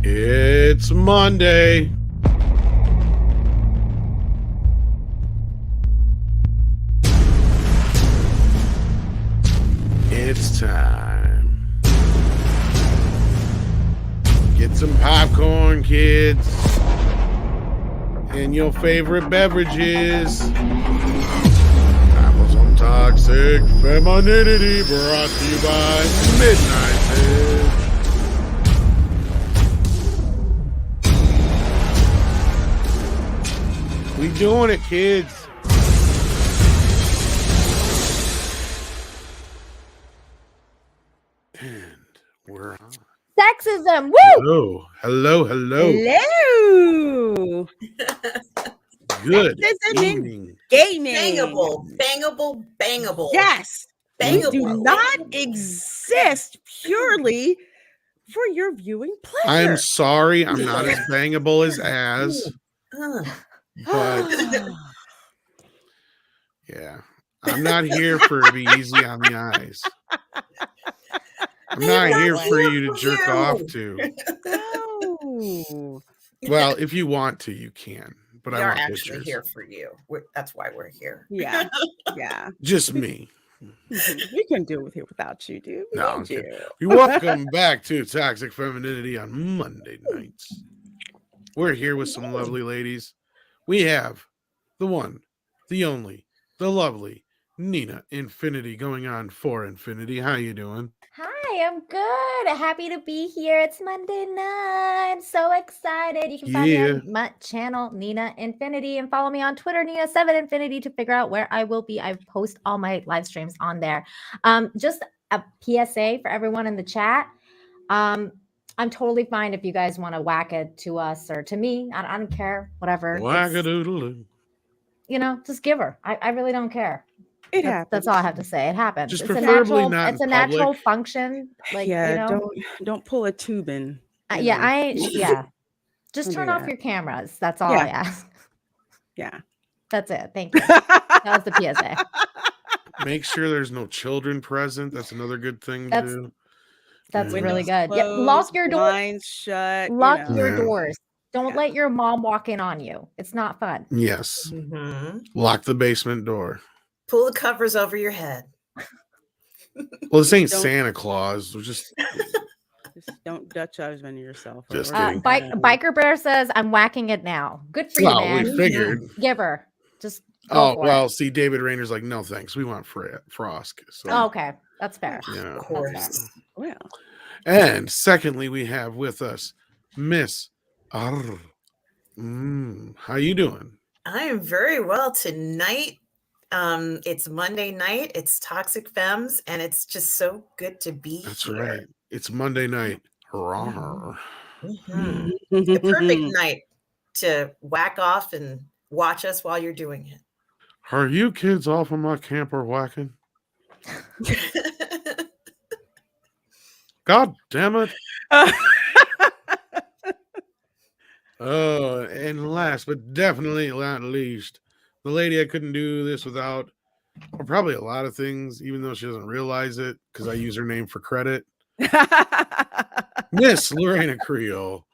It's Monday. It's time. Get some popcorn, kids, and your favorite beverages. Apples on Toxic Femininity, brought to you by Midnight Fish. We doing it, kids. And we're on. Sexism. Woo! Hello. Hello. Good Sexism evening. Gaming. Bangable. Yes. Bangable. We do not exist purely for your viewing pleasure. I'm sorry, I'm not as bangable as but yeah, I'm not here for to be easy on the eyes. I'm not here for you to jerk off to. No. Well, if you want to, you can. But We I are want actually pictures. here for you. That's why we're here. Yeah. Just me. We can do it here without you, dude. We No, need I'm kidding. you. Welcome back to Toxic Femininity on Monday nights. We're here with some lovely ladies. We have the one, the only, the lovely Nina Infinity going on for Infinity. How you doing? Hi, I'm good. Happy to be here. It's Monday night. I'm so excited. You can find me on my channel, Nina Infinity, and follow me on Twitter, Nina7Infinity, to figure out where I will be. I post all my live streams on there. Just a PSA for everyone in the chat. I'm totally fine if you guys want to whack it to us or to me. I don't care. Whatever. Whack-a-doodle-doo. Just give her. I really don't care. It happens. That's all I have to say. It happens. Just It's preferably a natural. not It's in a natural public. function. Don't pull a tube in. Just Don't turn do off that. your cameras. That's all I ask. Yeah. That's it. Thank you. That was the PSA. Make sure there's no children present. That's another good thing to do. That's Yeah. really good. Closed, Lock your doors. blinds shut. Lock your Yeah. doors. Don't let your mom walk in on you. It's not fun. Yes. Mm-hmm. Lock the basement door. Pull the covers over your head. Well, this ain't Don't- Santa Claus. We're just don't Dutch husband yourself. Just kidding. Biker Bear says, I'm whacking it now. Good for you, man. we figured. Give her. Just go for it. See, David Rayner's like, no thanks. We want Frosk. So, Oh, okay. That's fair. yeah. Of course. Well, And secondly, we have with us Miss How you doing? I am very well tonight. It's Monday night. It's Toxic Femmes, and it's just so good to be That's here. right. It's Monday night. Rawr. Mhm. The perfect night to whack off and watch us while you're doing it. Are you kids off of my camper whacking? God damn it. Oh, and last but definitely not least, the lady I couldn't do this without, or probably a lot of things, even though she doesn't realize it, because I use her name for credit. Miss Lorena Creole.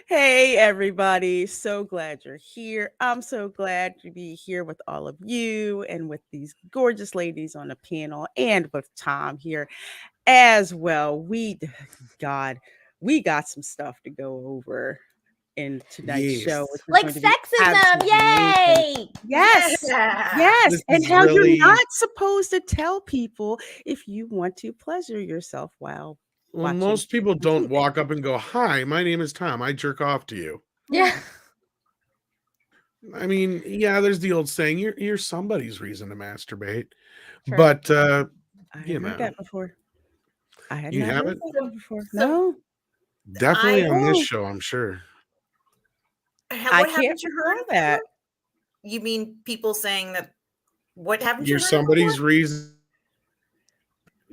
Hey, everybody. So glad you're here. I'm so glad to be here with all of you and with these gorgeous ladies on the panel and with Tom here as well. We got some stuff to go over in tonight's show. which is Like going to be sexism. absolutely- Yay. Yes. Yeah. Yes. This And is how really- you're not supposed to tell people if you want to pleasure yourself while Well, watching most people don't TV. walk up and go, "Hi, my name is Tom. I jerk off to you." Yeah. I mean, yeah, there's the old saying, you're somebody's reason to masturbate. True. But I you heard know. that before. I had You not heard haven't? that one before. So- No, Definitely on this Oh. show, I'm sure. I What can't haven't you heard recall it that. before? You mean people saying that? What haven't you You're heard it somebody's before? reason.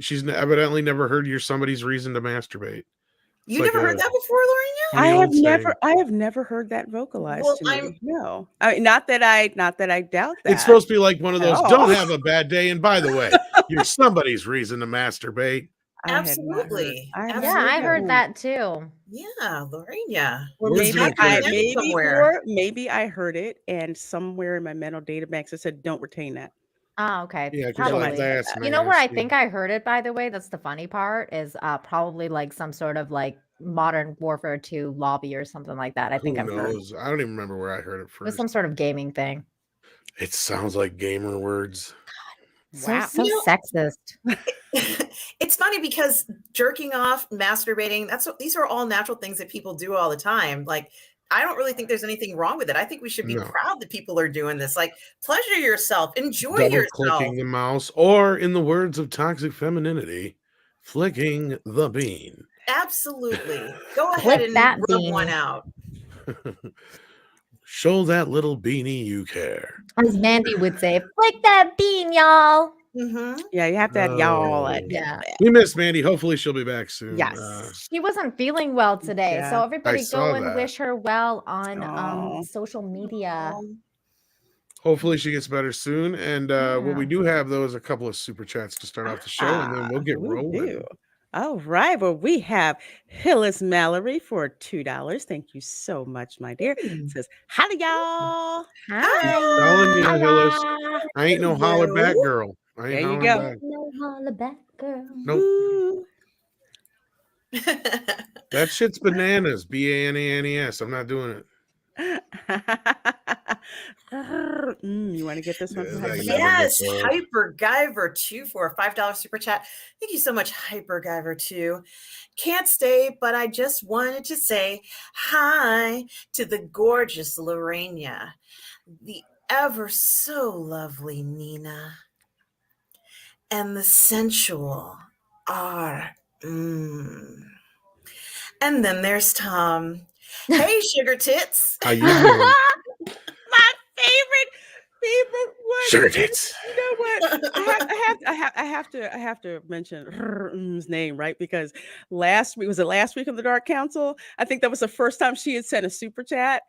She's evidently never heard you're somebody's reason to masturbate. You like never a heard that before, Lorena? funny old saying. I have never heard that vocalized Well, to me. No, I mean, not that I doubt that. It's supposed to be like one of at those, all. don't have a bad day. And by the way, you're somebody's reason to masturbate. I had not heard. Absolutely. I had Yeah, not I heard one. that too. Yeah, Lorena. Or Words maybe are I encouragement. maybe I heard it and somewhere in my mental data banks it said don't retain that. Oh, okay. Yeah, because Probably. like that's You know where I nasty. think I heard it, by the way? That's the funny part, is probably like some sort of like Modern Warfare 2 lobby or something like that. I think Who I've heard. It knows? I don't even remember where I heard it was first. some sort of gaming thing. It sounds like gamer words. So Wow. You know- sexist. It's funny because jerking off, masturbating, these are all natural things that people do all the time. Like, I don't really think there's anything wrong with it. I think we should be No. proud that people are doing this. Like, pleasure yourself, enjoy Double yourself. clicking the mouse, or in the words of toxic femininity, flicking the bean. Absolutely. Go Flick ahead and that rub bean. one out. Show that little beanie you care. As Mandy would say, flick that bean, y'all. Mm-hmm. Yeah, you have to add y'all at the end Yeah. of that. We miss Mandy. Hopefully she'll be back soon. Yes. She wasn't feeling well today. Yeah. So everybody saw go and that. wish her well on Aw. social media. Hopefully she gets better soon. And what we Yeah. do have, though, is a couple of super chats to start off the show, and then we'll get we rolling. do. All right. Well, we have Hillis Mallory for $2. Thank you so much, my dear. It says, howdy, y'all. Telling you, Hi. Hillis, I ain't no holler back Hello. girl. I ain't There you hollering go. back. No holla back, girl. Nope. Ooh. That shit's bananas. BANANES. I'm not doing it. You want to get this one Yeah, from that Hyper never Guyver? Yes, gets old. Hyper Guyver 2 for a $5 super chat. Thank you so much, Hyper Guyver 2. Can't stay, but I just wanted to say hi to the gorgeous Lorena, the ever so lovely Nina, and the sensual R. And then there's Tom. Hey, sugar tits. How you doing? My favorite one. Sugar tits. You know what? I have to mention his name, right? Because last week on the Dark Council? I think that was the first time she had sent a super chat.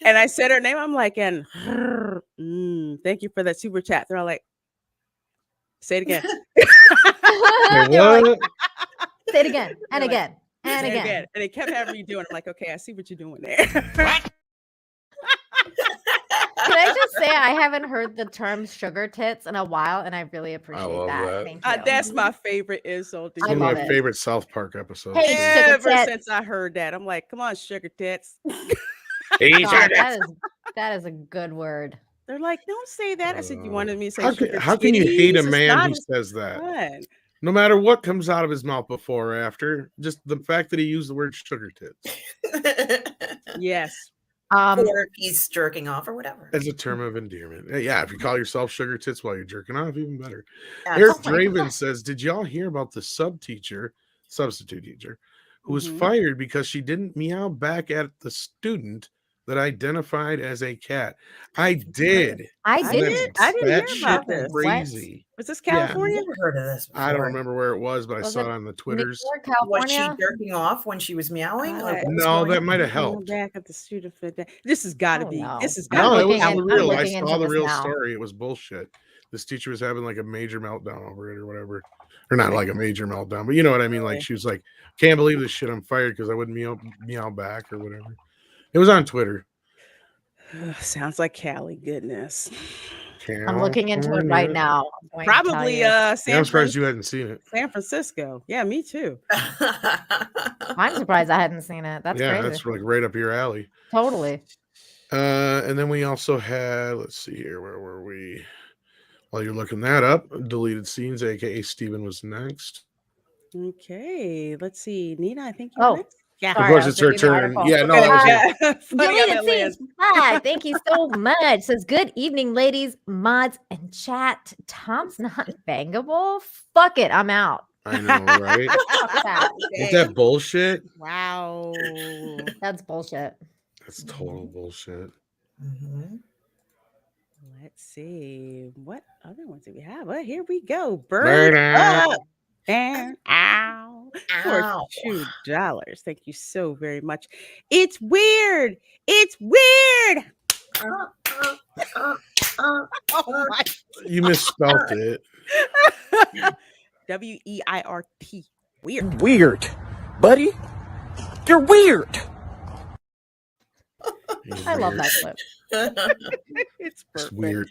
And I said her name. I'm like, and thank you for that super chat. They're all like, say it again. Wait, You're like, what? say it again and You're like, again and Say it again. And they kept having me doing it. I'm like, okay, I see what you're doing there. Can I just say I haven't heard the term sugar tits in a while, and I really appreciate love that. Thank you. That's my favorite insult. It's I one love of my it. favorite South Park episodes. Hey, sugar Ever tits. since I heard that, I'm like, come on, sugar tits. Hey, God, sugar tits. that is a good word. They're like, don't say that. I said, you wanted me to say How sugar can, how can you hate a titties? It's man not who as says that? fun. No matter what comes out of his mouth before or after, just the fact that he used the word sugar tits Yes. Or if he's jerking off or whatever. as a term of endearment. Yeah, if you call yourself sugar tits while you're jerking off, even better. Absolutely. Eric Oh my Draven God. says, did y'all hear about the substitute teacher who was Mhm. fired because she didn't meow back at the student that identified as a cat? I did. I I didn't. did. I didn't That hear about shit this. crazy. Was this Yeah. I've California? never heard of this before. I don't remember where it was, but I Was saw it it on the New Twitters. York, Was she California? jerking off when she was meowing? Or what was No, going that on? might have Meow helped. back at the student for that. This has got to Oh, be. no. This has I'm got No, to it be was looking for in- I'm real. I looking into saw the this real now. story. It was bullshit. This teacher was having like a major meltdown over it or whatever. Or not like a major meltdown, but you know what I mean? Like she was like, can't believe this shit, I'm fired because I wouldn't meow back or whatever. It was on Twitter. Sounds like Cali. Goodness. I'm looking into it right California. now. I'm going to tell Probably you. Yeah, San, I'm surprised you hadn't seen it. San Francisco. Yeah, me too. I'm surprised I hadn't seen it. That's Yeah, crazy. that's like right up your alley. Totally. And then we also had, let's see here, where were we? While you're looking that up, deleted scenes, aka Steven was next. Okay, let's see. Nina, I think Oh, you're next. Yeah. Of Sorry, course, I was it's her reading the turn. article. Yeah, no, Okay, that was it. Funny how Deleted that lands. scenes. Hi, thank you so much. Says good evening, ladies, mods, and chat. Tom's not bangable. Fuck it, I'm out. I know, right? Fuck that. Ain't that bullshit? Wow. That's bullshit. That's total bullshit. Mhm. Let's see. What other ones do we have? Well, here we go. Burn Burn up. up. Burn out for Ow. $2. Thank you so very much. It's weird. It's weird. Oh my. You misspelt it. WEIRT. Weird. Weird. Buddy, you're weird. I love that clip. It's It's perfect. weird.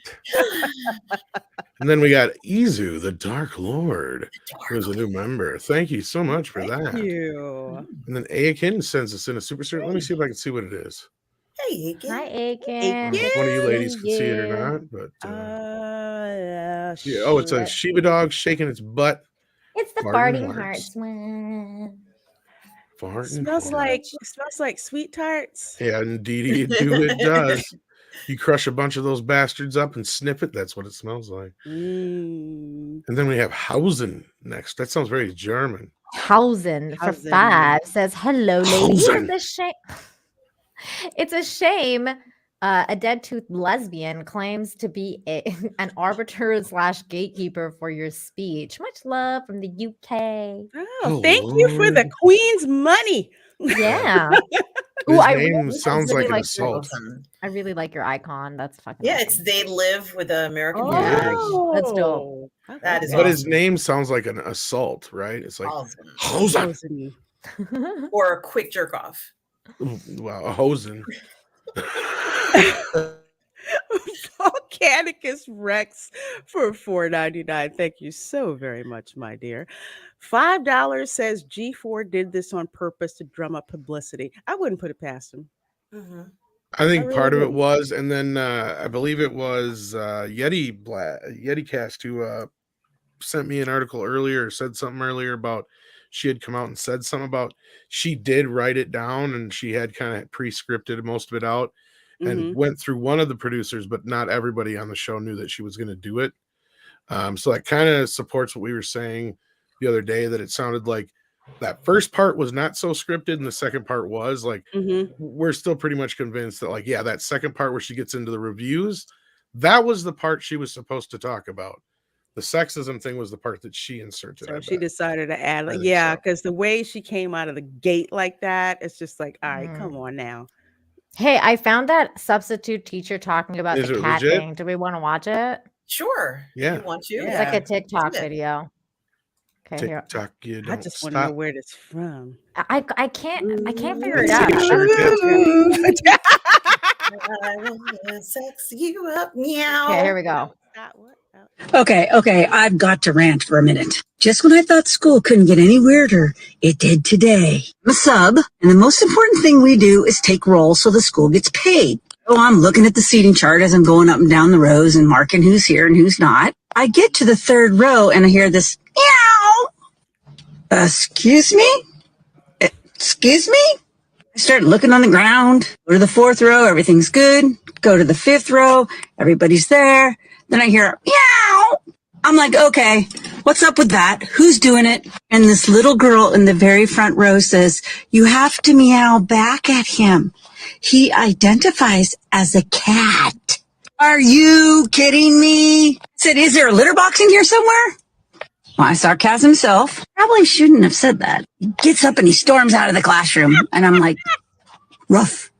And then we got Izu, the Dark Lord, who's a new member. Thank you so much for Thank that. you. And then Aiken sends us in a super shirt. Let me see if I can see what it is. Hey, Iggy. Hi, I Aiken. don't know if one of you ladies can see it or Yeah. not, but Yeah, oh, it's a shit. Shiba dog shaking its butt. It's the Farting farting hearts. hearts one. Farting Smells farts. like sweet tarts. Yeah, indeed, it does. You crush a bunch of those bastards up and snip it. That's what it smells like. Mm. And then we have Hausen next. That sounds very German. Hausen for Hausen. 5 says, hello, ladies. Hausen. It's a shame. It's a shame a dead-toothed lesbian claims to be an arbiter / gatekeeper for your speech. Much love from the UK. Oh, thank you for the Lord. Queen's money. Yeah. Ooh, His I name really, sounds really like an like assault. I really like your icon. That's fucking Yeah, awesome. it's They Live with the American Oh, flag. that's dope. That is But his awesome. name sounds like an assault, right? It's like Awesome. Hosen. Or a quick jerk off. Wow, a Hosen. Volcanicus Rex for $4.99. Thank you so very much, my dear. $5 says G4 did this on purpose to drum up publicity. I wouldn't put it past him. Mm-hmm. I think really part of it wouldn't. was, and then I believe it was YetiCast who sent me an article earlier, or said something earlier about she had come out and said something about she did write it down and she had kind of pre-scripted most of it out and Mhm. went through one of the producers, but not everybody on the show knew that she was going to do it. So that kind of supports what we were saying the other day, that it sounded like that first part was not so scripted and the second part was like, Mhm. we're still pretty much convinced that, like, yeah, that second part where she gets into the reviews, that was the part she was supposed to talk about. The sexism thing was the part that she inserted. So I she bet. decided to add, I think yeah, so. because the way she came out of the gate like that, it's just like, all right, Mm. come on now. Hey, I found that substitute teacher talking about Is the it cat legit? thing. Do we want to watch it? Sure. If Yeah. you want to. It's like a TikTok Yeah. video. Okay, here. TikTok, you I don't just want to know stop. where it's from. I can't figure it Let's out. see, sugar tip. I wanna sex you up, meow. Okay, here we go. Okay, I've got to rant for a minute. Just when I thought school couldn't get any weirder, it did today. I'm a sub, and the most important thing we do is take rolls so the school gets paid. So I'm looking at the seating chart as I'm going up and down the rows and marking who's here and who's not. I get to the third row and I hear this meow. Excuse me? Excuse me? I start looking on the ground. Go to the fourth row, everything's good. Go to the fifth row, everybody's there. Then I hear meow. I'm like, okay, what's up with that? Who's doing it? And this little girl in the very front row says, you have to meow back at him. He identifies as a cat. Are you kidding me? I said, is there a litter box in here somewhere? My sarcasm self probably shouldn't have said that. He gets up and he storms out of the classroom. And I'm like, rough.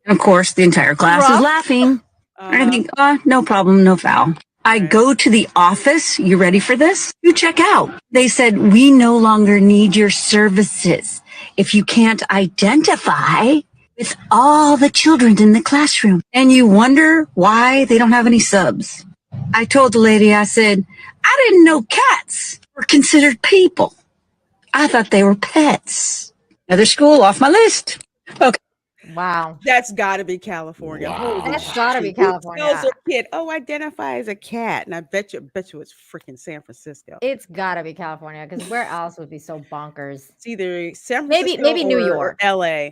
And of course, the entire class is laughing. And I think, no problem, no foul. I go to the office. You ready for this? You check out. They said, we no longer need your services if you can't identify with all the children in the classroom. And you wonder why they don't have any subs. I told the lady, I said, I didn't know cats were considered people. I thought they were pets. Another school off my list. Okay. Wow. That's got to be California. Wow. Holy That's gotta be shit. Who California. tells their kid, oh, identify as a cat? And I bet you it's freaking San Francisco. It's gotta be California, because where else would be so bonkers? It's either San Maybe Francisco New or York. LA.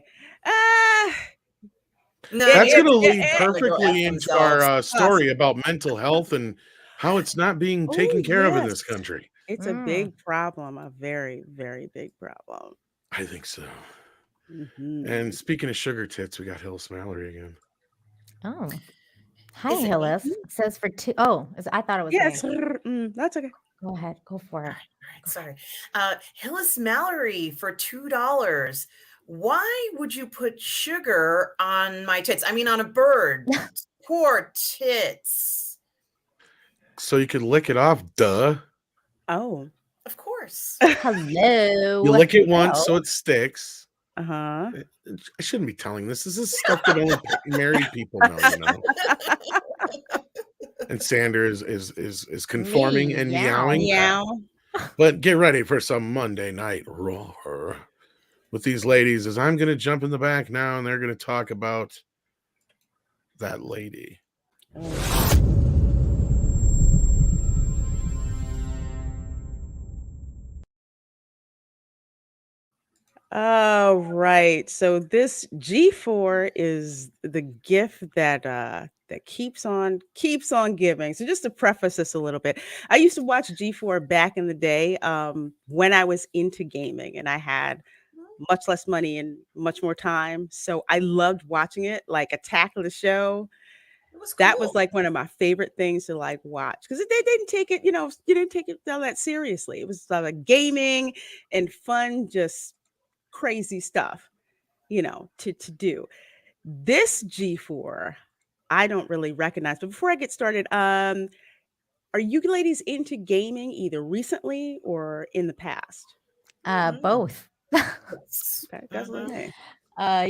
No, That's it- going to it- lead it- perfectly into our story about mental health and how it's not being taken care of in this country. It's a big problem, a very, very big problem. I think so. Mhm. And speaking of sugar tits, we got Hillis Mallory again. Oh. Hi, Is it me? Hillis. It says for two. Oh, I thought it was Yes, me. that's okay. Go ahead. Go for it. All right, sorry. Hillis Mallory for $2. Why would you put sugar on my tits? I mean, on a bird. Poor tits. So you could lick it off, duh. Oh. Of course. Hello. You lick it once so Hello. it sticks. Uh-huh. I shouldn't be telling this. This is stuff that only married people know, you know. And Sander is conforming and meowing. Meow. But get ready for some Monday Night Raw with these ladies, as I'm going to jump in the back now, and they're going to talk about that lady. Oh, right. So this G4 is the gift that keeps on giving. So just to preface this a little bit, I used to watch G4 back in the day when I was into gaming and I had much less money and much more time. So I loved watching it, like Attack of the Show. It was That was cool. like one of my favorite things to like watch because they didn't take it, you didn't take it all that seriously. It was like gaming and fun, just crazy stuff, to do. This G4, I don't really recognize. But before I get started, are you ladies into gaming either recently or in the past? Both. Yes. Okay, that's what I mean.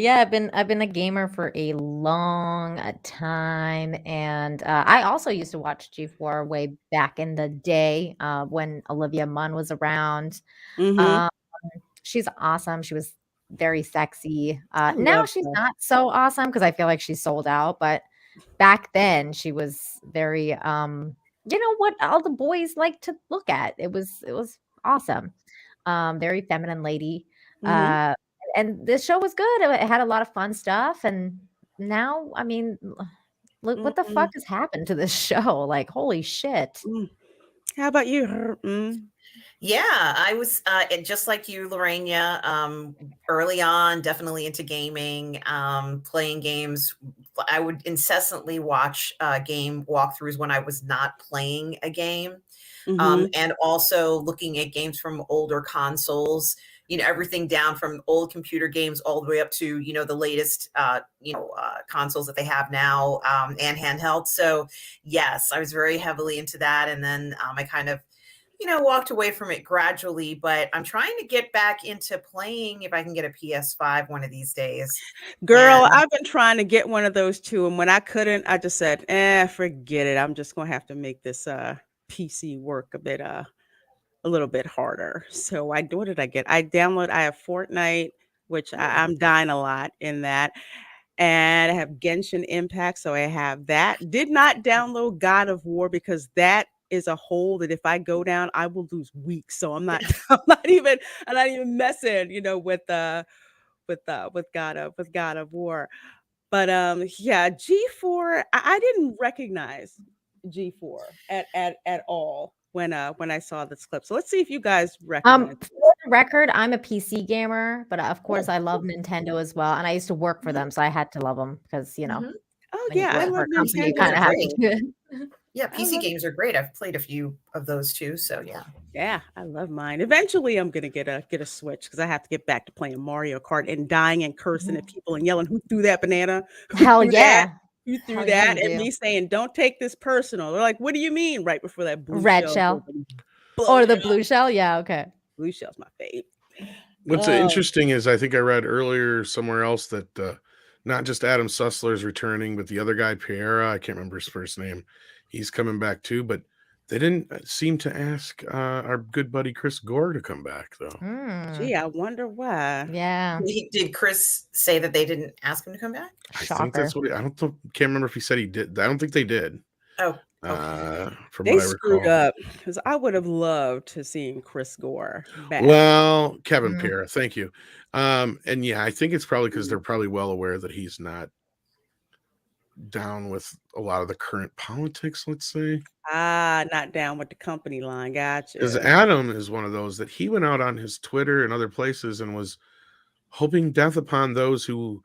Yeah, I've been a gamer for a long time, and I also used to watch G4 way back in the day when Olivia Munn was around. Mm-hmm. Um, she's awesome. She was very sexy. I Now love she's her. not so awesome because I feel like she's sold out. But back then, she was very, what all the boys like to look at. It was awesome. Very feminine lady. Mhm. And this show was good. It had a lot of fun stuff. And now, I mean, look what the Mm-mm. fuck has happened to this show. Like, holy shit. How about you? Yeah, I was just like you, Lorena. Early on, definitely into gaming, playing games. I would incessantly watch game walkthroughs when I was not playing a game, Mhm. and also looking at games from older consoles. Everything down from old computer games all the way up to the latest consoles that they have now, and handheld. So yes, I was very heavily into that, and then I kind of walked away from it gradually, but I'm trying to get back into playing if I can get a PS5 one of these days. Girl, And I've been trying to get one of those too, and when I couldn't, I just said, forget it. I'm just gonna have to make this PC work a little bit harder. So what did I get? I have Fortnite, which I'm dying a lot in that. And I have Genshin Impact, so I have that. Did not download God of War because that is a hole that if I go down, I will lose weeks. So I'm not I'm not even messing, with God of War. But yeah, G4, I didn't recognize G4 at all when I saw this clip. So let's see if you guys recognize this. For the record, I'm a PC gamer, but of course I love Nintendo as well. And I used to work for them, so I had to love them because, Oh when you yeah, I work for love a company, you Nintendo. kind of have to great. do it. Yeah, I PC love games are great. I've played a few of those too. So yeah. Yeah, I love mine. Eventually, I'm gonna get a Switch because I have to get back to playing Mario Kart and dying and cursing at people and yelling, "Who threw that banana? Who Hell threw that? yeah. Who threw Hell yeah, that?" you And do. me saying, "Don't take this personal." They're like, "What do you mean?" Right before that blue Red shell, shell. blows Or it the up. blue shell? Yeah, okay. Blue shell's my fave. What's Oh, interesting is I think I read earlier somewhere else that not just Adam Sussler is returning, but the other guy, Piera, I can't remember his first name, he's coming back too. But they didn't seem to ask our good buddy Chris Gore to come back, though. gee, I wonder why. Yeah. Did Chris say that they didn't ask him to come back? I think Shocker. that's what can't remember if he said he did. I don't think they did. Oh, okay. From They what I screwed recall. up because I would have loved to seen Chris Gore back. Well, Kevin Mm. Piera, thank you. And yeah, I think it's probably because they're probably well aware that he's not down with a lot of the current politics, let's say. Not down with the company line. Because Gotcha. Adam is one of those that he went out on his Twitter and other places and was hoping death upon those who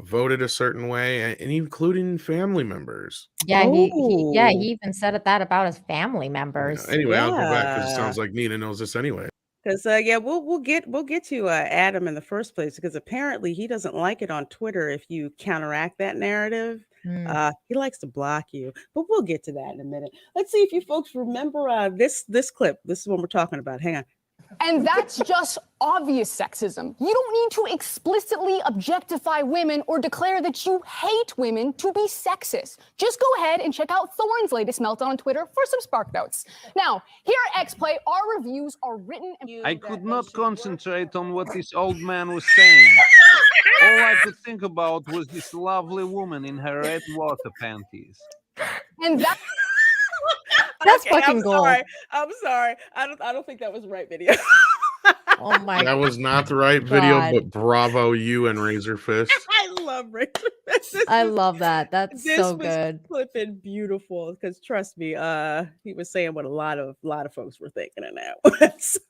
voted a certain way, and including family members. Yeah, he Oh, even said that about his family Yeah. members. Anyway, I'll go back because it yeah. sounds like Nina knows this anyway. Because we'll get to Adam in the first place because apparently he doesn't like it on Twitter if you counteract that narrative. He likes to block you, but we'll get to that in a minute. Let's see if you folks remember this clip. This is what we're talking about. Hang on. And that's just obvious sexism. You don't need to explicitly objectify women or declare that you hate women to be sexist. Just go ahead and check out Thorne's latest meltdown on Twitter for some spark notes. Now, here at X-Play, our reviews are written and... I could not concentrate on what this old man was saying. All I could think about was this lovely woman in her red water panties. And that... That's Okay, fucking gold. I'm sorry. I don't think that was the right video. Oh my That was not the right video, God. but bravo you and Razor Fist. I love Razor Fist. I love that. That's This so was good. flipping beautiful because trust me, he was saying what a lot of folks were thinking in that one. So,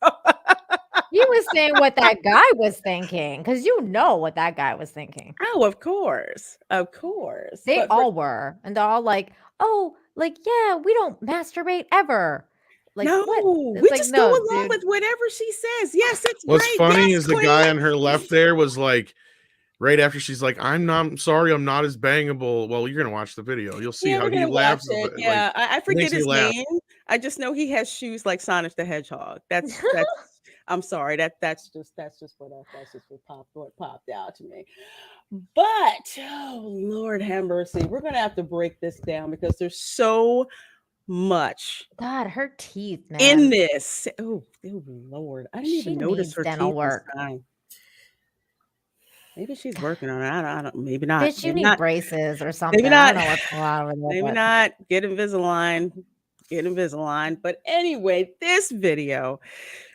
He was saying what that guy was thinking, because you know what that guy was thinking. oh, of course. They But all were, and they're all like, "Oh, like yeah, we don't masterate ever." Like no, what? It's we like, just no, go along dude. with whatever she says. Yes, it's What's great. funny Yes, is the queen. guy on her left there was like, right after she's like, I'm sorry, I'm not as bangable. Well, you're gonna watch the video. You'll see Yeah, how we're he gonna laughs. watch it. Like, Yeah, I forget makes me his laugh. name. I just know he has shoes like Sonic the Hedgehog. That's I'm sorry. That's just what popped out to me. But oh Lord have mercy, we're gonna have to break this down because there's so much God, her teeth, man. in this. Oh Lord, I didn't She even notice needs her dental teeth work. this time. Maybe she's working on it. I don't. Maybe not. Bitch, you Maybe need not. braces or something. Maybe I not. don't know what's going on with that. Maybe but- not. Get Invisalign. Get Invisalign. But anyway, this video,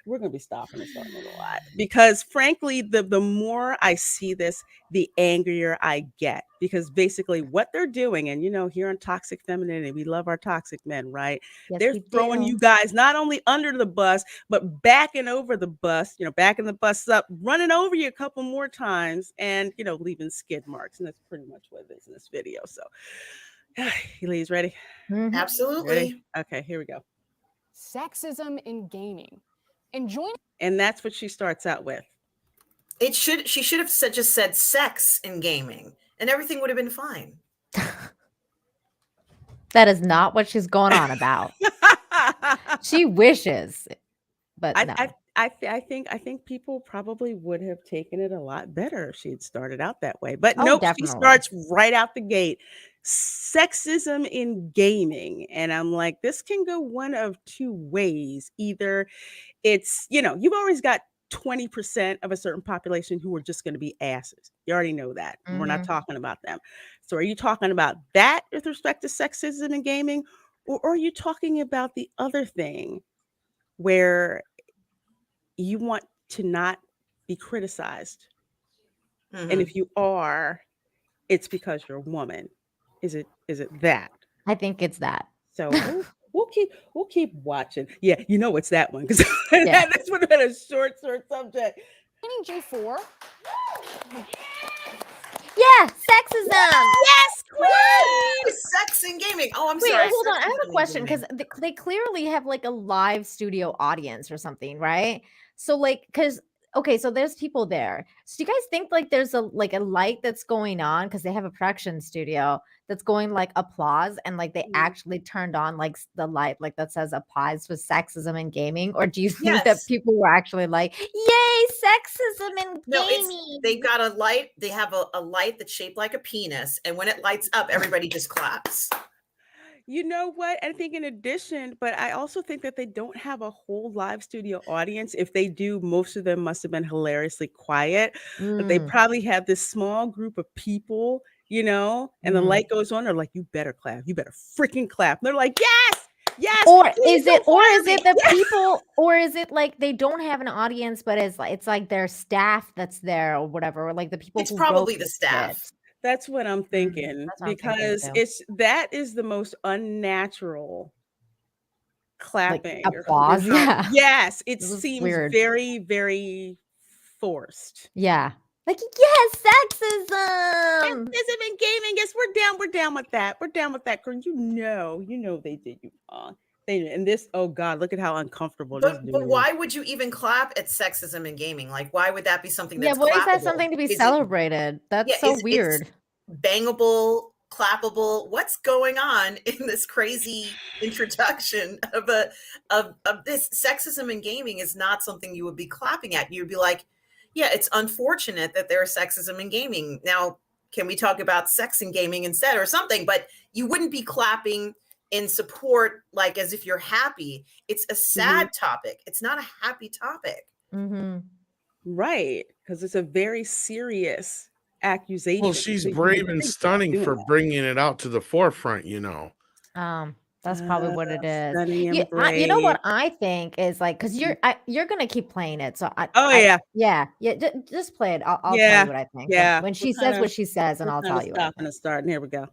we're going to be stopping and starting a lot because frankly, the more I see this, the angrier I get because basically what they're doing, and you know, here on Toxic Femininity, we love our toxic men, right? Yes, They're we throwing do. you guys not only under the bus, but backing over the bus, you know, backing the bus up, running over you a couple more times and, you know, leaving skid marks. And that's pretty much what it is in this video. So, ladies, ready? Mhm. Absolutely. Ready? Okay, here we go. sexism in gaming. And join And that's what she starts out with. She should have just said sex in gaming and everything would have been fine. That is not what she's going on about. She wishes, but no. I think people probably would have taken it a lot better if she had started out that way. But Oh, nope, she definitely. starts right out the gate. Sexism in gaming. And I'm like, this can go one of two ways. Either it's, you know, you've always got 20% of a certain population who are just going to be asses. You already know that. We're not talking about them. So are you talking about that with respect to sexism in gaming? Or are you talking about the other thing where you want to not be criticized? And if you are, it's because you're a woman. Is it that? I think it's that. So we'll keep watching. Yeah, you know it's that one because Yeah. this would have been a short subject. G4. Yeah, sexism. Yes, queen. Sex in gaming. Oh, I'm Wait, sorry. hold on. I Sexism have a in question gaming. because they clearly have like a live studio audience or something, right? So like, because okay, so there's people there. So do you guys think like there's a light that's going on because they have a production studio that's going like applause and like they actually turned on like the light like that says applause for sexism in gaming, or do you think that Yes. people were actually like, yay, sexism in No, gaming? they've got a light. They have a light that's shaped like a penis, and when it lights up, everybody just claps. You know what? I think in addition, but I also think that they don't have a whole live studio audience. If they do, most of them must have been hilariously quiet. But they probably have this small group of people, you know, and the light goes on. They're like, you better clap. You better freaking clap. And they're like, yes, yes. Or please is it don't fire me." the people, or is it like they don't have an audience, but it's like their staff that's there or whatever, or like the people It's who probably wrote the this staff. shit? That's what I'm thinking, That's what I'm thinking because too. that is the most unnatural clapping or applause, yeah. Yes, it This is seems weird. very, very forced. Yeah. Like, yes, sexism. Sexism in gaming. Yes, we're down with that. We're down with that, girl. You know they did you wrong. And this, oh God, look at how uncomfortable this But dude is. why would you even clap at sexism in gaming? Like, why would that be something Yeah, that's why is that clappable? something to be Is it- celebrated? That's yeah, so it's weird. bangable, clappable. What's going on in this crazy introduction of this? Sexism in gaming is not something you would be clapping at. You'd be like, yeah, it's unfortunate that there's sexism in gaming. Now, can we talk about sex in gaming instead or something? But you wouldn't be clapping in support, like as if you're happy. It's a sad topic. It's not a happy topic. Mm-hmm. Right, because it's a very serious accusation. Well, she's So you brave would and think stunning doing for that. bringing it out to the forefront, you know. That's probably what it is. Stunning and You know what brave. I think is like, because you're gonna keep playing it, so Oh yeah, yeah. Just play it. I'll tell yeah, you what I think yeah. when she We're says kinda- what she says, and we're I'll kinda tell you. What I stopping and starting. Here we go.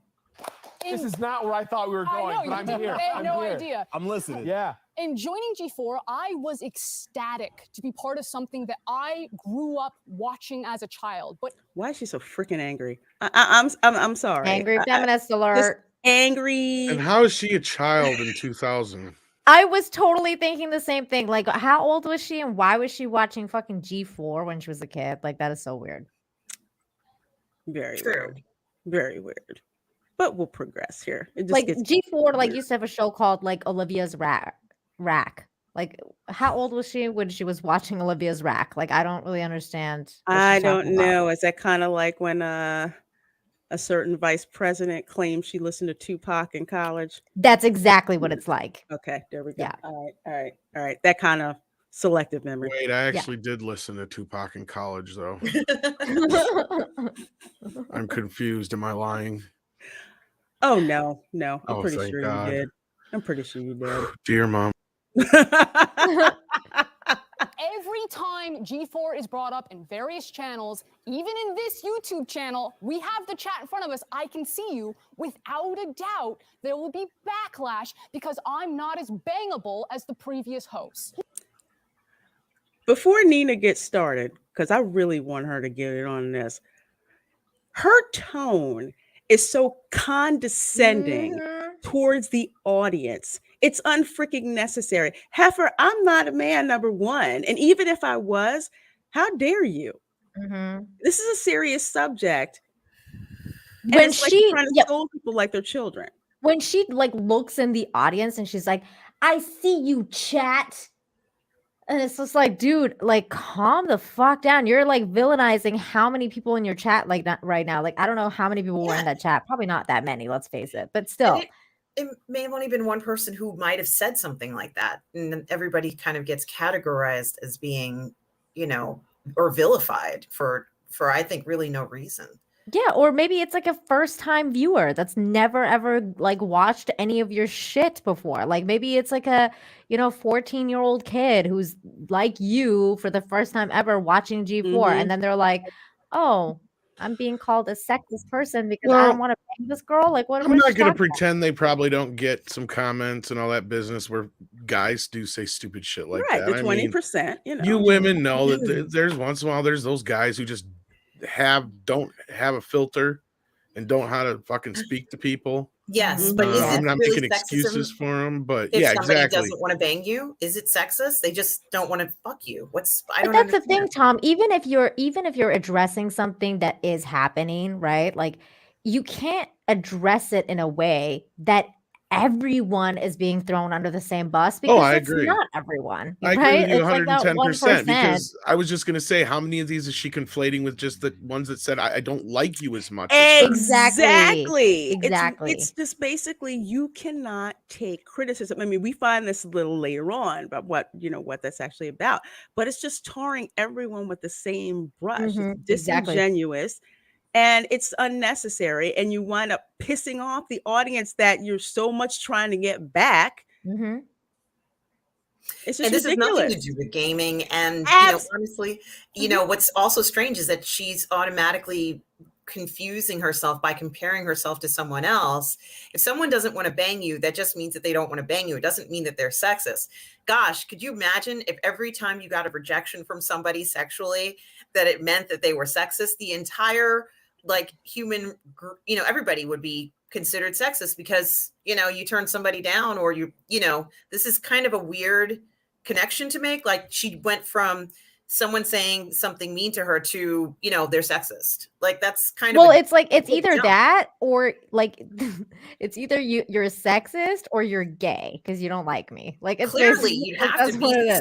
This is not where I thought we were going, I know, but I'm you here. had I'm no here. idea. I'm listening. Yeah. In joining G4, I was ecstatic to be part of something that I grew up watching as a child. But Why is she so freaking angry? I'm sorry. Angry feminist Just alert. angry. And how is she a child in 2000? I was totally thinking the same thing. Like, how old was she, and why was she watching fucking G4 when she was a kid? Like, that is so weird. Very True. weird. Very weird. But we'll progress here. It just Like gets G4, like weird. used to have a show called like Olivia's Rack. Like, how old was she when she was watching Olivia's Rack? Like, I don't really understand. What I she's talking don't about. know. Is that kind of like when a certain vice president claimed she listened to Tupac in college? That's exactly what it's like. Okay, there we go. Yeah. All right. That kind of selective memory. Wait, I actually did listen to Tupac in college, though. I'm confused. Am I lying? Oh no. I'm Oh, pretty thank sure God. you did. I'm pretty sure you did. Dear mom. every time G4 is brought up in various channels, even in this YouTube channel, we have the chat in front of us. I can see you. Without a doubt, there will be backlash because I'm not as bangable as the previous hosts. Before Nina gets started, because I really want her to get it on this, her tone is so condescending towards the audience. It's unfreaking necessary. Heifer, I'm not a man, number one. And even if I was, how dare you? This is a serious subject. And When it's like she trying to scold people like they're children. When she like looks in the audience and she's like, I see you, chat. And it's just like, dude, like, calm the fuck down. You're like villainizing how many people in your chat like right now. Like, I don't know how many people were in that chat. Probably not that many, let's face it. But still. It may have only been one person who might have said something like that. And then everybody kind of gets categorized as being, you know, or vilified for I think really no reason. Yeah, or maybe it's like a first-time viewer that's never ever like watched any of your shit before. Like maybe it's like a, 14-year-old kid who's like you for the first time ever watching G4, and then they're like, "Oh, I'm being called a sexist person because I don't want to bang this girl." Like, what? I'm not going to pretend they probably don't get some comments and all that business where guys do say stupid shit like Right, that. the 20%, You women know that there's once in a while there's those guys who just don't have a filter and don't know how to fucking speak to people. Yes, but is it I'm not really making excuses for them, but if yeah, somebody exactly. doesn't want to bang you, is it sexist? They just don't want to fuck you. I But don't that's understand. the thing, Tom. Even if you're addressing something that is happening, right? Like, you can't address it in a way that everyone is being thrown under the same bus because I it's agree. not everyone. I agree right? with you It's like that 110% 1%. because I was just going to say, how many of these is she conflating with just the ones that said, I don't like you as much as her? Exactly. Exactly. It's just basically you cannot take criticism. I mean, we find this a little later on about what that's actually about, but it's just tarring everyone with the same brush. It's disingenuous. And it's unnecessary, and you wind up pissing off the audience that you're so much trying to get back. It's just And this ridiculous. has nothing to do with gaming. And honestly, what's also strange is that she's automatically confusing herself by comparing herself to someone else. If someone doesn't want to bang you, that just means that they don't want to bang you. It doesn't mean that they're sexist. Gosh, could you imagine if every time you got a rejection from somebody sexually, that it meant that they were sexist? The entire like human, everybody would be considered sexist because, you turn somebody down or this is kind of a weird connection to make. Like she went from someone saying something mean to her to, they're sexist. Like that's kind of it's like it's either that or like it's either you're sexist or you're gay because you don't like me. Like it's clearly you have to be.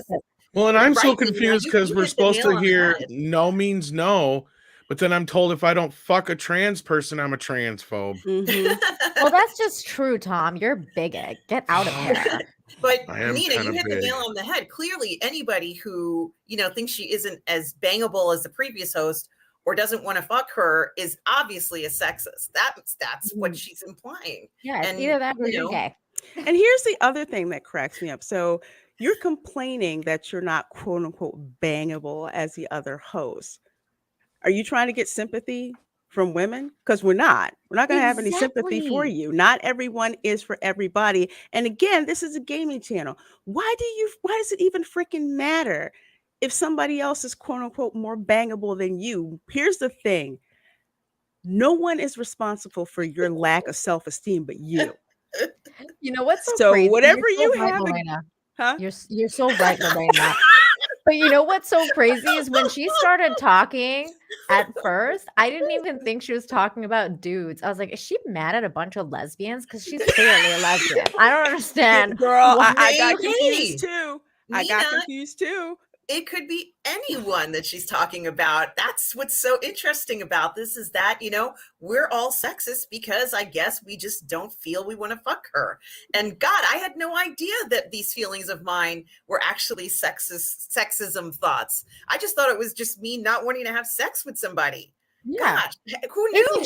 Well, and I'm so Right, confused you because we're hit the supposed nail to on the hear head. no means no, but then I'm told if I don't fuck a trans person, I'm a transphobe. Well, that's just true, Tom. You're a bigot. Get out of here. But I am Nina, kinda you hit the big. nail on the head. Clearly, anybody who thinks she isn't as bangable as the previous host or doesn't want to fuck her is obviously a sexist. That's what she's implying. Yeah, it's And, either that or you're gay. And here's the other thing that cracks me up. So you're complaining that you're not quote unquote bangable as the other host. Are you trying to get sympathy from women? Because we're not. We're not going to have any sympathy for Exactly. you. Not everyone is for everybody. And again, this is a gaming channel. Why does it even freaking matter if somebody else is quote unquote more bangable than you? Here's the thing. No one is responsible for your lack of self-esteem but you. You know what's so So crazy? whatever You're so you right, have, Lorena. huh? You're so right, Lorena. But you know what's so crazy is when she started talking at first, I didn't even think she was talking about dudes. I was like, is she mad at a bunch of lesbians? Because she's clearly a lesbian. I don't understand. Girl, why- I got Maybe. confused too. I got Nina, confused too. it could be anyone that she's talking about. That's what's so interesting about this is that, we're all sexist because I guess we just don't feel we want to fuck her. And God, I had no idea that these feelings of mine were actually sexism thoughts. I just thought it was just me not wanting to have sex with somebody. Yeah. Gosh, who knew?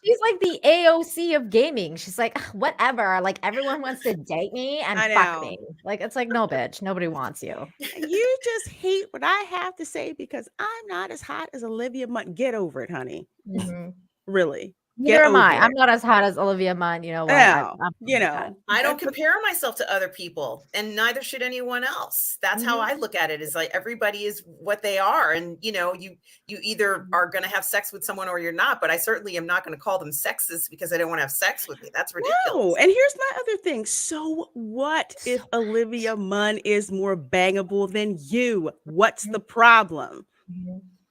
She's like the AOC of gaming. She's like, whatever. Like everyone wants to date me and I fuck know. me. Like it's like, no, bitch. Nobody wants you. You just hate what I have to say because I'm not as hot as Olivia Munn. Get over it, honey. Mhm. Really. Neither am I. over I'm it. not as hot as Olivia Munn. You know what? Yeah, I'm I don't compare myself to other people, and neither should anyone else. That's how I look at it. Is like everybody is what they are, and you either are going to have sex with someone or you're not. But I certainly am not going to call them sexist because I don't want to have sex with me. That's ridiculous. No, and here's my other thing. So what if Olivia Munn is more bangable than you? What's the problem?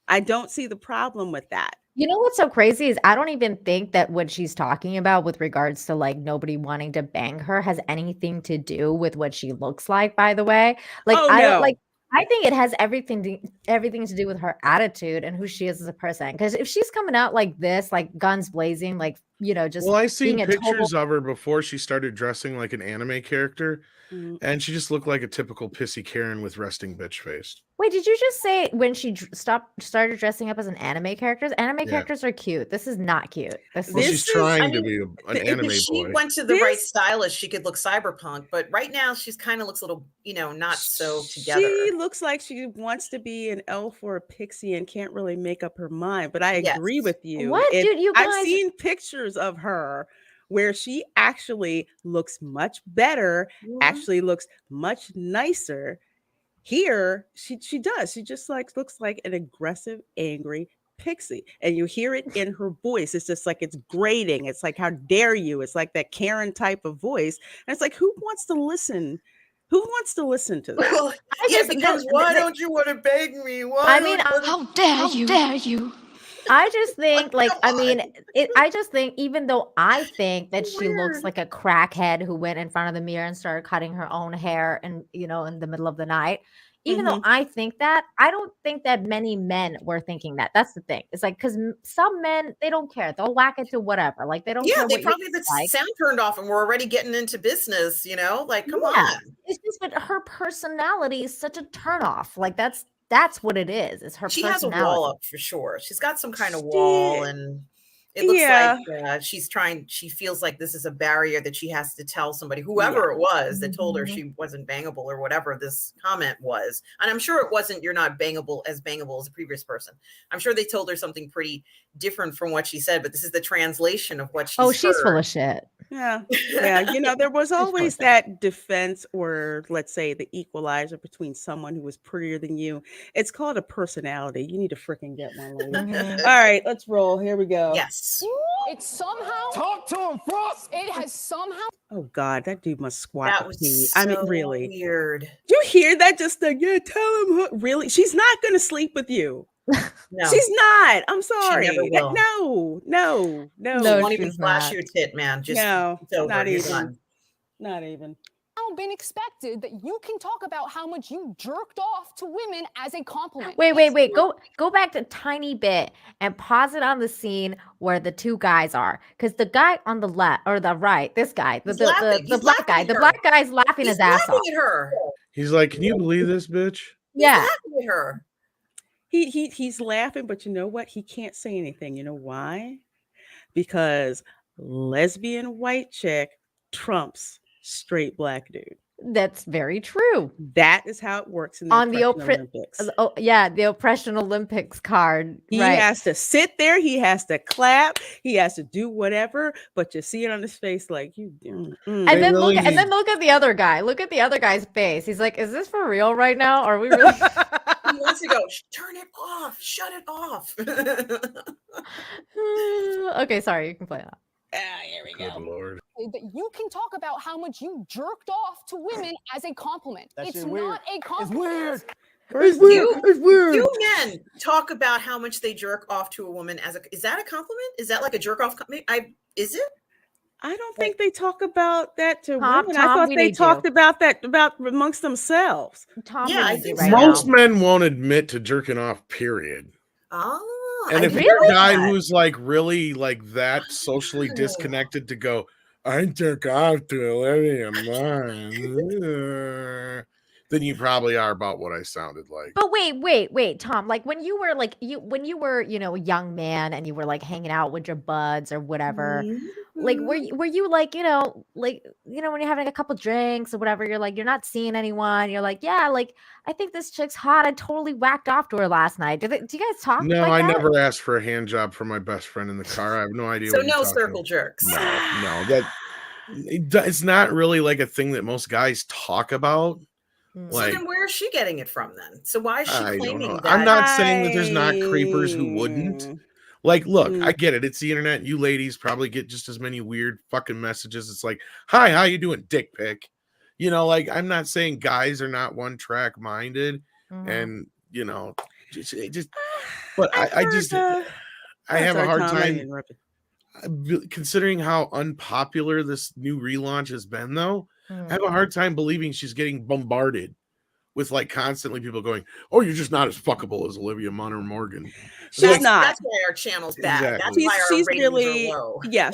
I don't see the problem with that. You know what's so crazy is I don't even think that what she's talking about with regards to like nobody wanting to bang her has anything to do with what she looks like, by the way. Like Oh, I don't no. like I think it has everything to do with her attitude and who she is as a person. Because if she's coming out like this, like guns blazing, like just Well, I seen being a pictures total of her before she started dressing like an anime character, and she just looked like a typical pissy Karen with resting bitch face. Wait, did you just say when she started dressing up as an anime character? Anime Yeah. characters are cute. This is not cute. This Well, is she's trying to be an If anime she boy. went to the right stylist, she could look cyberpunk. But right now, she's kind of looks a little, not so together. She looks like she wants to be an elf or a pixie and can't really make up her mind. But I agree with you. What, dude? You guys... I've seen pictures of her where she actually looks much better, actually looks much nicer. Here, she does. She just looks like an aggressive, angry pixie. And you hear it in her voice. It's just like it's grating. It's like, how dare you? It's like that Karen type of voice. And it's like, who wants to listen? Who wants to listen to that? Well, because why don't you want to beg me? I mean, how dare you? I just think, I just think, even though I think that she looks like a crackhead who went in front of the mirror and started cutting her own hair and, in the middle of the night, even though I think that, I don't think that many men were thinking that. That's the thing. It's like, because some men, they don't care. They'll whack it to whatever. Like, they don't care. They probably the sound turned off and we're already getting into business, like, come on. It's just that her personality is such a turnoff. Like, that's what it is. It's her She personality. has a wall up for sure. She's got some kind of wall, and It looks like she feels like this is a barrier that she has to tell somebody, whoever it was that told her she wasn't bangable or whatever this comment was. And I'm sure it wasn't, you're not bangable as the previous person. I'm sure they told her something pretty different from what she said, but this is the translation of what she's she's full of shit. Yeah. There was always that defense, or let's say the equalizer between someone who was prettier than you. It's called a personality. You need to freaking get one, lady. All right, let's roll. Here we go. Yes. It somehow Talk to him, Frost. it has somehow Oh God, that dude must squat. That to was pee. so I mean, really. weird. You hear that? Just tell him. Really? She's not gonna sleep with you. No, She's not. I'm sorry. never will. No. She won't even she's flash not. your tit, man. Just No, it's over. not You're even. done. Not even. been expected that you can talk about how much you jerked off to women as a compliment. Wait. Go back a tiny bit and pause it on the scene where the two guys are. Because the guy on the left or the right, this guy, the black guy, the black guy's laughing his ass off. At her. He's like, "Can you believe this, bitch?" Yeah. He's laughing at her. He's laughing, but you know what? He can't say anything. You know why? Because lesbian white chick trumps straight black dude. That's very true. That is how it works in the Olympics. Oh, yeah, the Oppression Olympics card. He has to sit there. He has to clap. He has to do whatever. But you see it on his face, like you. And then look at the other guy. Look at the other guy's face. He's like, "Is this for real right now? Are we really?" He wants to go. Turn it off. Shut it off. Okay, sorry. You can play that. Here we go. Good Lord. That you can talk about how much you jerked off to women as a compliment. It's not a compliment. It's weird. You men talk about how much they jerk off to a woman is that a compliment? Is that like a jerk off? Is it? I don't think they talk about that to Tom, women. I thought they talked about that amongst themselves. Tom, yeah, I think most men won't admit to jerking off. Period. Oh, and if you're a guy who's like really like that socially disconnected to go, "I jerk off to Olivia mine," then you probably are about what I sounded like. But wait, Tom. Like when you were a young man and you were like hanging out with your buds or whatever. Like were you like, when you're having a couple drinks or whatever, you're like, you're not seeing anyone. You're like, yeah, like I think this chick's hot. I totally whacked off to her last night. Do you guys talk? No, like I that? never asked for a hand job from my best friend in the car. I have no idea. So what no you're circle talking jerks. No, it's not really like a thing that most guys talk about. So then where is she getting it from then? So why is she claiming that? I'm not saying that there's not creepers who wouldn't. Like, look, I get it. It's the internet. You ladies probably get just as many weird fucking messages. It's like, "Hi, how you doing, dick pic?" Like I'm not saying guys are not one track minded, and but I have a hard time considering how unpopular this new relaunch has been. Though I have a hard time believing she's getting bombarded with like constantly people going, "Oh, you're just not as fuckable as Olivia Munn or Morgan." She's not. That's why our channel's bad. Exactly. That's why our ratings are low. Yeah,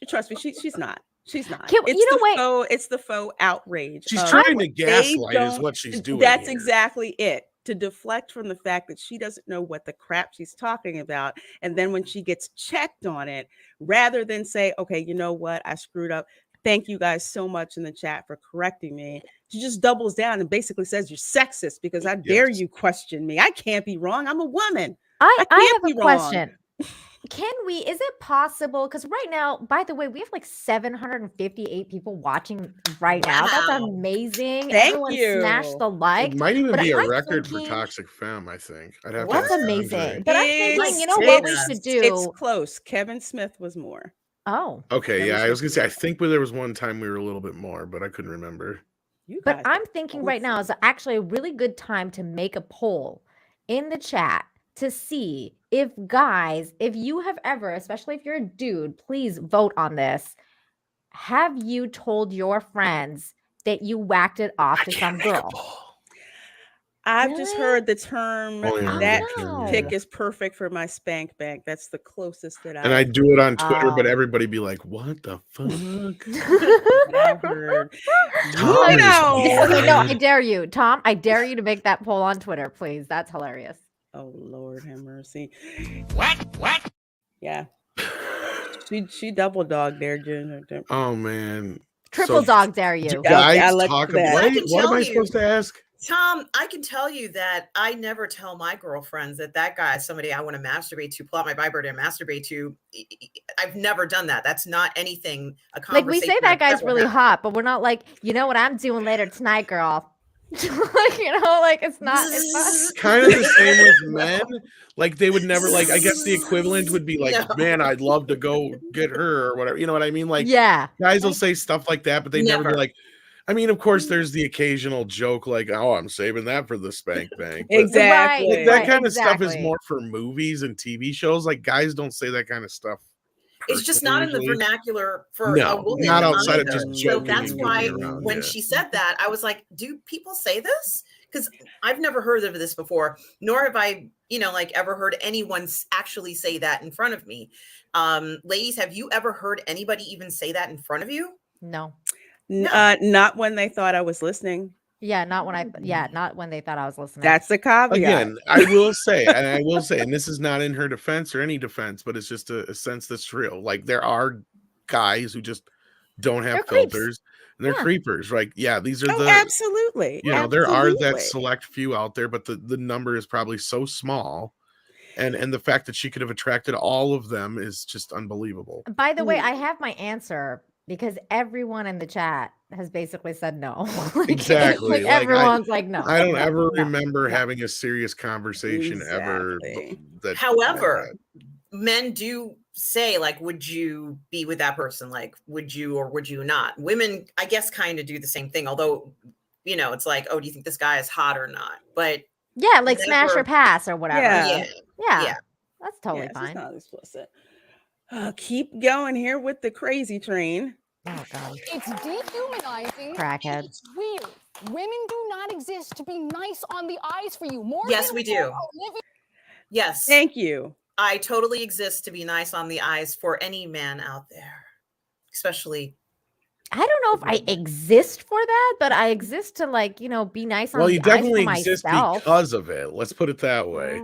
trust me, she's not. She's not. It's the faux outrage. She's trying to gaslight is what she's doing. That's exactly it. To deflect from the fact that she doesn't know what the crap she's talking about. And then when she gets checked on it, rather than say, "Okay, you know what? I screwed up. Thank you guys so much in the chat for correcting me." She just doubles down and basically says, "You're sexist because I dare you question me. I can't be wrong. I'm a woman." I have a question. Is it possible? Because right now, by the way, we have like 758 people watching right now. That's amazing. Thank Everyone you. Smash the like. It might even be a I'm record thinking, for Toxic Femme, I think. I'd have that's to ask amazing. Andre. But I'm thinking, what we should do? It's close. Kevin Smith was more. Oh. Okay, yeah, I was gonna say I think there was one time we were a little bit more, but I couldn't remember. But I'm thinking right now is actually a really good time to make a poll in the chat to see if you have ever, especially if you're a dude, please vote on this. Have you told your friends that you whacked it off to some girl? I've just heard the term that no. pick is perfect for my spank bank. That's the closest that And I do it on Twitter, but everybody be like, "What the fuck?" I've heard. Okay, no, I dare you, Tom. I dare you to make that poll on Twitter, please. That's hilarious. Oh Lord, have mercy. What? Yeah. She double dog there, Jen. Oh man. Triple So dog dare you. guys I'll let talk you about that. I can what am tell I you. supposed to ask? Tom, I can tell you that I never tell my girlfriends that guy is somebody I want to masturbate to, pull out my vibrator and masturbate to. I've never done that. That's not anything, a Like conversation. we say that I've guy's ever really had. hot, but we're not like, you know what I'm doing later tonight, girl. Like, you know, like it's not. Kind of the same with men. Like they would never like. I guess the equivalent would be like, No. man, I'd love to go get her or whatever. You know what I mean? Like, Yeah. guys will say stuff like that, but they never be Never. like. I mean, of course, there's the occasional joke like, "Oh, I'm saving that for the spank bank." But Exactly. Right, that right, kind of stuff is exactly. more for movies and TV shows. Like guys don't say that kind of stuff. It's just personally, not in the usually. vernacular for No, a woman. not outside of either. just So joking that's and why goofing around, when yeah. she said that, I was like, do people say this? Because I've never heard of this before, nor have I, like ever heard anyone actually say that in front of me. Ladies, have you ever heard anybody even say that in front of you? No. Not when they thought I was listening. Yeah, not when they thought I was listening. That's the caveat. Again, I will say, and this is not in her defense or any defense, but it's just a sense that's real. Like there are guys who just don't have They're creeps. filters and they're Yeah. creepers. Like, yeah, these are Oh, the absolutely. there are that Absolutely. select few out there, but the number is probably so small. And the fact that she could have attracted all of them is just unbelievable. By the way, I have my answer because everyone in the chat has basically said no. Like, Exactly. Like everyone's like no. I don't ever no, remember no. having a serious conversation ever. Exactly. However, men do say, like, would you be with that person? Like, would you or would you not? Women, I guess, kind of do the same thing. Although, it's like, oh, do you think this guy is hot or not? But Yeah, like smash or pass or whatever. Yeah. Yeah. That's totally Yes, fine. it's not explicit. Keep going here with the crazy train. Oh god. It's dehumanizing. Crackhead. It's weird. Women do not exist to be nice on the eyes for you. More Yes, we do. Yes. Thank you. I totally exist to be nice on the eyes for any man out there, especially. I don't know if I exist for that, but I exist to be nice on Well, the you eyes definitely for exist myself. because of it. Let's put it that way.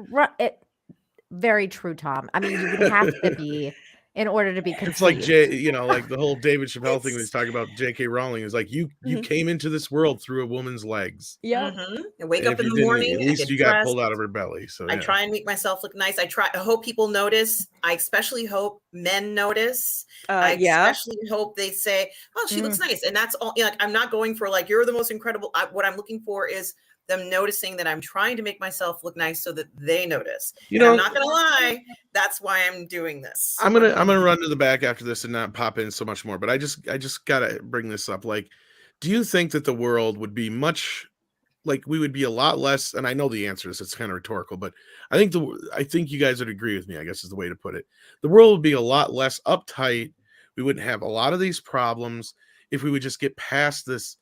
Very true, Tom. I mean, you would have to be in order to be conceived. It's like like the whole David Chappelle thing when he's talking about J.K. Rowling is like you came into this world through a woman's legs. Yeah. I wake And up if in you the didn't, morning. At I least get you got dressed. pulled out of her belly. So I yeah. try and make myself look nice. I hope people notice. I especially hope men notice. I especially hope they say, "Oh, she looks nice," and that's all. I'm not going for like you're the most incredible. What I'm looking for is them noticing that I'm trying to make myself look nice so that they notice. I'm not gonna lie, that's why I'm doing this. I'm gonna run to the back after this and not pop in so much more. But I just gotta bring this up. Like, do you think that the world would be much like we would be a lot less? And I know the answer is it's kind of rhetorical, but I think you guys would agree with me. I guess is the way to put it. The world would be a lot less uptight. We wouldn't have a lot of these problems if we would just get past this,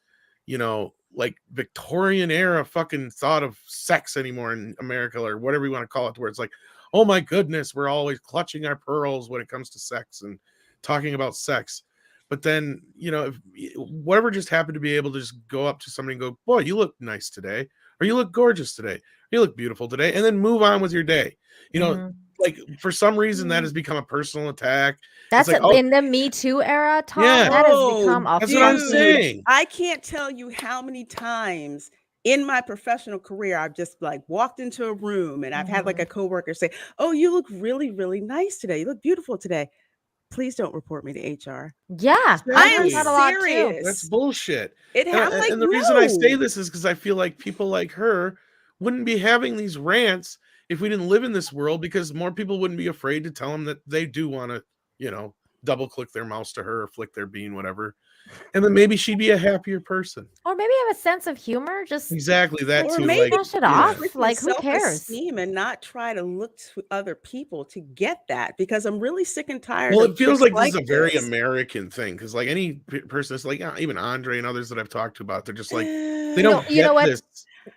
like Victorian era fucking thought of sex anymore in America or whatever you want to call it, where it's like, oh my goodness, we're always clutching our pearls when it comes to sex and talking about sex. But then, if whatever just happened to be able to just go up to somebody and go, boy, you look nice today, or you look gorgeous today, or you look beautiful today, and then move on with your day. Like for some reason that has become a personal attack. That's it's like, in the Me Too era, Tom. Yeah. That has become a That's what I'm saying. I can't tell you how many times in my professional career I've just like walked into a room and I've had like a coworker say, "Oh, you look really, really nice today. You look beautiful today. Please don't report me to HR." Yeah, I am that a lot too. serious. That's bullshit. And the reason I say this is because I feel like people like her wouldn't be having these rants if we didn't live in this world, because more people wouldn't be afraid to tell them that they do want to, double click their mouse to her or flick their bean, whatever. And then maybe she'd be a happier person. Or maybe have a sense of humor. Just exactly that or too. maybe brush it off. Like who cares? Self-esteem and not try to look to other people to get that, because I'm really sick and tired. Well, of it feels chicks like this is a very this. American thing, because like any person, it's like even Andre and others that I've talked to about, they're just like they don't get what? this.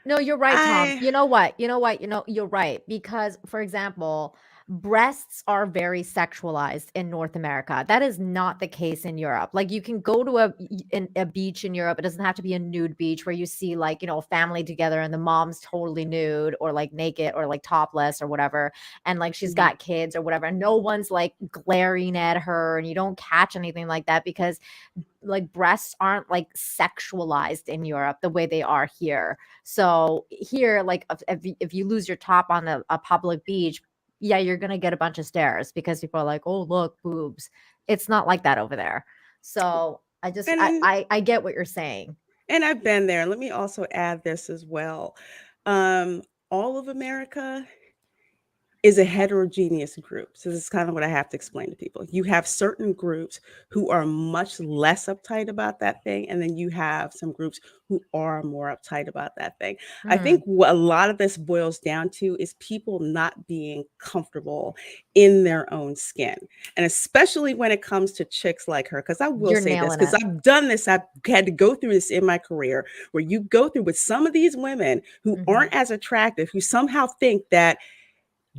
No, you're right, Tom. You know what? You're right. Because, for example, breasts are very sexualized in North America. That is not the case in Europe. Like, you can go to a beach in Europe. It doesn't have to be a nude beach where you see, like, a family together and the mom's totally nude or like naked or like topless or whatever. And like she's got kids or whatever. And no one's like glaring at her, and you don't catch anything like that because like breasts aren't like sexualized in Europe the way they are here. So here, like if you lose your top on a public beach, yeah, you're gonna get a bunch of stares because people are like, oh, look, boobs. It's not like that over there. So I just I get what you're saying. And I've been there. Let me also add this as well. All of America is a heterogeneous group. So this is kind of what I have to explain to people. You have certain groups who are much less uptight about that thing, and then you have some groups who are more uptight about that thing. I think what a lot of this boils down to is people not being comfortable in their own skin. And especially when it comes to chicks like her, because I will You're say this, nailing because it. I've done this, I've had to go through this in my career, where you go through with some of these women who aren't as attractive, who somehow think that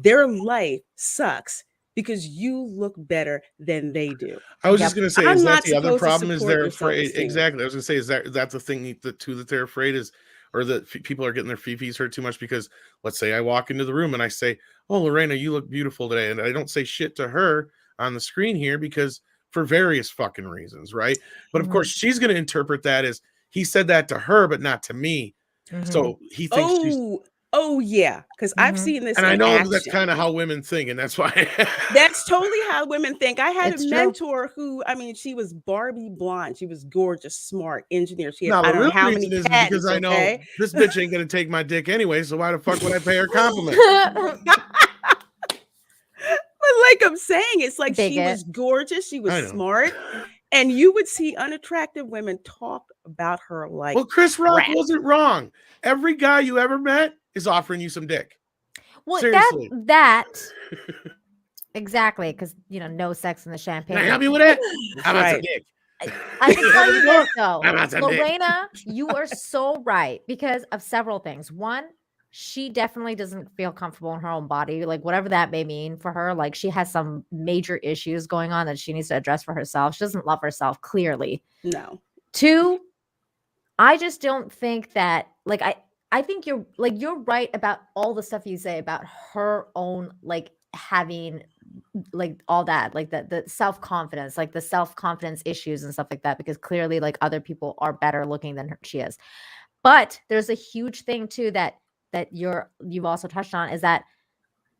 their life sucks because you look better than they do. I was just gonna say, I'm is that not the other supposed to problem? Is support they're your afraid? self-esteem. Exactly. I was gonna say, is that the thing? The two that they're afraid is, or that people are getting their fifis hurt too much because, let's say, I walk into the room and I say, "Oh, Lorena, you look beautiful today," and I don't say shit to her on the screen here because for various fucking reasons, right? But of course, she's gonna interpret that as he said that to her, but not to me. So he thinks she's. Oh yeah, because I've seen this And I in know action. that's kind of how women think, and that's why. That's totally how women think. I had It's a true. mentor who, I mean, she was Barbie blonde. She was gorgeous, smart, engineer. She had No, I the don't know real how many reason is because patents. I know Okay, this bitch ain't gonna take my dick anyway. So why the fuck would I pay her compliments? but like I'm saying, it's like she Bigot. was gorgeous. She was I know. smart, and you would see unattractive women talk about her like. Well, Chris Rock crap. wasn't wrong. Every guy you ever met is offering you some dick. Well, Seriously. that exactly, because no sex in the champagne. Can I help you with that? How about some right. dick? I can tell you this though, How about some dick? Lorena, you are so right because of several things. One, she definitely doesn't feel comfortable in her own body, like whatever that may mean for her. Like she has some major issues going on that she needs to address for herself. She doesn't love herself, clearly. No. Two, I just don't think that like I think you're right about all the stuff you say about her own like having like all that, like the self-confidence, like the self-confidence issues and stuff like that, because clearly like other people are better looking than she is. But there's a huge thing too that you've also touched on, is that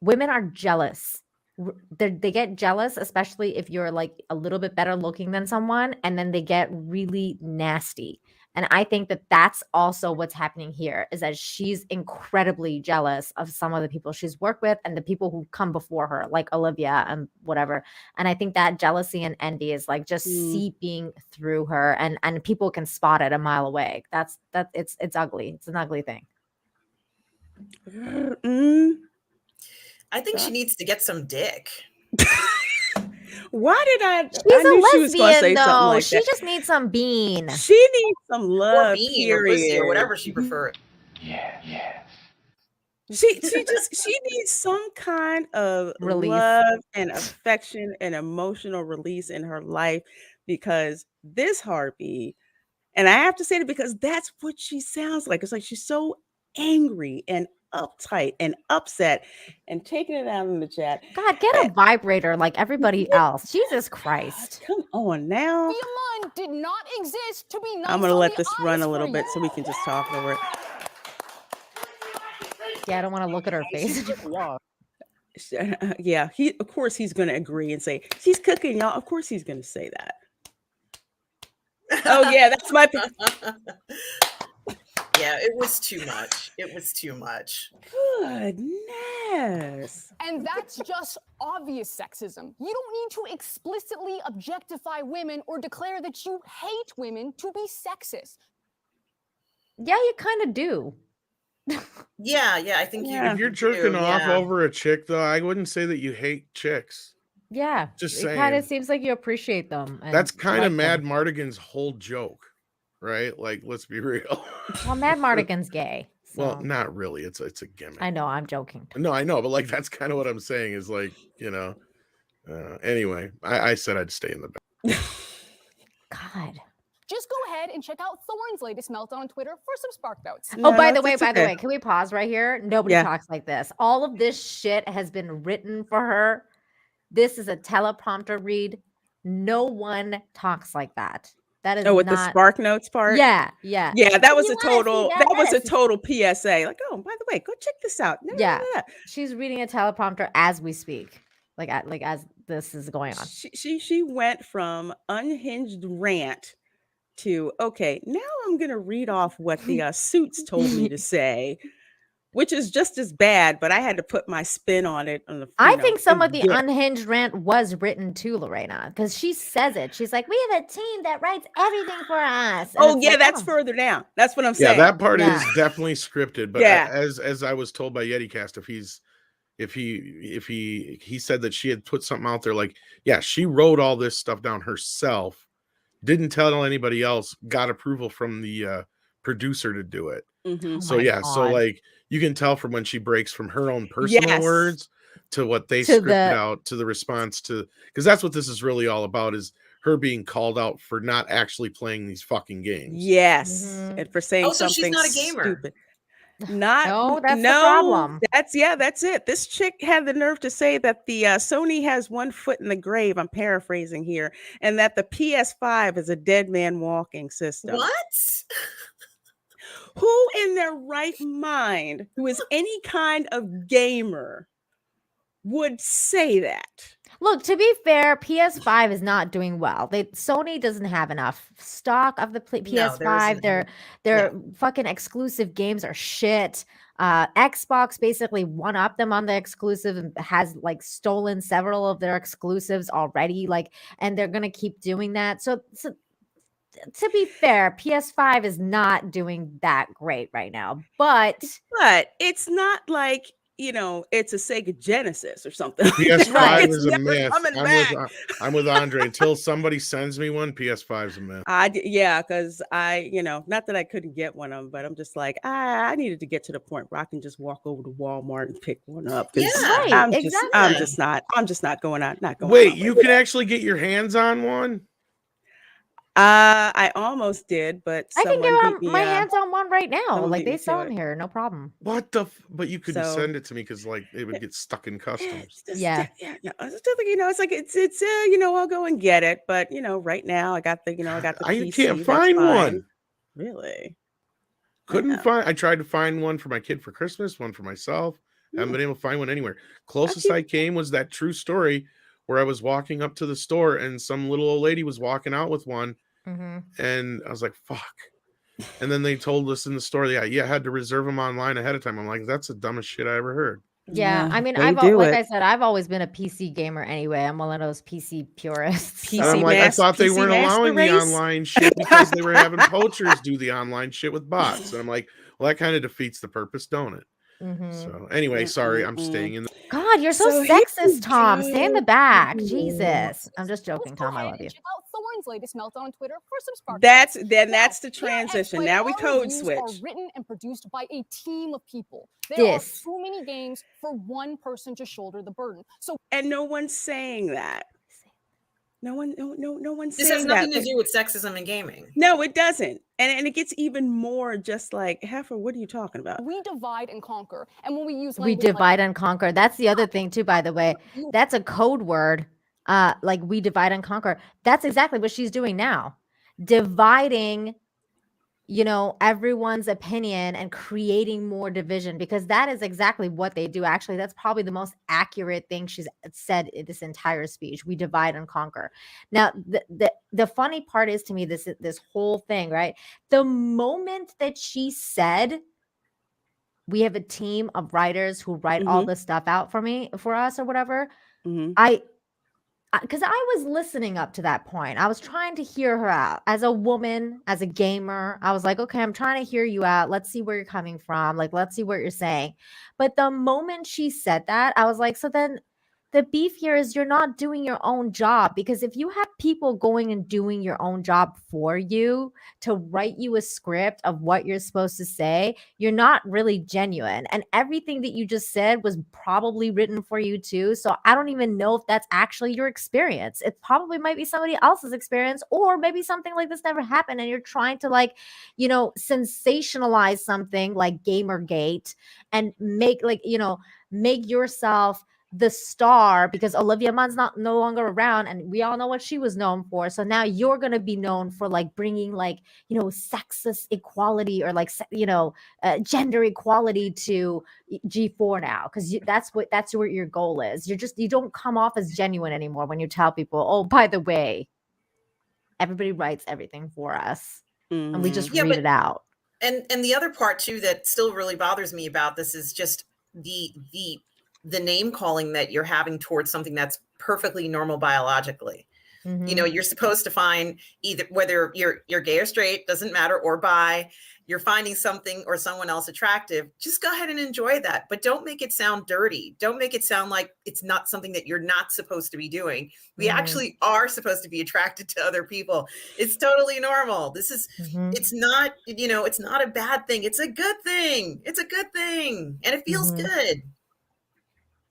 women are jealous. They get jealous, especially if you're like a little bit better looking than someone, and then they get really nasty. And I think that that's also what's happening here, is that she's incredibly jealous of some of the people she's worked with and the people who come before her, like Olivia and whatever. And I think that jealousy and envy is like just seeping through her, and people can spot it a mile away. It's ugly. It's an ugly thing. I think she needs to get some dick. Why did I? She's I knew a she was going to say lesbian, something though. like She that. just needs some bean. She needs some Or love. bean or pussy Period. or whatever she prefers. She needs some kind of Release. love and affection and emotional release in her life, because this heartbeat, and I have to say that because that's what she sounds like. It's like she's so angry and uptight and upset and taking it out in the chat. God, get a vibrator like everybody else. Jesus Christ. Come on now. Viaman did not exist to be nice. I'm going to on let the this run eyes a little for bit you. so we can just talk over it. Yeah, I don't want to look at her face. Yeah, of course he's going to agree and say, she's cooking, y'all. Of course he's going to say that. Oh, yeah, that's my... Yeah, it was too much. It was too much. Goodness. And that's just obvious sexism. You don't need to explicitly objectify women or declare that you hate women to be sexist. Yeah, you kind of do. Yeah, I think If you're jerking off over a chick, though, I wouldn't say that you hate chicks. Yeah. Just It saying. kind of seems like you appreciate them. And That's kind of like Mad them. Mardigan's whole joke, right? Like, let's be real. Well, Mad Mardigan's gay. Well, So not really. It's a gimmick. I know, I'm joking. No, I know, but like that's kind of what I'm saying is like, anyway, I said I'd stay in the back. God. Just go ahead and check out Thorne's latest meltdown on Twitter for some spark notes. Oh, by the way, can we pause right here? Nobody Yeah. talks like this. All of this shit has been written for her. This is a teleprompter read. No one talks like that. That is with not the spark notes part. Yeah. Yeah, If that was you a wanna see total. that, That was a lettuce. total PSA. Like, oh, by the way, go check this out. No, Yeah. no, no, no. She's reading a teleprompter as we speak. Like as this is going on. She went from unhinged rant to, okay, now I'm gonna read off what the suits told me to say, which is just as bad, but I had to put my spin on it. I think some of the unhinged rant was written to Lorena because she says it. She's like, we have a team that writes everything for us. And Oh it's yeah, like, that's further down. That's what I'm Yeah, saying. that part is definitely scripted. But Yeah. as I was told by YetiCast, if he said that she had put something out there, like, yeah, she wrote all this stuff down herself, didn't tell anybody else, got approval from the producer to do it. Mhm. So so like you can tell from when she breaks from her own personal words to what they To scripted out to the response to, because that's what this is really all about, is her being called out for not actually playing these fucking games. Yes, and for saying So she's something not a gamer. stupid. No, that's the problem. That's it. This chick had the nerve to say that the Sony has one foot in the grave. I'm paraphrasing here, and that the PS5 is a dead man walking system. What? Who in their right mind, who is any kind of gamer, would say that? Look, to be fair, PS5 is not doing well. Sony doesn't have enough stock of the PS5. Their fucking exclusive games are shit. Xbox basically one-upped them on the exclusive and has like stolen several of their exclusives already. Like, and they're gonna keep doing that. So to be fair, PS5 is not doing that great right now. But it's not like, it's a Sega Genesis or something. PS5 is a myth. coming back. I'm with Andre. Until somebody sends me one, PS5 is a myth. Because not that I couldn't get one of them, but I'm just like, I needed to get to the point where I can just walk over to Walmart and pick one up. I'm just not going out. Not going. Wait, you can actually get your hands on one? I almost did, but I can someone get my hands on one right now. someone Like beat they me to sell it. them here, no problem. What the? But you couldn't So- send it to me because like it would get stuck in customs. Yeah. It's like it's I'll go and get it, but right now I got the I PC, can't that's find fine. one. Really? Couldn't find. I tried to find one for my kid for Christmas, one for myself. Haven't been able to find one anywhere. Closest I came was that true story where I was walking up to the store and some little old lady was walking out with one. And I was like, fuck. And then they told us in the store, I had to reserve them online ahead of time. I'm like, that's the dumbest shit I ever heard. Yeah, I mean, I said, I've always been a PC gamer anyway. I'm one of those PC purists. And I'm like, I thought they weren't allowing the online shit because they were having poachers do the online shit with bots. And I'm like, well, that kind of defeats the purpose, don't it? So anyway, sorry, I'm staying in the God, you're so sexist, Tom. Stay in the back. Jesus. I'm just joking, Tom. I love you. Check out Thorne's latest meltdown on Twitter for some spark. That's the transition. Now we code reviews switch. Are written and produced by a team of people. There This. are too many games for one person to shoulder the burden. So And no one's saying that. No one's This saying has nothing that. to do with sexism in gaming. No, it doesn't. And it gets even more just like, Heifer, what are you talking about? we divide and conquer. And when we use We language like divide and conquer. That's the other thing too, by the way. That's a code word. Like we divide and conquer. That's exactly what she's doing now. Dividing, everyone's opinion and creating more division, because that is exactly what they do. Actually, that's probably the most accurate thing she's said in this entire speech. We divide and conquer. Now, the funny part is to me, this whole thing, right? The moment that she said, we have a team of writers who write all this stuff out for us or whatever, because I was listening up to that point. I was trying to hear her out as a woman, as a gamer. I was like, okay, I'm trying to hear you out. Let's see where you're coming from. Like, let's see what you're saying. But the moment she said that, I was like, so then the beef here is you're not doing your own job, because if you have people going and doing your own job for you to write you a script of what you're supposed to say, you're not really genuine. And everything that you just said was probably written for you too. So I don't even know if that's actually your experience. It probably might be somebody else's experience, or maybe something like this never happened and you're trying to, like, sensationalize something like Gamergate and make yourself the star, because Olivia Munn's no longer around, and we all know what she was known for. So now you're gonna be known for like bringing like sexist equality, or like gender equality to G4 now, because that's what your goal is. You don't come off as genuine anymore when you tell people, oh, by the way, everybody writes everything for us, and we just read it out. And the other part too that still really bothers me about this is just the name calling that you're having towards something that's perfectly normal biologically. You're supposed to find, either whether you're gay or straight, doesn't matter, or bi, you're finding something or someone else attractive. Just go ahead and enjoy that, but don't make it sound dirty. Don't make it sound like it's not something that you're not supposed to be doing. We actually are supposed to be attracted to other people. It's totally normal. This is, it's not, it's not a bad thing. It's a good thing. It's a good thing. And it feels good.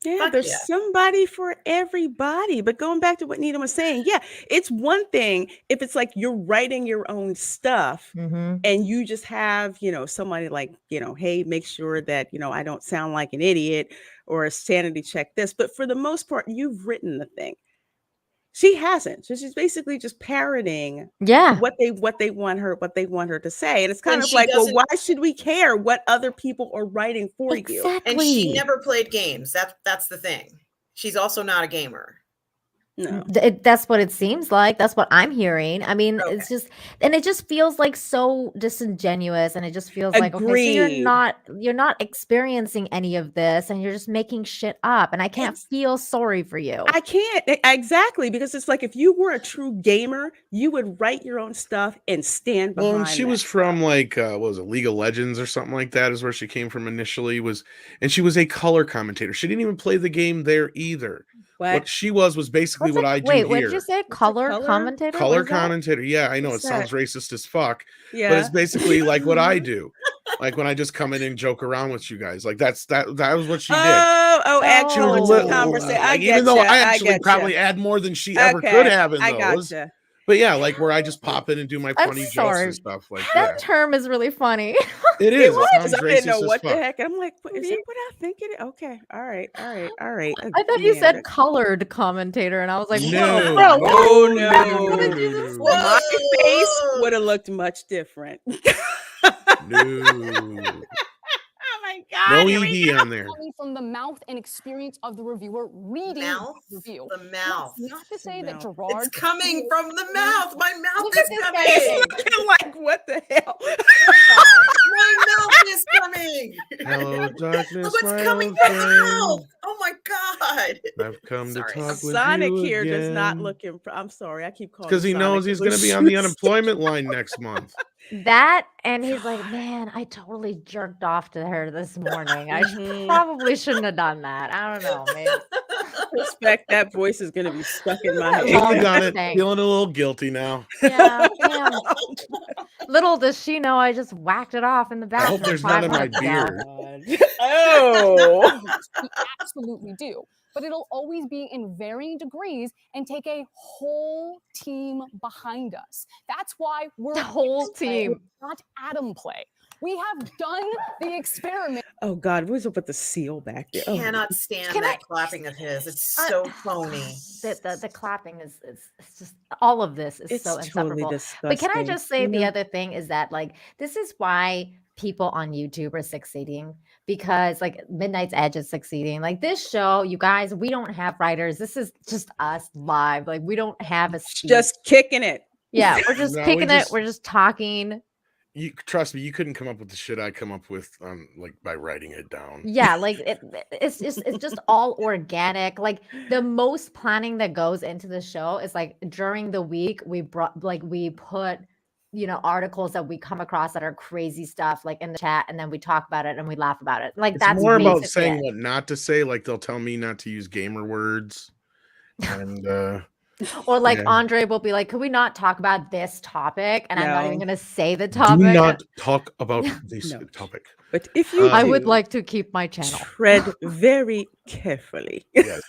Yeah, there's somebody for everybody. But going back to what Nina was saying, it's one thing if it's like you're writing your own stuff and you just have, somebody like, hey, make sure that, I don't sound like an idiot, or a sanity check this. But for the most part, you've written the thing. She hasn't. So she's basically just parroting what they want her to say. And it's kind of like, well, why should we care what other people are writing for you? And she never played games. That's the thing. She's also not a gamer. No. That's what it seems like. That's what I'm hearing. I mean, it's just, and it just feels like so disingenuous, and it just feels like, okay, so you're not experiencing any of this, and you're just making shit up, and I can't feel sorry for you. I can't, exactly, because it's like if you were a true gamer, you would write your own stuff and stand behind. Well, and she was from like what was it, League of Legends or something like that is where she came from initially, and she was a color commentator. She didn't even play the game there either. What she was basically what I do here. Wait, what did you say? Color commentator? Color commentator. Yeah, I know it sounds racist as fuck, but it's basically like what I do. Like when I just come in and joke around with you guys. Like that was what she did. Actual conversation. Even though I actually probably add more than she ever could have in those. But yeah, like where I just pop in and do my funny jokes and stuff like that. Term is really funny. It is. I didn't know what the heck. I'm like, is that what I think it is? Okay. All right. I thought you said colored commentator, and I was like, no. My face would have looked much different. No. Oh my God. No ED on there. From the mouth and experience of the reviewer reading the review. The mouth. Not to say that Gerard. It's coming from the mouth. My mouth is coming. It's looking like, what the hell? My mouth is coming. Hello, darkness. Look what's coming from the mouth. Oh my God. I've come to talk with Sonic you here again. does not look I'm sorry. I keep calling because he knows he's going to be on the unemployment line next month. That, and he's like, man, I totally jerked off to her this morning. I probably shouldn't have done that. I don't know, man. Respect, that voice is going to be stuck in my head. You've done it. Feeling a little guilty now. Yeah. Little does she know I just whacked it off in the bathroom. I hope there's none in my beer. Oh. We absolutely do. But it'll always be in varying degrees and take a whole team behind us. That's why we're the whole team, not Adam play. We have done the experiment. Oh God, what's up with the seal back there? Cannot stand that clapping of his. It's so phony. The clapping is just, all of this is so insufferable. Totally but can I just say the other thing is that, like, this is why people on YouTube are succeeding, because like Midnight's Edge is succeeding. Like this show, you guys, we don't have writers. This is just us live. Like we don't have a speech. Just kicking it. Yeah, we're just kicking it. We're just talking. You trust me, you couldn't come up with the shit I come up with like by writing it down. Yeah, like it's just all organic. Like the most planning that goes into the show is like during the week we put articles that we come across that are crazy stuff like in the chat, and then we talk about it and we laugh about it. Like It's that's more about basically saying it. what not to say. Like they'll tell me not to use gamer words, and Or like yeah. Andre will be like, could we not talk about this topic? And I'm not even No. going to say the do topic. not talk about this No. topic. But if you I do, would like to keep my channel. tread very carefully. Yes.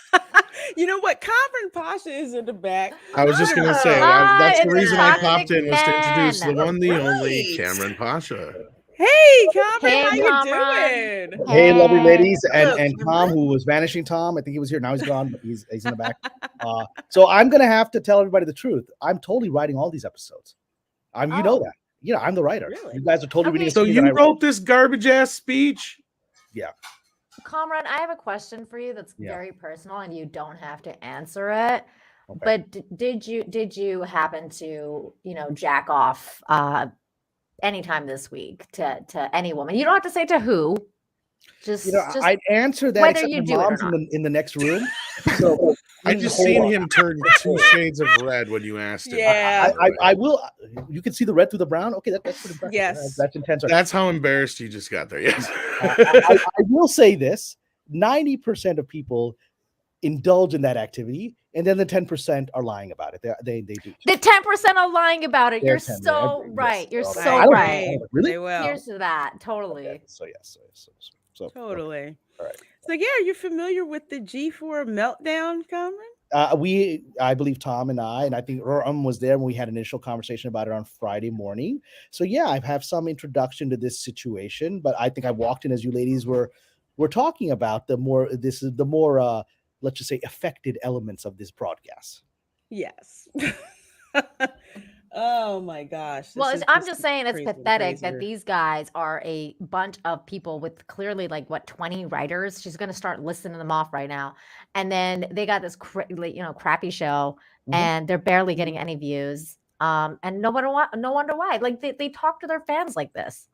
You know what? Cameron Pasha is in the back. I was just gonna say Ah, that's the it's reason I Toxic popped in was to introduce the Men. one, the only Right. Cameron Pasha. Hey, Cameron, Hey, how Cameron. you doing? Hey, lovely ladies, Hello, and Tom, Cameron. who was vanishing Tom. I think he was here. Now he's gone, but he's in the back. So I'm gonna have to tell everybody the truth. I'm totally writing all these episodes. You know Oh. that. I'm the writer. Really? You guys are totally Okay. reading. So things you that I wrote this garbage ass speech? Comrade, I have a question for you that's Yeah. very personal, and you don't have to answer it. Okay. But did you happen to jack off anytime this week to any woman? You don't have to say to who. Just I'd answer that. whether Except you my do it or mom's not. in the next room. So I just seen him turn 2 shades of red when you asked him. Yeah. I will. You can see the red through the brown. Okay, that's pretty impressive. Yes. That's intense. That's how embarrassed you just got there. Yes. I will say this: 90% of people indulge in that activity, and then the 10% are lying about it. They do. The 10% are lying about it. They're You're 10, so yes. right. You're I so don't know. right. Really? They will. Here's to that. Totally. Okay, so yes. So Totally. All right. So yeah, are you familiar with the G4 Meltdown, Cameron? I believe Tom and I think was there when we had an initial conversation about it on Friday morning. So yeah, I have some introduction to this situation, but I think I walked in as you ladies were talking about the more let's just say affected elements of this broadcast. Yes. Oh my gosh. Well, I'm just saying it's crazier and pathetic that crazier. these guys are a bunch of people with clearly 20 writers. She's going to start listing them off right now. And then they got this crappy show and they're barely getting any views. And no wonder why. Like they talk to their fans like this.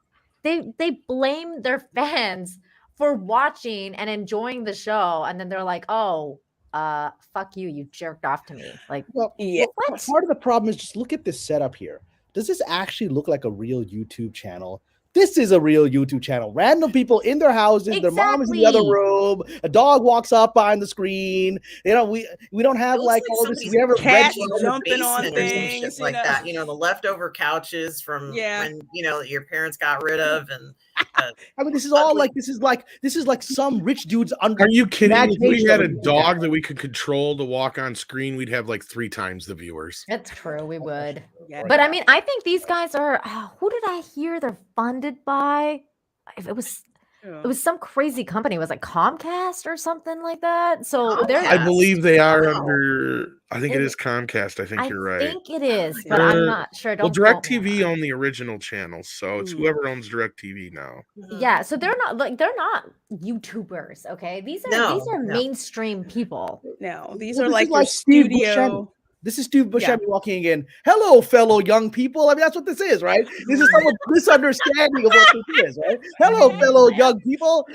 They blame their fans for watching and enjoying the show, and then they're like, "Oh, fuck you, you jerked off to me." Like, Yeah. what? Part of the problem is just look at this setup here. Does this actually look like a real YouTube channel? This is a real YouTube channel. Random people in their houses, their mom is in the other Exactly. room, a dog walks up behind the screen. We don't have It looks all this. somebody's We ever cat read jumping on basement or some things, shit you like know? that. The leftover couches from when your parents got rid of, and I mean, this is all like this is like some rich dude's under. Are you kidding? If we imagination had of a a dog that we could control to walk on screen, we'd have like 3 times the viewers. That's true. We would. Yeah. But I mean, I think these guys are. Who did I hear they're funded by? If it was some crazy company. It was like Comcast or something like that. So they're. I believe they are Wow. under. I think it Is is Comcast. I think you're right. I think it is, but I'm not sure. Well, Don't quote me on DirecTV that. owned the original channels, so it's whoever owns DirecTV now. Yeah, so they're not YouTubers, okay? These are No. mainstream people. No, these Well, are this like is your Steve studio. This is Steve Buscemi Yeah. walking in. Hello, fellow young people. I mean, that's what this is, right? This is someone's misunderstanding of what this is, right? Hello, fellow young people.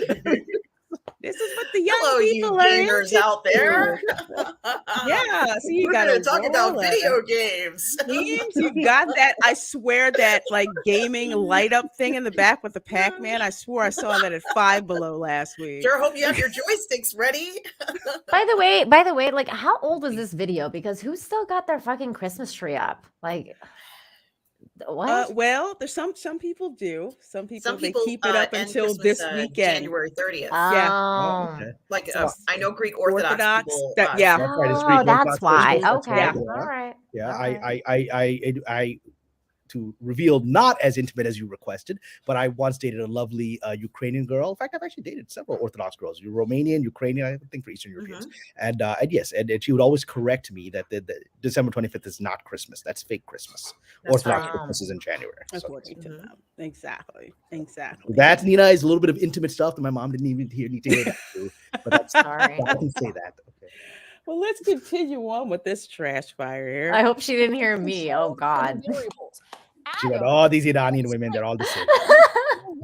This is what the young hello, you people are gamers into. out there. Yeah, so you We're got going to to talk about video games. Games, you got that. I swear that like gaming light up thing in the back with the Pac-Man. I swore I saw that at Five Below last week. Sure hope you have your joysticks ready. By the way, like how old is this video? Because who's still got their fucking Christmas tree up? Like what? Well, there's some people do. Some people they people, keep it up end until Christmas, this weekend. January 30th. Oh, Okay. Like So- I know Greek Orthodox people. yeah. That's right, it's Oh, Greek that's Orthodox why. Christians, that's Okay. right, All right. Yeah, All right. I to reveal not as intimate as you requested, but I once dated a lovely Ukrainian girl. In fact, I've actually dated several Orthodox girls. You're Romanian, Ukrainian, I think for Eastern Europeans. And yes, and she would always correct me that the December 25th is not Christmas. That's fake Christmas. That's Orthodox right. Christmas is in January. So, According to them. Exactly. that, Nina, is a little bit of intimate stuff that my mom didn't even need to hear that too. But that's Sorry. I can say that. Okay. Well, let's continue on with this trash fire here. I hope she didn't hear me. Oh God. She went, oh, these Iranian women, they're all the same.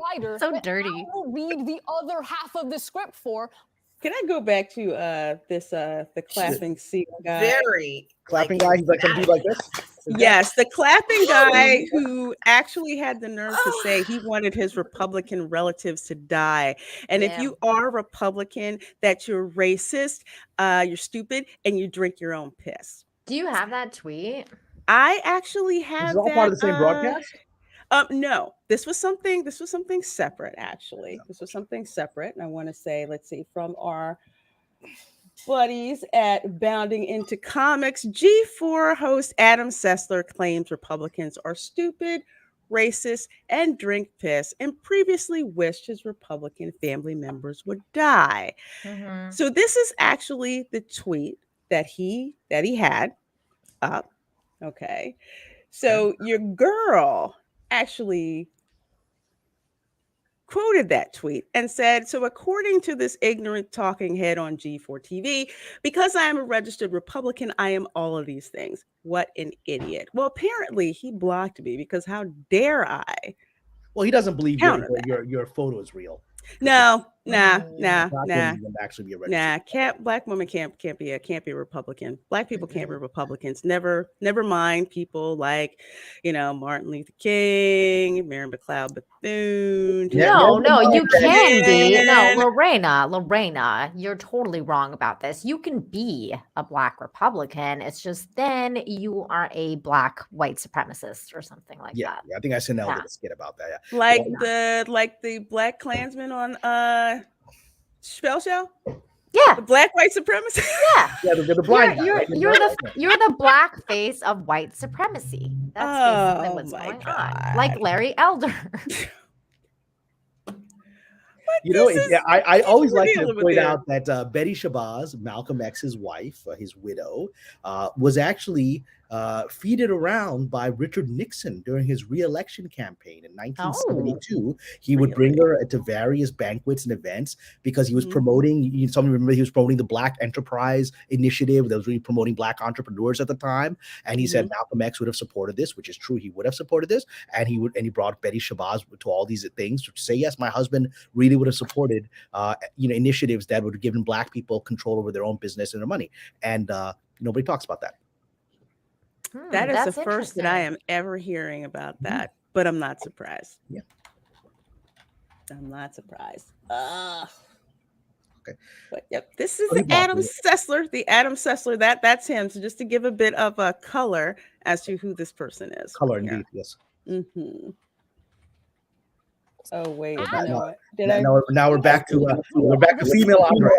Writer So that dirty. I will read the other half of the script for. Can I go back to the clapping seal guy? Very Clapping guy, he's like some dude like this. Yes, the clapping guy who actually had the nerve to say he wanted his Republican relatives to die. And if Yeah. you are Republican, that you're racist, you're stupid, and you drink your own piss. Do you have that tweet? I actually This have is all that. part of the same broadcast. No, this was something separate, actually. This was something separate. And I want to say, let's see, from our buddies at Bounding Into Comics, G4 host Adam Sessler claims Republicans are stupid, racist, and drink piss, and previously wished his Republican family members would die. Mhm. So this is actually the tweet that he had up. Okay. So your girl actually quoted that tweet and said, so according to this ignorant talking head on G4 TV, because I am a registered Republican, I am all of these things. What an idiot. Well, apparently he blocked me because how dare I? Well, he doesn't believe counter your photo is real. No, nah. Actually be a registered. Black women can't be a Republican. Black people can't be Republicans. Never mind people like, Martin Luther King, Mary McLeod Bethune. No, you can be. No, Lorena, you're totally wrong about this. You can be a Black Republican. It's just then you are a Black white supremacist or something like that. Yeah, I think SNL did a skit about that. Yeah. Like the Black Klansman on Spell Show. Yeah, the Black white supremacy. Yeah, the blind you're the black face of white supremacy. That's basically what's going on. Like Larry Elder. I always like to point out that Betty Shabazz, Malcolm X's wife, his widow, was actually feeded around by Richard Nixon during his re-election campaign in 1972. He would bring her to various banquets and events because he was promoting. Some remember he was promoting the Black Enterprise Initiative that was really promoting Black entrepreneurs at the time. And he said Malcolm X would have supported this, which is true. He would have supported this, and he brought Betty Shabazz to all these things to say, yes, my husband really would have supported initiatives that would have given Black people control over their own business and their money. And nobody talks about that. That is the first that I am ever hearing about that, but I'm not surprised. Yeah. I'm not surprised. Okay. But yep, this is Adam Sessler. The Adam Sessler, that's him. So just to give a bit of a color as to who this person is. Color indeed, yes. Mm-hmm. Oh wait, now we're back to female Andre.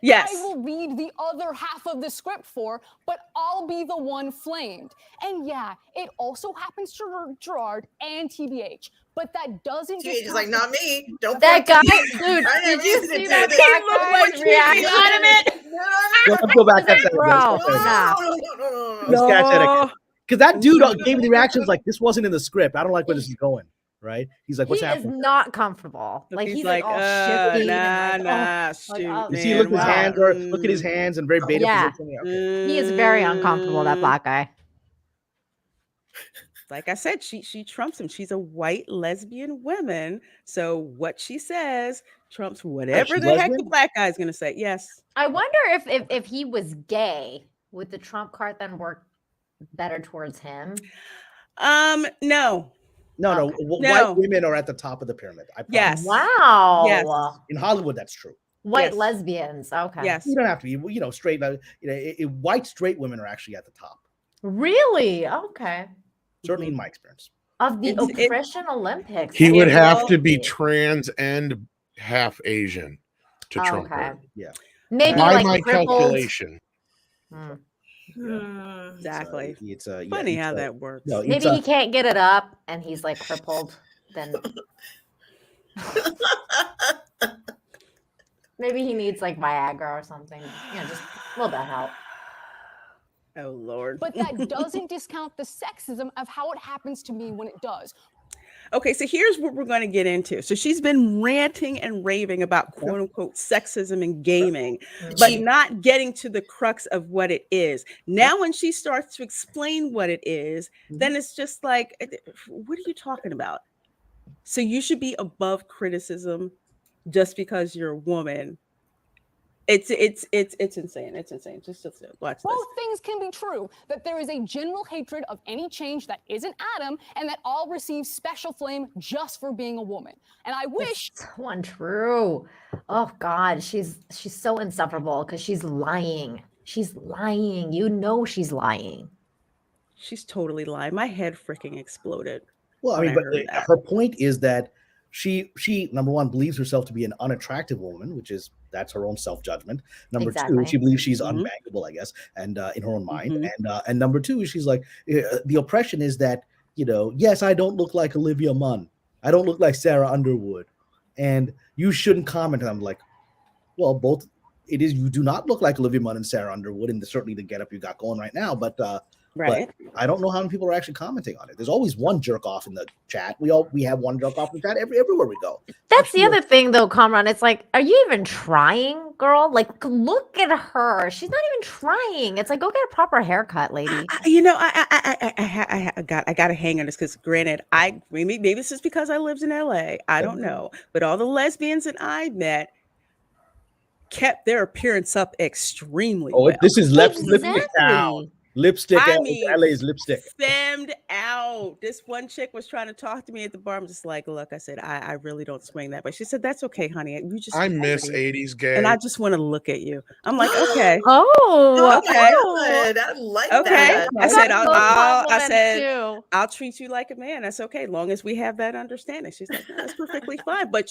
Yes. I will read the other half of the script but I'll be the one flamed. And yeah, it also happens to Gerard and TBH, but that doesn't. TBH is like, not me. Don't. That guy, dude. Did you see that black guy's reaction? Let's go back. Bro, because that dude gave me the reactions like this wasn't in the script. I don't like where this is going. Right? He's like, what's happening? He is not comfortable. Like he's like all shifty. Shoot, you see, look at his hands and very beta position. Okay. He is very uncomfortable, that black guy. Like I said, she trumps him. She's a white lesbian woman. So what she says trumps whatever the heck the black guy is gonna say. Yes. I wonder if he was gay, would the Trump card then work better towards him? No. No. White women are at the top of the pyramid. Yes. Wow. Yes. In Hollywood, that's true. White lesbians. Okay. Yes. You don't have to be, straight. White straight women are actually at the top. Really? Okay. Certainly in my experience. Of the oppression Olympics. He would have to be trans and half Asian to trump her. Yeah. Maybe by like my crippled. calculation. Exactly. It's funny how that works. No, maybe he can't get it up and he's like crippled. Then maybe he needs like Viagra or something. Just a little bit of help. Oh Lord. But that doesn't discount the sexism of how it happens to me when it does. Okay, so here's what we're going to get into. So she's been ranting and raving about quote unquote sexism in gaming, but not getting to the crux of what it is. Now, when she starts to explain what it is, then it's just like, what are you talking about? So you should be above criticism just because you're a woman. It's insane. It's insane. Just watch Both this. things can be true, that there is a general hatred of any change that isn't Adam, and that all receive special flame just for being a woman. And I wish That's so untrue. Oh God, she's so insufferable because she's lying. She's lying. You know she's lying. She's totally lying. My head freaking exploded. Well, I when mean, but heard that. her point is that she number one believes herself to be an unattractive woman, which is that's her own self-judgment. Number two, Exactly. she believes she's Mhm. unbankable, I guess, and in her own mind. Mhm. And number two, she's like, the oppression is that, you know, yes, I don't look like Olivia Munn, I don't look like Sarah Underwood, and you shouldn't comment. And I'm like, well, both it is. You do not look like Olivia Munn and Sarah Underwood, and certainly the getup you got going right now. But Right. but I don't know how many people are actually commenting on it. There's always one jerk off in the chat. We have one jerk off in the chat everywhere we go. That's the other thing, though, Kamran. It's like, are you even trying, girl? Like, look at her. She's not even trying. It's like, go get a proper haircut, lady. I got to hang on this because, granted, maybe this is because I lived in LA. I don't know, but all the lesbians that I met kept their appearance up extremely well. This is lipstick Exactly. down. Lipstick. I mean, LA's lipstick. Femmed out. This one chick was trying to talk to me at the bar. I'm just like, look, I said, I really don't swing that. But she said, that's okay, honey. You just I miss 80s gay. and I just want to look at you. I'm like, okay. Oh, Okay. Good. I like Okay. that. I said, I'll I'll treat you like a man. That's okay, long as we have that understanding. She's like, no, that's perfectly fine. But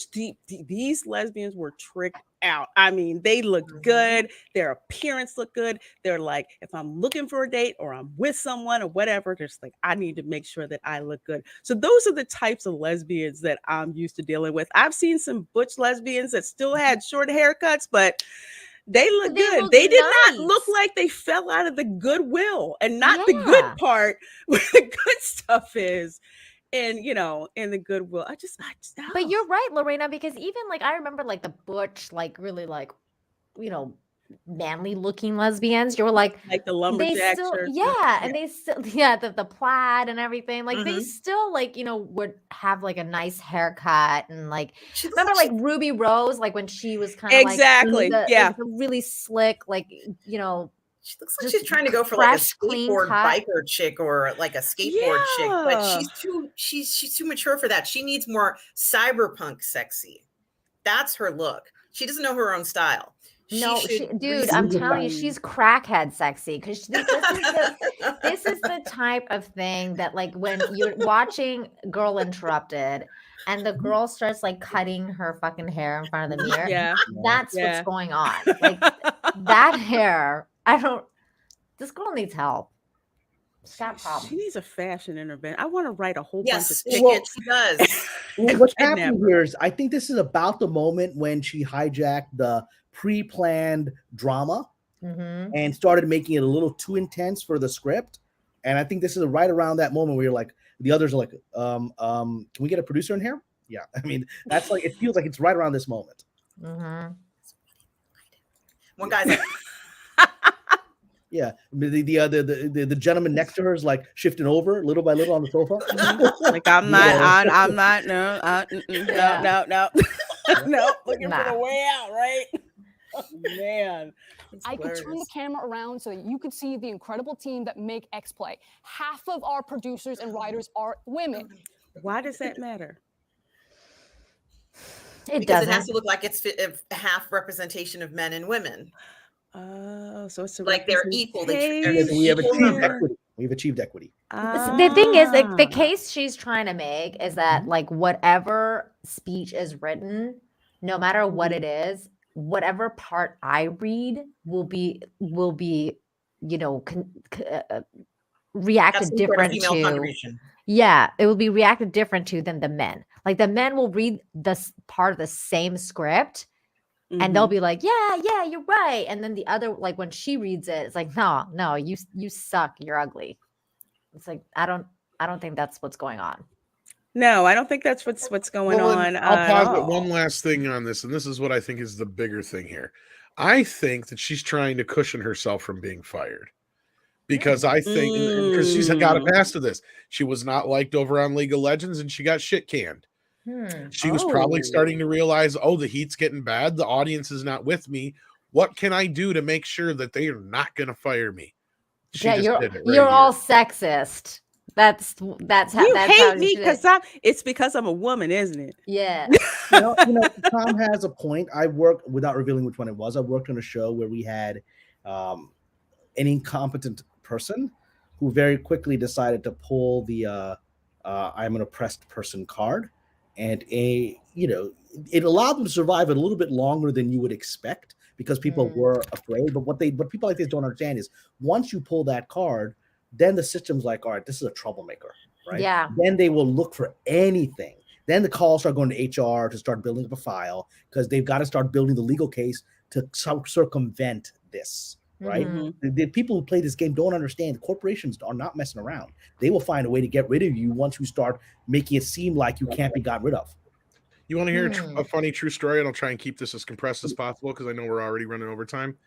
these lesbians were tricked out. I mean, they looked good. Their appearance looked good. They're like, if I'm looking for a date or I'm with someone or whatever, just like, I need to make sure that I look good. So those are the types of lesbians that I'm used to dealing with. I've seen some butch lesbians that still had short haircuts, but they look good. look They did nice. not look like they fell out of the goodwill, and not the good part where the good stuff is. And in the goodwill, I just But you're right, Lorena, because even like I remember like the butch, like really like, manly looking lesbians. You were like the lumberjack still, shirts. and they still, the plaid and everything. Like they still like, would have like a nice haircut and like remember like Ruby Rose, like when she was kind of exactly like the really slick, like She looks like she's trying to go for like a fresh, clean skateboard cut. biker chick or like a skateboard chick, but she's too mature for that. She needs more cyberpunk sexy. That's her look. She doesn't know her own style. No, dude, I'm telling you, she's crackhead sexy because this is the type of thing that like when you're watching Girl Interrupted and the girl starts like cutting her fucking hair in front of the mirror. That's what's going on. Like that hair. This girl needs help. She's got problems. She needs a fashion intervention. I want to write a whole Yes, bunch of tickets. She does. What's happening here is I think this is about the moment when she hijacked the pre-planned drama and started making it a little too intense for the script. And I think this is right around that moment where you're like, the others are like, can we get a producer in here? Yeah. I mean, that's like, it feels like it's right around this moment. One guy's like, yeah, the gentleman next to her is like shifting over little by little on the sofa. Like I'm not. No, no, looking for the way out, right? Oh, man, I could turn the camera around so that you could see the incredible team that make X Play. Half of our producers and writers are women. Why does that matter? Because it has to look like it's half representation of men and women. Oh, so it's like they're equal. We have achieved equity. We've achieved equity. The thing is, like, the case she's trying to make is that, like, whatever speech is written, no matter what it is, whatever part I read will be, reacted different to. Yeah, it will be reacted different to than the men. Like the men will read this part of the same script. And they'll be like, yeah, you're right. And then the other, like when she reads it, it's like, no, you suck. You're ugly. It's like, I don't think that's what's going on. No, I don't think that's what's going on. I'll posit one last thing on this. And this is what I think is the bigger thing here. I think that she's trying to cushion herself from being fired. Because I think, because she's got a past of this. She was not liked over on League of Legends and she got shit canned. She was probably starting to realize, the heat's getting bad. The audience is not with me. What can I do to make sure that they are not going to fire me? She Yeah, just did it. You're right all here. sexist. That's how You that's hate how me because it's because I'm a woman, isn't it? Yeah. Tom has a point. I worked, without revealing which one it was, I worked on a show where we had an incompetent person who very quickly decided to pull the I'm an oppressed person card, and it allowed them to survive a little bit longer than you would expect because people were afraid. But what people like this don't understand is once you pull that card, then the system's like, all right, this is a troublemaker, right? Yeah. Then they will look for anything. Then the calls start going to HR to start building up a file because they've got to start building the legal case to circumvent this, right? The people who play this game don't understand. Corporations are not messing around. They will find a way to get rid of you once you start making it seem like you can't be gotten rid of. You want to hear a funny true story? And I'll try and keep this as compressed as possible because I know we're already running over time.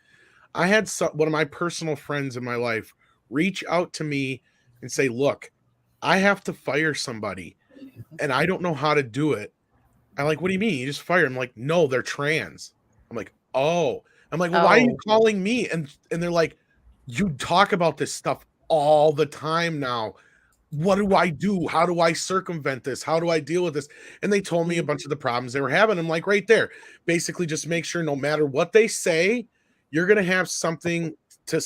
I had one of my personal friends in my life reach out to me and say, look, I have to fire somebody and I don't know how to do it. I'm like, what do you mean? You just fire? I'm like, no, they're trans. I'm like, oh. I'm like, well, why are you calling me? And they're like, you talk about this stuff all the time now. What do I do? How do I circumvent this? How do I deal with this? And they told me a bunch of the problems they were having. I'm like, right there. Basically, just make sure no matter what they say, you're going to have something to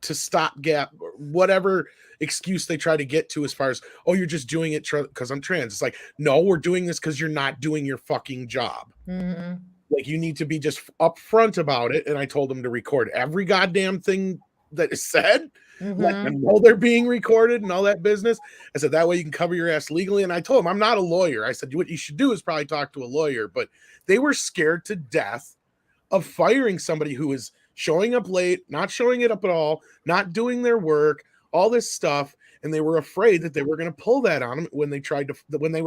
stopgap, whatever excuse they try to get to as far as, oh, you're just doing it because I'm trans. It's like, no, we're doing this because you're not doing your fucking job. Like, you need to be just upfront about it. And I told them to record every goddamn thing that is said. Let them know they're being recorded and all that business. I said, that way you can cover your ass legally. And I told them, I'm not a lawyer. I said, what you should do is probably talk to a lawyer. But they were scared to death of firing somebody who is showing up late, not showing it up at all, not doing their work, all this stuff. And they were afraid that they were going to pull that on them when they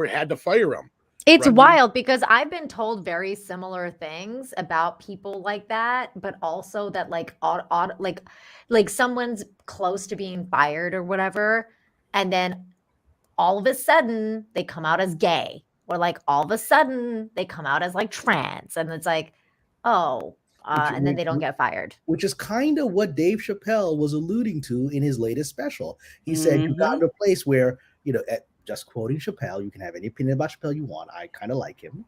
had to fire them. It's wild because I've been told very similar things about people like that, but also that like someone's close to being fired or whatever, and then all of a sudden they come out as gay, or like all of a sudden they come out as like trans, and it's like, and then they don't get fired. Which is kind of what Dave Chappelle was alluding to in his latest special. He said you got to a place where, just quoting Chappelle, you can have any opinion about Chappelle you want. I kind of like him,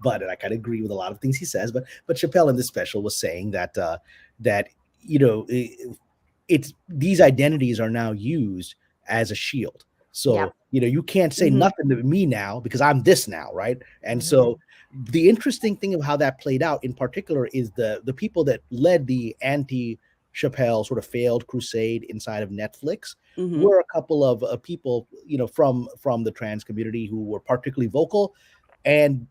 but I kind of agree with a lot of things he says. But Chappelle in this special was saying that it's these identities are now used as a shield. So you can't say nothing to me now because I'm this now, right? And so the interesting thing of how that played out in particular is the people that led the anti-Chappelle sort of failed crusade inside of Netflix were a couple of people, from the trans community who were particularly vocal, and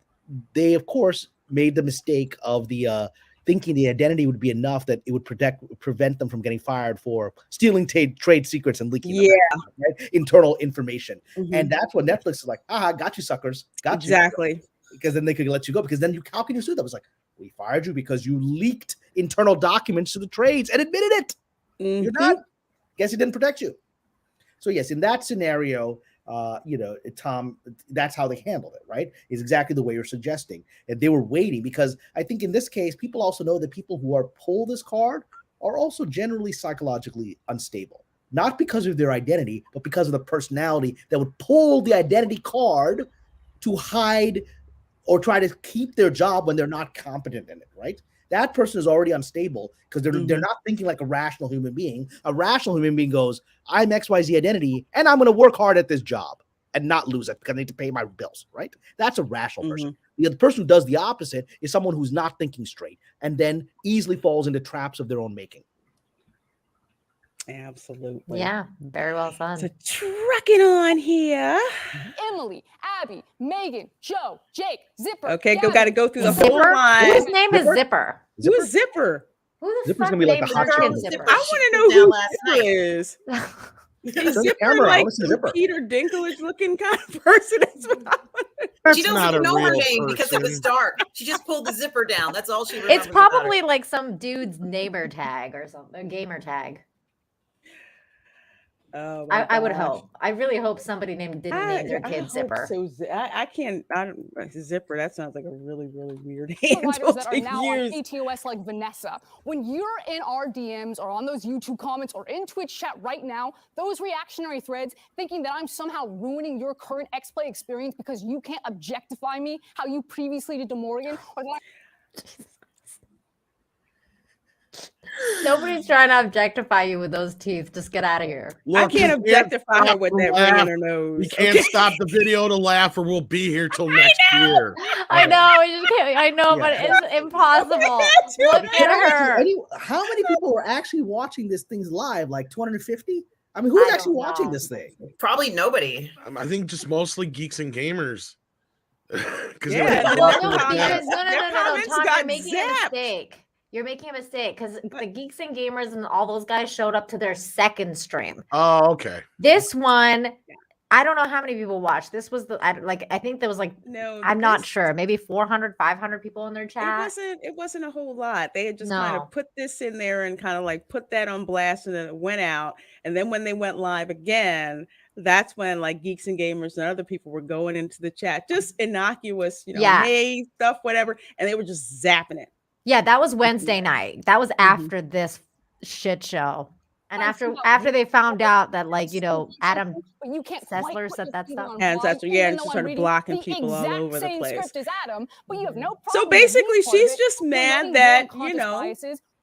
they of course made the mistake of the thinking the identity would be enough that it would prevent them from getting fired for stealing trade secrets and leaking right? Internal information. And that's what Netflix is like, got you suckers, got you. Exactly. Because then they could let you go, because then how can you sue them? It's like, we fired you because you leaked internal documents to the trades and admitted it. You're not. Guess it didn't protect you. So yes, in that scenario, Tom, that's how they handled it, right? Is exactly the way you're suggesting. And they were waiting, because I think in this case, people also know that people who are pull this card are also generally psychologically unstable, not because of their identity, but because of the personality that would pull the identity card to hide or try to keep their job when they're not competent in it, right? That person is already unstable because they're not thinking like a rational human being. A rational human being goes, I'm XYZ identity, and I'm going to work hard at this job and not lose it because I need to pay my bills, right? That's a rational person. The other person who does the opposite is someone who's not thinking straight and then easily falls into traps of their own making. Absolutely. Yeah, very well said. So trucking on here. Emily, Abby, Megan, Joe, Jake, Zipper. Okay, got to go through the whole Zipper? line. Whose name is Zipper? Who is Zipper? Who the Zipper's fuck gonna be like named the hot Zipper? chicken Zipper? I want to know who Zipper is. Turn the Zipper camera on. I like wanna see Zipper. Peter Dinklage looking kind of person. That's what I want. She doesn't know her name because it was dark. She just pulled the zipper down. That's all she remembers. It's probably like some dude's neighbor tag or something, gamer tag. Oh I would gosh. hope. I really hope somebody didn't name their kid hope Zipper. So I can't. I don't. Zipper. That sounds like a really weird providers handle that are to now on use. ATOS like Vanessa. When you're in our DMs or on those YouTube comments or in Twitch chat right now, those reactionary threads thinking that I'm somehow ruining your current X-Play experience because you can't objectify me how you previously did to Morgan, or that Nobody's trying to objectify you with those teeth. Just get out of here. I can't objectify her with that ring in her nose. We can't stop the video to laugh, or we'll be here till next year. I know. We just can't. I know, but it's impossible. Look at her. How many people were actually watching this thing's live? Like 250? I mean, who's actually watching this thing? Probably nobody. I think just mostly geeks and gamers. No, Tom, you're making a mistake. You're making a mistake because the Geeks and Gamers and all those guys showed up to their second stream. Oh, okay. This one, I don't know how many people watched. This was I think there was I'm not sure, maybe 400, 500 people in their chat. It wasn't a whole lot. They had just kind of put this in there and kind of like put that on blast, and then it went out. And then when they went live again, that's when like Geeks and Gamers and other people were going into the chat, just innocuous, hey, stuff, whatever, and they were just zapping it. Yeah, that was Wednesday night. That was after this shit show. And after they found out that Adam Sessler said that stuff. And Sessler, and she started blocking people all over the place. Script as Adam, but you have no problem. So basically, she's just mad that,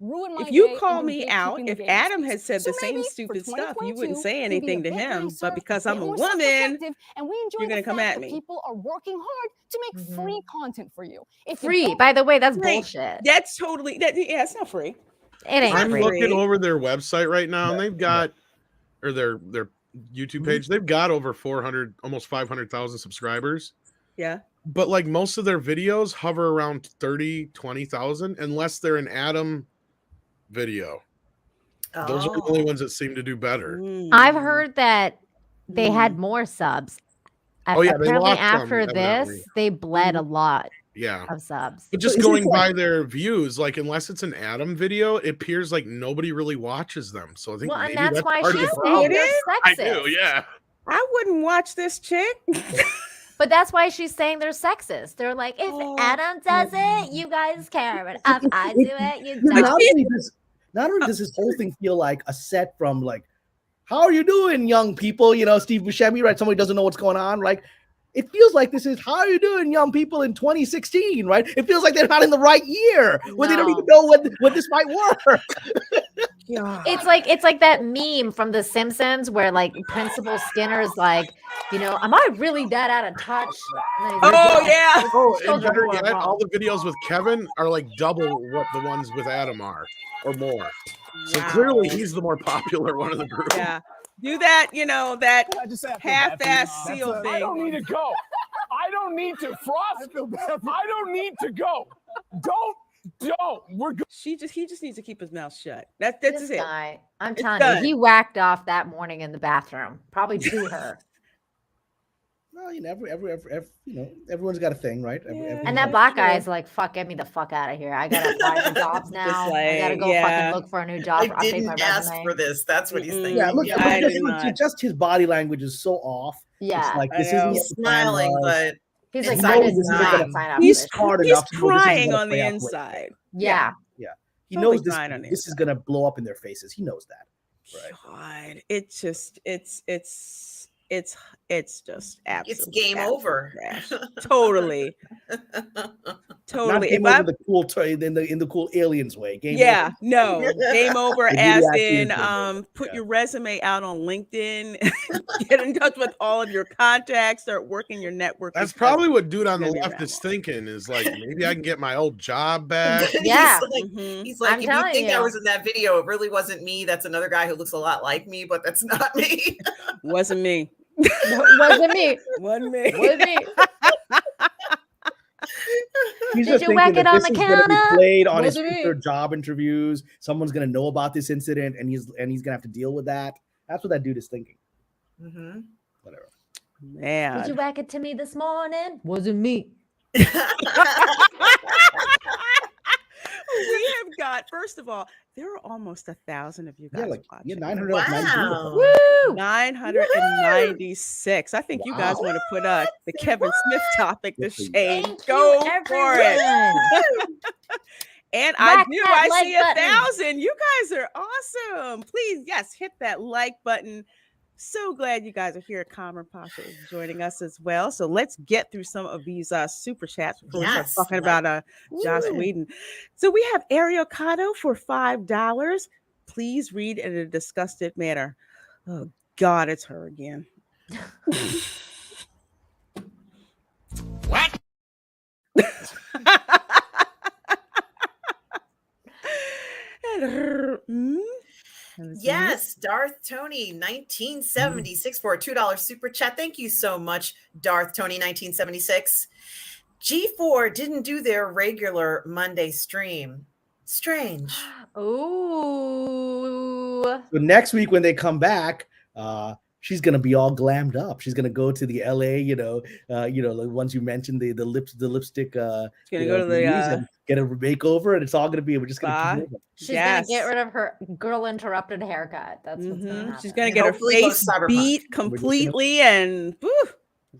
if you call me out, if Adam had said the same stupid stuff, you wouldn't say anything to him. But because I'm a woman, you're going to come at me. People are working hard to make free content for you. Free, by the way, that's bullshit. That's totally, it's not free. It ain't I'm free. looking over their website right now, and they've got, or their YouTube page, they've got over 400, almost 500,000 subscribers. Yeah. But like most of their videos hover around 30, 20,000, unless they're an Adam video. Those are the only ones that seem to do better. I've heard that they had more subs. Oh, yeah, apparently after this, they bled a lot. Yeah, of subs. But just going by their views, like unless it's an Adam video, it appears like nobody really watches them. So I think and maybe that's why part of she's the saying problem. they're sexist. I do, yeah. I wouldn't watch this chick. But that's why she's saying they're sexist. They're like, if Adam does it, you guys care, but if I do it, you don't. Not only does this whole thing feel like a set from like, how are you doing, young people? Steve Buscemi, right? Somebody doesn't know what's going on, right? It feels like this is how are you doing, young people, in 2016, right? It feels like they're not in the right year where they don't even know when this might work. It's like that meme from The Simpsons where like Principal Skinner's like, am I really that out of touch? And better yet, all the videos with Kevin are like double what the ones with Adam are, or more. So clearly he's the more popular one of the group. Yeah. Do that, that half-ass seal thing. I don't need to go. I don't need to frost. I don't need to go. Don't. We're good. He just needs to keep his mouth shut. That's it. Guy, I'm telling you, he whacked off that morning in the bathroom, probably to her. Well, everyone's got a thing, right? And that black guy is like, "Fuck, get me the fuck out of here! I gotta apply for jobs now. I gotta go fucking look for a new job. I didn't ask for this. That's what he's thinking. Yeah, look, just his body language is so off. Yeah, it's like he's smiling, but he's like, he's crying on the inside. Yeah. He knows this is gonna blow up in their faces. He knows that. Right. God, it's just absolutely. It's game over. Totally. Not game over the cool in the cool aliens way. Game over. No. Game over as in put your resume out on LinkedIn, get in touch with all of your contacts, start working your network. That's probably what dude on the left is thinking, is like, maybe I can get my old job back. Yeah. He's like, if you think I was in that video, it really wasn't me. That's another guy who looks a lot like me, but that's not me. Wasn't me. Wasn't me. Wasn't me. Did you whack it on the counter? Played on his future job interviews. Someone's gonna know about this incident, and he's gonna have to deal with that. That's what that dude is thinking. Whatever. Man. Did you whack it to me this morning? Wasn't me. We have God. First of all, there are almost 1,000 of you guys watching. 990. Woo! 996. I think you guys want to put the Kevin Smith topic to shame. Thank Go you, for it. everyone. And Whack I that like see button. 1,000. You guys are awesome. Please, yes, hit that like button. So glad you guys are here. Cameron Pasha is joining us as well. So let's get through some of these super chats before we start talking about Joss Whedon. So we have Ariel Cotto for $5. Please read in a disgusted manner. Oh God, it's her again. What? Yes, Darth Tony 1976 for a $2 super chat. Thank you so much, Darth Tony 1976. G4 didn't do their regular Monday stream. Strange. Ooh. So next week when they come back, she's gonna be all glammed up. She's gonna go to the LA, the ones you mentioned, the lipstick. She's gonna go to the get a makeover, and it's all gonna be. We're just gonna keep moving. She's gonna get rid of her girl interrupted haircut. That's what's gonna happen. She's gonna get her face beat completely, and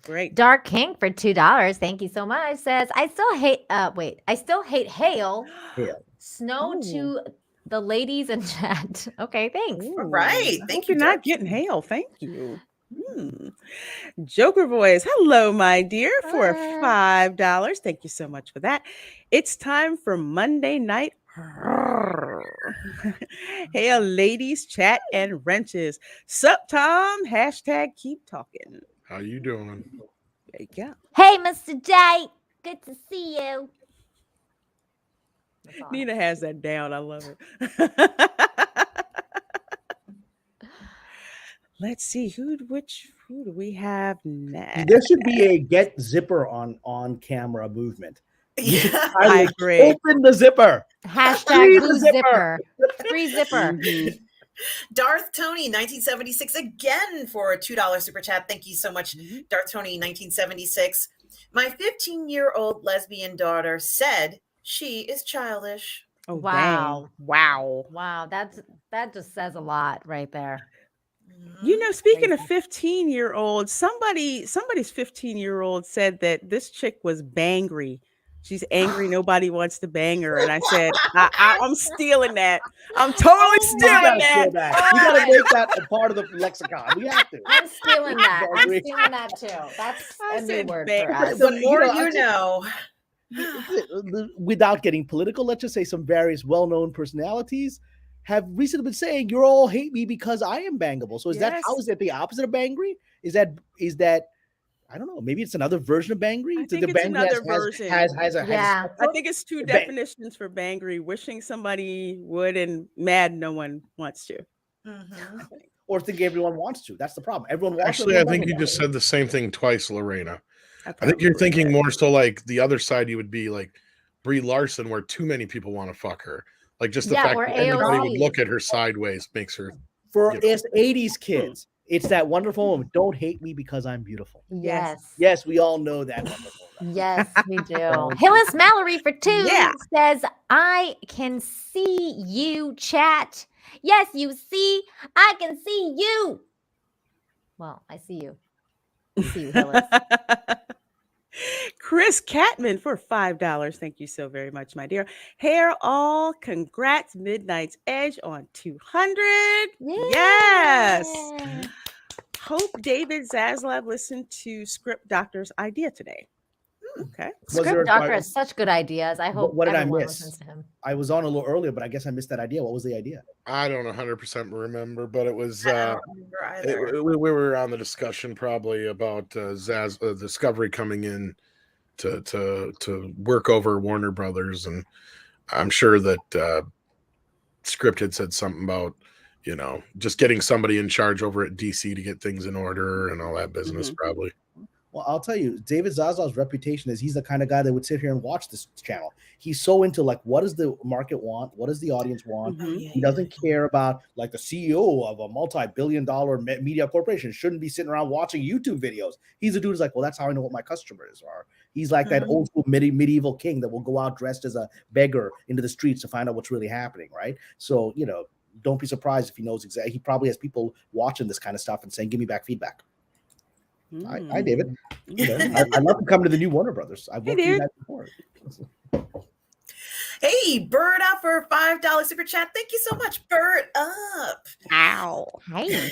great. Dark King for $2. Thank you so much. Says I still hate. I still hate hail. Snow to the ladies in chat. Okay, thanks. All right. Thank you. You're not getting hail. Thank you. Joker Boys, hello, my dear, for $5. Thank you so much for that. It's time for Monday night. Hail, ladies, chat, and wrenches. Sup, Tom? Hashtag keep talking. How you doing? There you go. Hey, Mr. J. Good to see you. Nina has that down. I love it. Let's see who do we have next? There should be a get zipper on camera movement. I agree. Open the zipper. Hashtag blue zipper. Free zipper. Darth Tony 1976 again for a $2 super chat. Thank you so much, Darth Tony 1976. My 15-year-old lesbian daughter said she is childish. Oh, wow. Dang. Wow. Wow. That just says a lot right there. Speaking of 15-year-old, somebody's 15-year-old said that this chick was bangry. She's angry. Nobody wants to bang her. And I said, I'm stealing that. I'm totally stealing that. We got to make that a part of the lexicon. We have to. I'm stealing that. I'm stealing that too. That's a new word for us. The more you know. Without getting political, let's just say some various well-known personalities have recently been saying you all hate me because I am bangable. So how is that the opposite of bangry? Is that I don't know, maybe it's another version of bangry? I think it's another version. I think it's two definitions for bangry: wishing somebody would and mad no one wants to. Or think everyone wants to. That's the problem. Everyone wants Actually, I think you just said the same thing twice, Lorena. I think you're thinking more so like the other side. You would be like Brie Larson, where too many people want to fuck her. Like just the fact that anybody would look at her sideways makes her. For us 80s kids, it's that wonderful moment. Don't hate me because I'm beautiful. Yes. Yes, we all know that wonderful. Yes, we do. Hillis Mallory for $2 says, I can see you, chat. Yes, you see. I can see you. Well, I see you. I see you, Hillis. Chris Catman for $5. Thank you so very much, my dear. Hair all, congrats. Midnight's Edge on 200. Yes. Hope David Zaslav listened to Script Doctor's idea today. Okay. Script Doctor has such good ideas. I hope what did I everyone miss? listens to him. I was on a little earlier, but I guess I missed that idea. What was the idea? I don't 100% remember, but it was I don't remember either. we were on the discussion probably about Discovery coming in to work over Warner Brothers, and I'm sure that Script had said something about just getting somebody in charge over at DC to get things in order and all that business probably. Well, I'll tell you, David Zaslav's reputation is he's the kind of guy that would sit here and watch this channel. He's so into what does the market want? What does the audience want? He doesn't care about the CEO of a multi-billion-dollar media corporation shouldn't be sitting around watching YouTube videos. He's a dude who's like, well, that's how I know what my customers are. He's like that old school medieval king that will go out dressed as a beggar into the streets to find out what's really happening, right? So, don't be surprised if he knows exactly. He probably has people watching this kind of stuff and saying, "Give me back feedback." Hi, David. I'd love to come to the new Warner Brothers. I've worked with you guys before. Hey, Bird up for $5 super chat. Thank you so much, Bird up. Ow. Hey.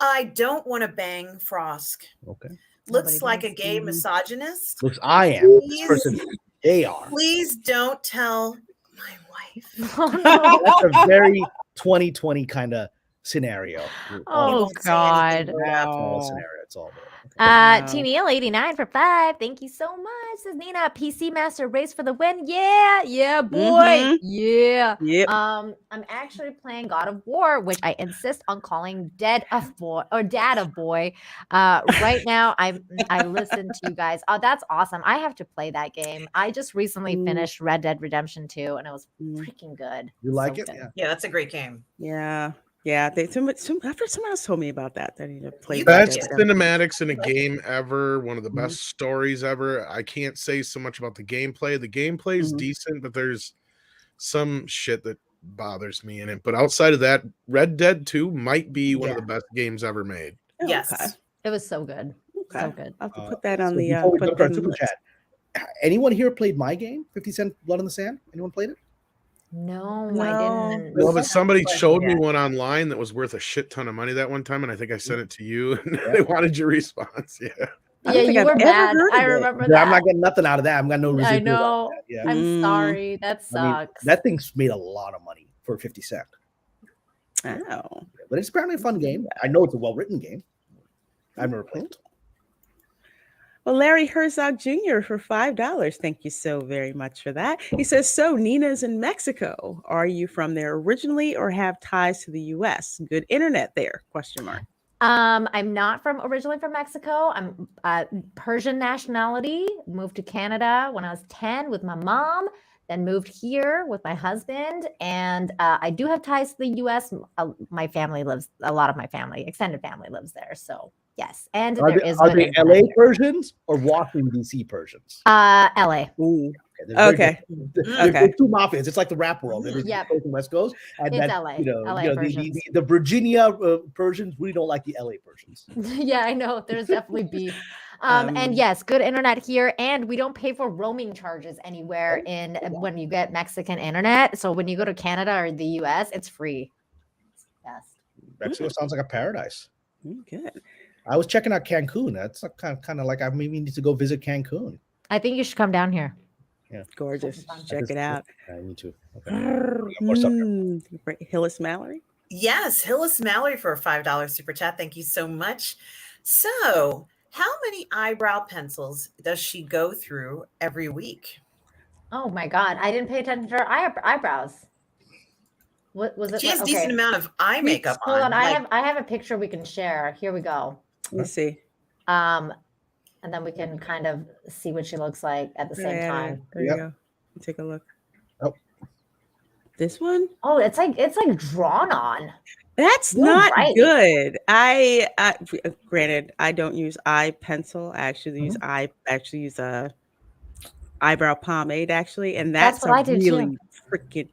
I don't want to bang Frosk. Okay. Looks like a gay misogynist. Looks, I am. This person, they are. Please don't tell my wife. Oh, no. That's a very 2020 kind of scenario. Oh, God. Scenario. It's all Neil 89 for 5. Thank you so much. Says Nina, PC Master race for the win. Yeah, boy. Yeah. Yep. I'm actually playing God of War, which I insist on calling Dead of Boy or Dad of Boy. Right now, I listen to you guys. Oh, that's awesome. I have to play that game. I just recently finished Red Dead Redemption 2, and it was freaking good. You like it? Good. Yeah, that's a great game. Yeah. Yeah, after someone else told me about that, I need to play Best that. cinematics in a game ever. One of the best stories ever. I can't say so much about the gameplay. The gameplay is decent, but there's some shit that bothers me in it. But outside of that, Red Dead 2 might be one of the best games ever made. Oh, Yes. Okay. It was so good. Okay. So good. I'll have to put that on So the before we put look that at in the super list. chat, anyone here played my game, 50 Cent Blood in the Sand? Anyone played it? No, No. I didn't. No, but somebody showed me one online that was worth a shit ton of money that one time, and I think I sent it to you, and they wanted your response. Yeah. I Yeah, don't think you I've were ever mad. heard I of it. remember Yeah, that. I'm not getting nothing out of that. I'm got no residual. I know. Yeah. I'm sorry. That sucks. I mean, that thing's made a lot of money for 50 Cent. Oh. But it's apparently a fun game. I know it's a well-written game. I've never played it. Well, Larry Herzog Jr. for $5. Thank you so very much for that. He says, so Nina's in Mexico. Are you from there originally or have ties to the U.S.? Good internet there, question mark. I'm not originally from Mexico. I'm Persian nationality. Moved to Canada when I was 10 with my mom, then moved here with my husband. And I do have ties to the U.S. My family lives, a lot of my family, extended family lives there. So yes. And Are they LA Persians or Washington, D.C. Persians? LA. Ooh. Okay. There's two mafias. It's like the rap world. There's Yep. Coast and West Coast. And It's that, LA. the Virginia Persians, we don't like the LA Persians. Yeah, I know. There's definitely beef. And yes, good internet here. And we don't pay for roaming charges anywhere when you get Mexican internet. So when you go to Canada or the US, it's free. It's the best. Mexico sounds like a paradise. Good. I was checking out Cancun. That's kind of like I maybe need to go visit Cancun. I think you should come down here. Yeah, gorgeous. Check it out. I need to. Okay. Hillis Mallory. Yes, Hillis Mallory for a $5 super chat. Thank you so much. So, how many eyebrow pencils does she go through every week? Oh my God. I didn't pay attention to her eyebrows. What was it? She has a decent amount of eye makeup Hold on. like- I have a picture we can share. Here we go. Let me see. And then we can kind of see what she looks like at the same time. There you go. Take a look. Oh, this one? Oh, it's like drawn on. That's You're not right. good. I granted, I don't use eye pencil. I actually use a eyebrow pomade actually, and that's what I do really too. freaking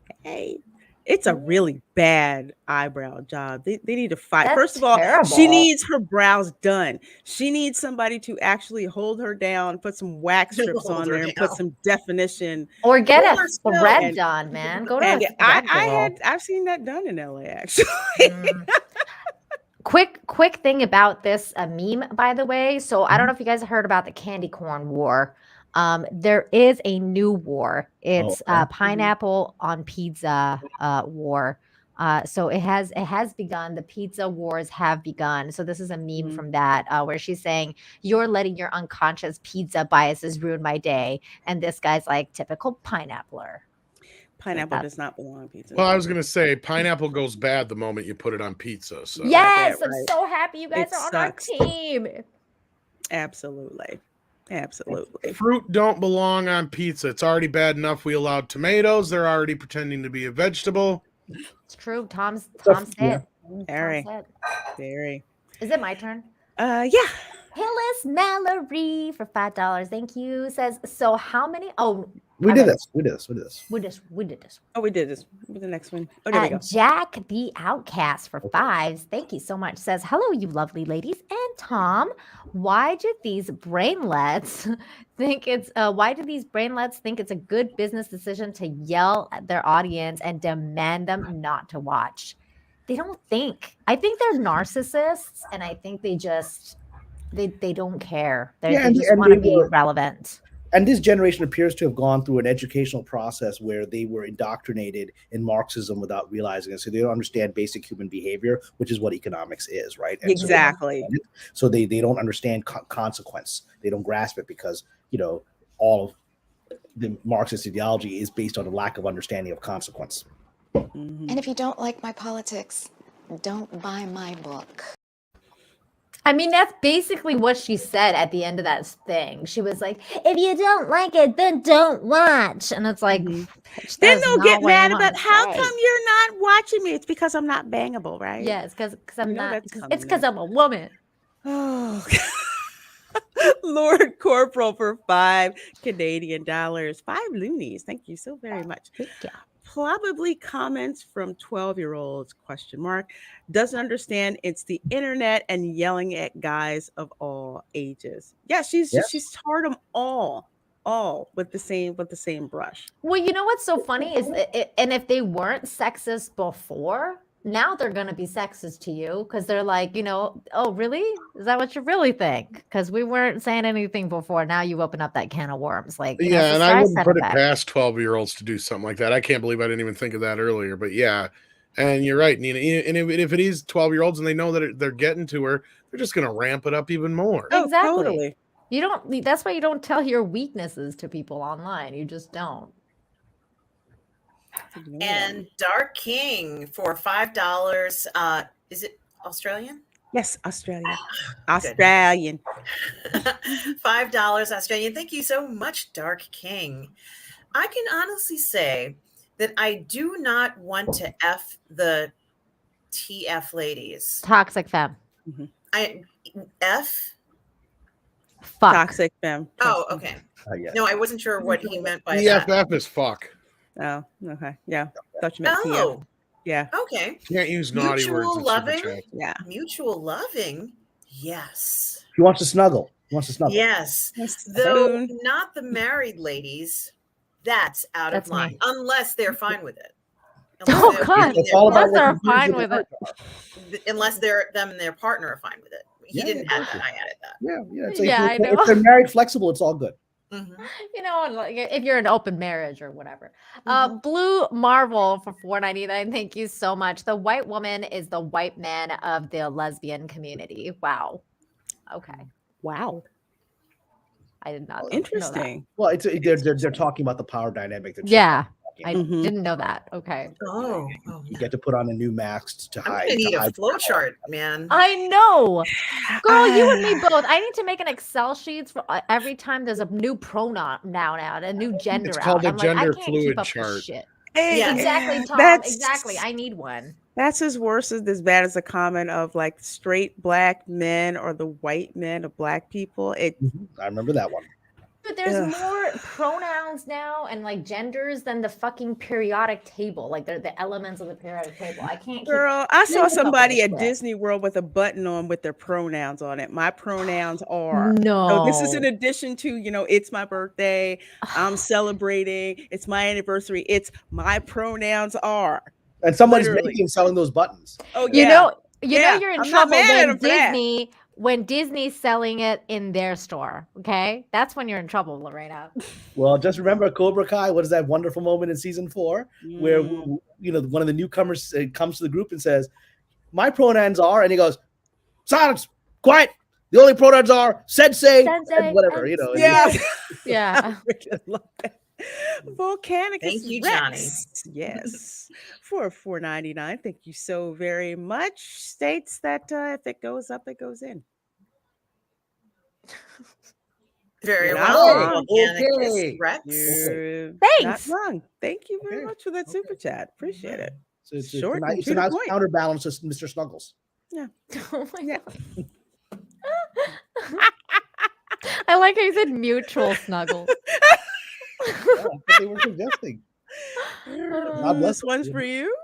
it's a really bad eyebrow job. They need to fight. That's First of all, terrible. she needs her brows done. She needs somebody to actually hold her down, put some wax strips Hold on her there, and down. put some definition. Or get Roller a skill. thread And- done, man. Go to And a thread girl. I've seen that done in LA actually. Quick thing about this meme, by the way. So I don't know if you guys heard about the candy corn war. There is a new war. It's pineapple on pizza war. So it has begun. The pizza wars have begun. So this is a meme from that where she's saying, "You're letting your unconscious pizza biases ruin my day," and this guy's like, "Typical pineappler." Pineapple does not belong on pizza. Well, I was gonna say pineapple goes bad the moment you put it on pizza. So Yes, that I'm right. so happy you guys It are on sucks. our team. Absolutely. fruit don't belong on pizza. It's already bad enough we allowed tomatoes. They're already pretending to be a vegetable. It's true. Tom Yeah. said. Very. Tom said. Very. Is it my turn? Yeah. Hillis Mallory for $5. Thank you. Says, so how many? Oh, We did this. We did this. Oh, we did this. What's the next one? Oh, there we go. Jack the Outcast for $5. Thank you so much. Says, hello, you lovely ladies. And Tom, why do these brainlets think it's a good business decision to yell at their audience and demand them not to watch? They don't think. I think they're narcissists, and I think they just they don't care. They just want to be relevant. And this generation appears to have gone through an educational process where they were indoctrinated in Marxism without realizing it. So they don't understand basic human behavior, which is what economics is, right? And exactly. So they don't understand consequence. They don't grasp it because, all of the Marxist ideology is based on a lack of understanding of consequence. And if you don't like my politics, don't buy my book. I mean, that's basically what she said at the end of that thing. She was like, if you don't like it, then don't watch. And it's like, bitch, then they'll get mad about how come you're not watching me? It's because I'm not bangable, right? Yeah, it's because I'm not. It's because I'm a woman. Oh, Lord Corporal for $5 Canadian, 5 loonies. Thank you so very much. Thank you. Probably comments from 12-year-olds, ? Doesn't understand it's the internet and yelling at guys of all ages. Yeah, she's tarred them all with the same brush. Well, you know what's so funny is and if they weren't sexist before, now they're going to be sexist to you because they're like, oh, really? Is that what you really think? Because we weren't saying anything before. Now you open up that can of worms. Like, and I wouldn't put it past 12-year-olds to do something like that. I can't believe I didn't even think of that earlier. But yeah, and you're right, Nina. And if it is 12-year-olds and they know that they're getting to her, they're just going to ramp it up even more. Exactly. Totally. You don't. That's why you don't tell your weaknesses to people online. You just don't. And Dark King for $5. Is it Australian? Yes, Australian. Australian. $5 Australian. Thank you so much, Dark King. I can honestly say that I do not want to F the TF ladies. Toxic femme. F? Fuck. Toxic femme. Oh, okay. Yeah. No, I wasn't sure what he meant by that. TFF is fuck. Oh, okay. Yeah. Thought you meant Oh. Yeah. Okay. Can't use naughty words. Mutual loving. Yeah. Mutual loving. Yes. He wants to snuggle. Yes. Though not the married ladies, that's out of line. Unless they're fine with it. Oh God! Unless they're fine with it. Unless them and their partner are fine with it. He didn't add that. I added that. Yeah. I know. If they're married, flexible, it's all good. Mm-hmm. Like if you're an open marriage or whatever. Blue Marvel for $4.99. Thank you so much. The white woman is the white man of the lesbian community. Wow. Okay. Wow. I did not. Interesting. Well, they're talking about the power dynamic. Yeah. I didn't know that. Okay. Oh. You get to put on a new mask to hide. I'm gonna need a flow chart, man. I know. Girl, you and me both. I need to make an Excel sheet for every time there's a new pronoun out, a new gender It's out. called the I'm gender like, I can't fluid keep up chart. with shit. Yeah. Exactly, Tom. Exactly. I need one. That's as worse as bad as a comment of like straight black men or the white men of black people. I remember that one. But there's more pronouns now and like genders than the fucking periodic table. Like they're the elements of the periodic table. I can't. Girl, I saw somebody at Disney World with a button on with their pronouns on it. My pronouns are. No. So this is in addition to, it's my birthday. I'm celebrating. It's my anniversary. It's my pronouns are. And somebody's making and selling those buttons. Oh yeah. You know you're in trouble when Disney's selling it in their store. Okay, that's when you're in trouble, Lorena. Well, just remember Cobra Kai. What is that wonderful moment in season 4 where one of the newcomers comes to the group and says, "My pronouns are," and he goes, "Silence, quiet. The only pronouns are sensei and whatever." Yeah, yeah. I love that. Volcanic. Thank you, Johnny. Yes, for $4.99. Thank you so very much. States that if it goes up, it goes in. Very well. Okay. Thanks. Not wrong. Thank you very much for that super chat. Appreciate it. So it's Short. it's a nice counterbalance to Mr. Snuggles. Yeah. Oh my God. I like how you said mutual snuggle. Yeah, that's what they were suggesting. God bless This one's them. for you.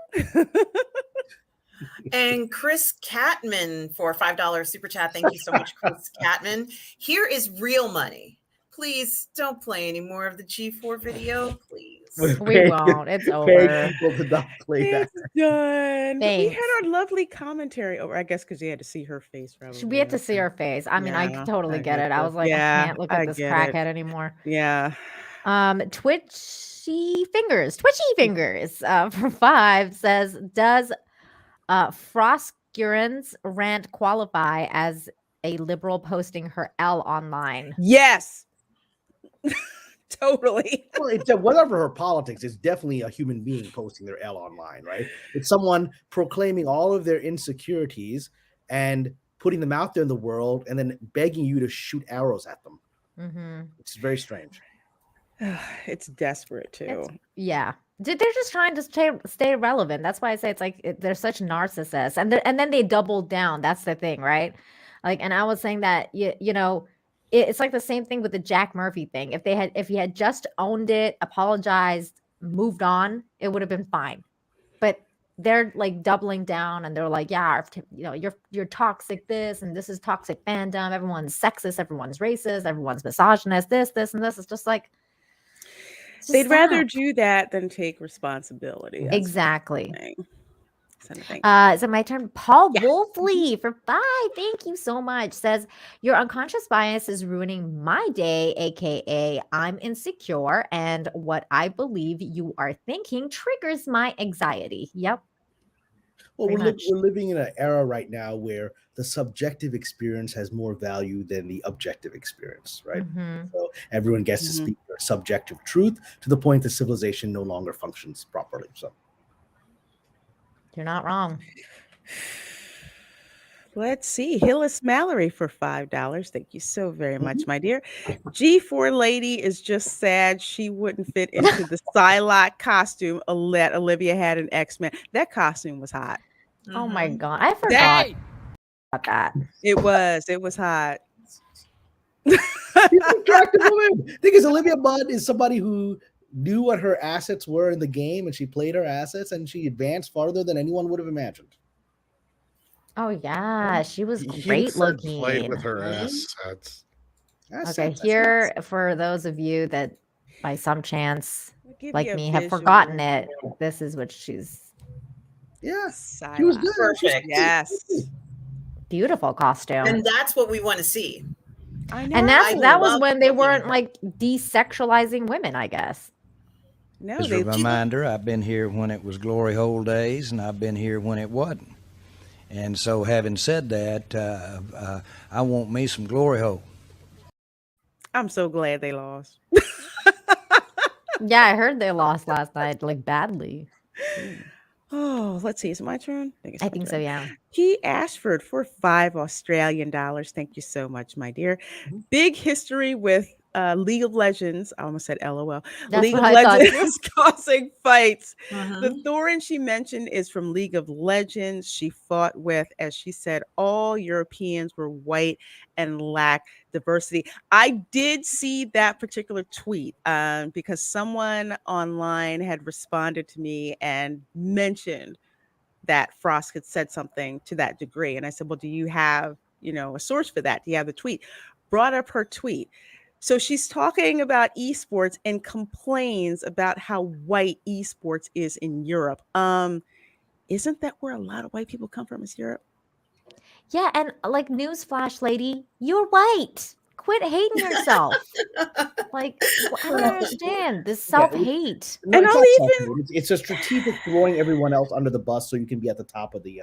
And Chris Catman for $5 super chat. Thank you so much, Chris Catman. Here is real money. Please don't play any more of the G4 video, please. We won't. It's Pay over. people to not play that. It's done. We Thanks. had our lovely commentary over. I guess because you had to see her face. Probably. We had to see her face. I mean, I Yeah, totally I get get it. I you. was like, Yeah, I can't look I at this get crackhead it. anymore. Yeah. Twitchy fingers for 5 says, does Froskuren's rant qualify as a liberal posting her L online? Yes. Totally. Well, it's whatever her politics, it's definitely a human being posting their L online, right? It's someone proclaiming all of their insecurities and putting them out there in the world and then begging you to shoot arrows at them. Mm-hmm. It's very strange. It's desperate too. Yeah. They're just trying to stay relevant. That's why I say it's like they're such narcissists, and then they double down. That's the thing, right? Like, and I was saying that you know, it's like the same thing with the Jack Murphy thing. If he had just owned it, apologized, moved on, it would have been fine. But they're like doubling down, and they're like, yeah, you know, you're toxic this, and this is toxic fandom. Everyone's sexist, everyone's racist, everyone's misogynist. This, and this. It's just like. They'd rather do that than take responsibility. That's Exactly. Is it my turn? Paul Wolfley for 5. Thank you so much. Says, your unconscious bias is ruining my day, aka I'm insecure, and what I believe you are thinking triggers my anxiety. Yep. Well, we're living in an era right now where the subjective experience has more value than the objective experience, right? Mhm. So everyone gets to speak their subjective truth to the point that civilization no longer functions properly. So you're not wrong. Let's see. Hillis Mallory for $5. Thank you so very much, my dear. G4 lady is just sad she wouldn't fit into the Psylocke costume that Olivia had in X-Men. That costume was hot. Oh my god, I forgot about that. It was hot. attractive woman. Thing is, Olivia Munn is somebody who knew what her assets were in the game, and she played her assets, and she advanced farther than anyone would have imagined. Oh yeah, she was He great said looking. played with her assets. Okay, here for those of you that by some chance, give like you a me, have visual. forgotten it. This is what she's. Yes, she was good. Perfect. Yes. Beautiful costume. And that's what we want to see. I know. And I that was love when they looking weren't at like desexualizing women, I guess. No, As a reminder, I've been here when it was glory hole days, and I've been here when it wasn't. And so, having said that, I want me some glory hole. I'm so glad they lost. Yeah, I heard they lost last night, like badly. Oh, let's see. Is it my turn? I think so, yeah. Key Ashford for $5 Australian. Thank you so much, my dear. Big history with League of Legends. I almost said LOL. That's League of what I thought Legends causing fights. Uh-huh. The Thorin she mentioned is from League of Legends. She fought with, as she said, all Europeans were white and lacked diversity. I did see that particular tweet because someone online had responded to me and mentioned that Frost had said something to that degree. And I said, well, do you have, a source for that? Do you have the tweet? Brought up her tweet. So she's talking about esports and complains about how white esports is in Europe. Isn't that where a lot of white people come from, is Europe? Yeah, and like newsflash, lady, you're white. Quit hating yourself. Like, I don't understand this self-hate. No, And it's I'll not even self-hate. It's a strategic throwing everyone else under the bus so you can be at the top of the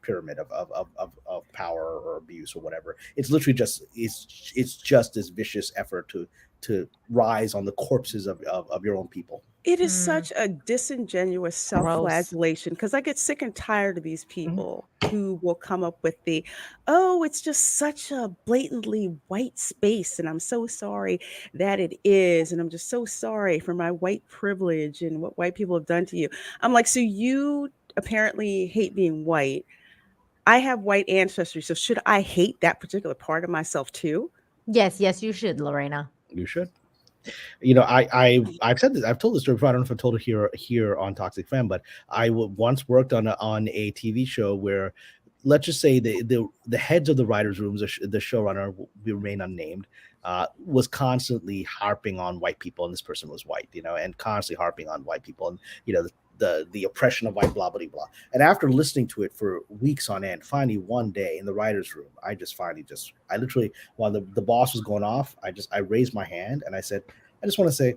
pyramid of power or abuse or whatever. It's literally just it's just this vicious effort to rise on the corpses of your own people. It is such a disingenuous self-flagellation because I get sick and tired of these people who will come up with it's just such a blatantly white space, and I'm so sorry that it is, and I'm just so sorry for my white privilege and what white people have done to you. I'm like, so you apparently hate being white, I have white ancestry, so should I hate that particular part of myself too? Yes, you should, Lorena. You should. You know, I've said this. I've told this story before. I don't know if I've told it here on Toxic Femme, but I once worked on a TV show where, let's just say the heads of the writers' rooms, the showrunner, will remain unnamed, was constantly harping on white people, and this person was white, and constantly harping on white people, and the oppression of white, blah blah blah. And after listening to it for weeks on end, finally one day in the writers' room, I literally, while the boss was going off, I raised my hand and I said, I just want to say,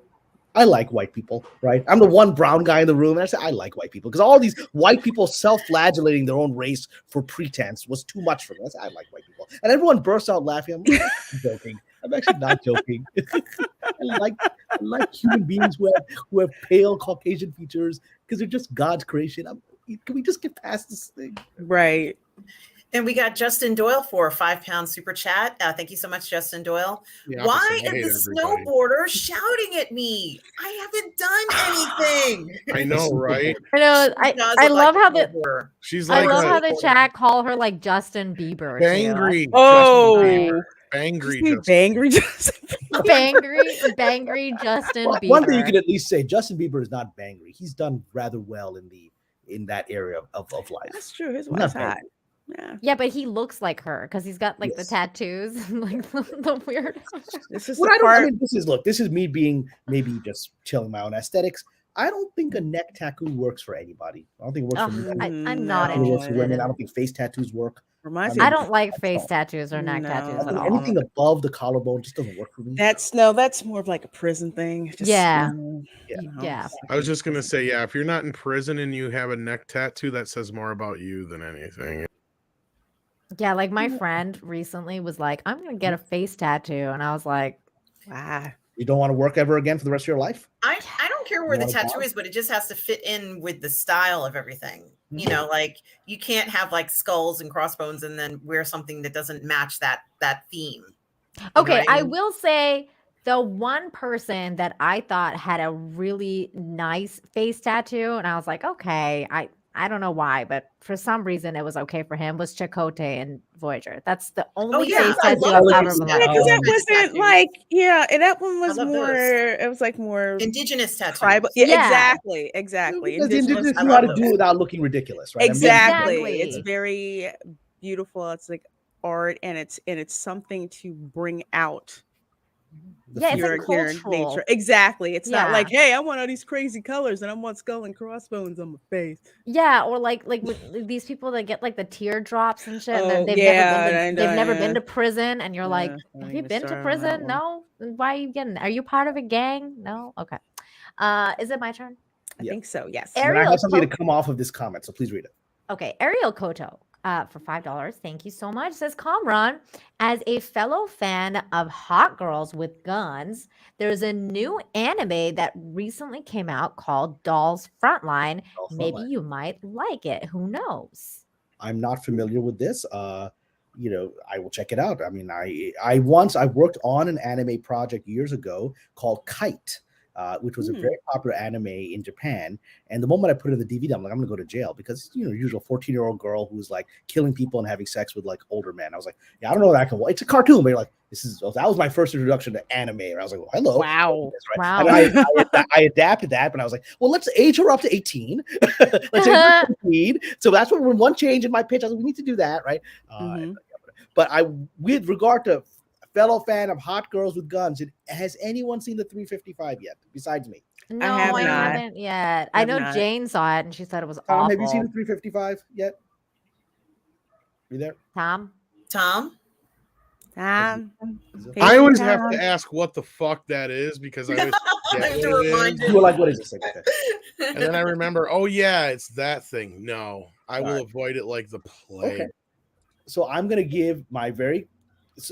I like white people, right? I'm the one brown guy in the room, and I said, I like white people, because all these white people self-flagellating their own race for pretense was too much for me. I said, I like white people. And everyone burst out laughing. I'm joking. I'm actually not joking. I like human beings who have pale Caucasian features, because they're just God's creation. Can we just get past this thing? Right. And we got Justin Doyle for a £5 super chat. Thank you so much, Justin Doyle. Why is the snowboarder shouting at me? I haven't done anything. I know, right? I know. I love how the she's like, I love how the chat call her like Justin Bieber. Bangry. Oh, Bangry. Bangry Justin. Bangry Justin Bieber. One thing you can at least say, Justin Bieber is not bangry. He's done rather well in that area of life. That's true. His wife's hot. Yeah, but he looks like her because he's got like the tattoos and like the weird. This is this is me being maybe just chilling my own aesthetics. I don't think a neck tattoo works for anybody. I don't think it works for men. I'm not interested. interested. I don't think face tattoos work. I don't like face tattoos or neck tattoos at all. Anything above the collarbone just doesn't work for me. That's more of like a prison thing. Yeah. I was just gonna say, if you're not in prison and you have a neck tattoo, that says more about you than anything. Yeah, like my friend recently was like, I'm gonna get a face tattoo, and I was like, wow. You don't want to work ever again for the rest of your life? I don't care where the tattoo is, but it just has to fit in with the style of everything. You know, like you can't have like skulls and crossbones and then wear something that doesn't match that theme. Okay, I will say the one person that I thought had a really nice face tattoo, and I was like, okay, I don't know why, but for some reason it was okay for him, was Chakotay and Voyager. That's the only face tattoo I've ever been like. Because that wasn't like, and that one was more, it was like more indigenous tattoo. Tribal. Yeah, exactly. Because the indigenous know how to do it without looking ridiculous, right? Exactly. It's very beautiful. It's like art, and it's something to bring out. It's like cultural. Nature. Exactly. It's not like, hey, I want all these crazy colors and I want skull and crossbones on my face. Yeah, or like with these people that get like the teardrops and shit. Oh, and they've never been to prison, and you're like, have you been to prison? No. Why are you getting? Are you part of a gang? No. Okay. Is it my turn? I think so. Yes. I have something to come off of this comment, so please read it. Okay, Ariel Koto. For $5. Thank you so much. Says Kamran, as a fellow fan of hot girls with guns, there's a new anime that recently came out called Dolls Frontline. Maybe you might like it. Who knows? I'm not familiar with this. I will check it out. I mean, I worked on an anime project years ago called Kite. Which was a very popular anime in Japan. And the moment I put it in the DVD, I'm like, I'm gonna go to jail, because usual 14-year-old girl who's like killing people and having sex with like older men. I was like, I don't know that I can. It's a cartoon, but you're like, that was my first introduction to anime. And I was like, well, hello. Wow. Wow. And I adapted that, but I was like, well, let's age her up to 18. Let's age her to 18. So that's one change in my pitch. I was like, we need to do that, right? But with regard to fellow fan of hot girls with guns, has anyone seen the 355 yet besides me? No, I haven't yet. I know Jane saw it and she said it was awful. Have you seen the 355 yet? You there? Tom? I always have to ask what the fuck that is, because I always forget what it is. You were like, what is this? And then I remember, oh yeah, it's that thing. No, I will avoid it like the plague. Okay. So I'm going to give my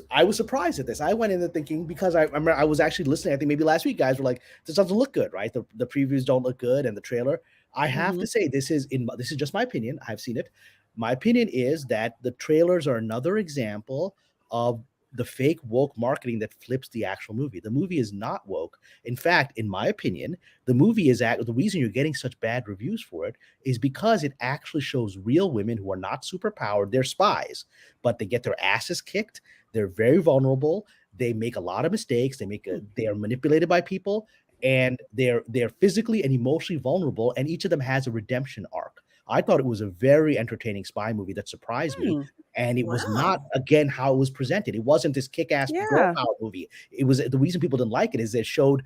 I was surprised at this. I went in there thinking, because I remember I was actually listening. I think maybe last week guys were like, this doesn't look good, right? The previews don't look good, and the trailer. I have to say, this is just my opinion. I've seen it. My opinion is that the trailers are another example of the fake woke marketing that flips the actual movie. The movie is not woke. In fact, in my opinion, the movie is the reason you're getting such bad reviews for it is because it actually shows real women who are not superpowered. They're spies, but they get their asses kicked. They're very vulnerable. They make a lot of mistakes. They are manipulated by people, and they're physically and emotionally vulnerable. And each of them has a redemption arc. I thought it was a very entertaining spy movie that surprised me. And it was not, again, how it was presented. It wasn't this kick-ass girl power movie. It was, the reason people didn't like it is it showed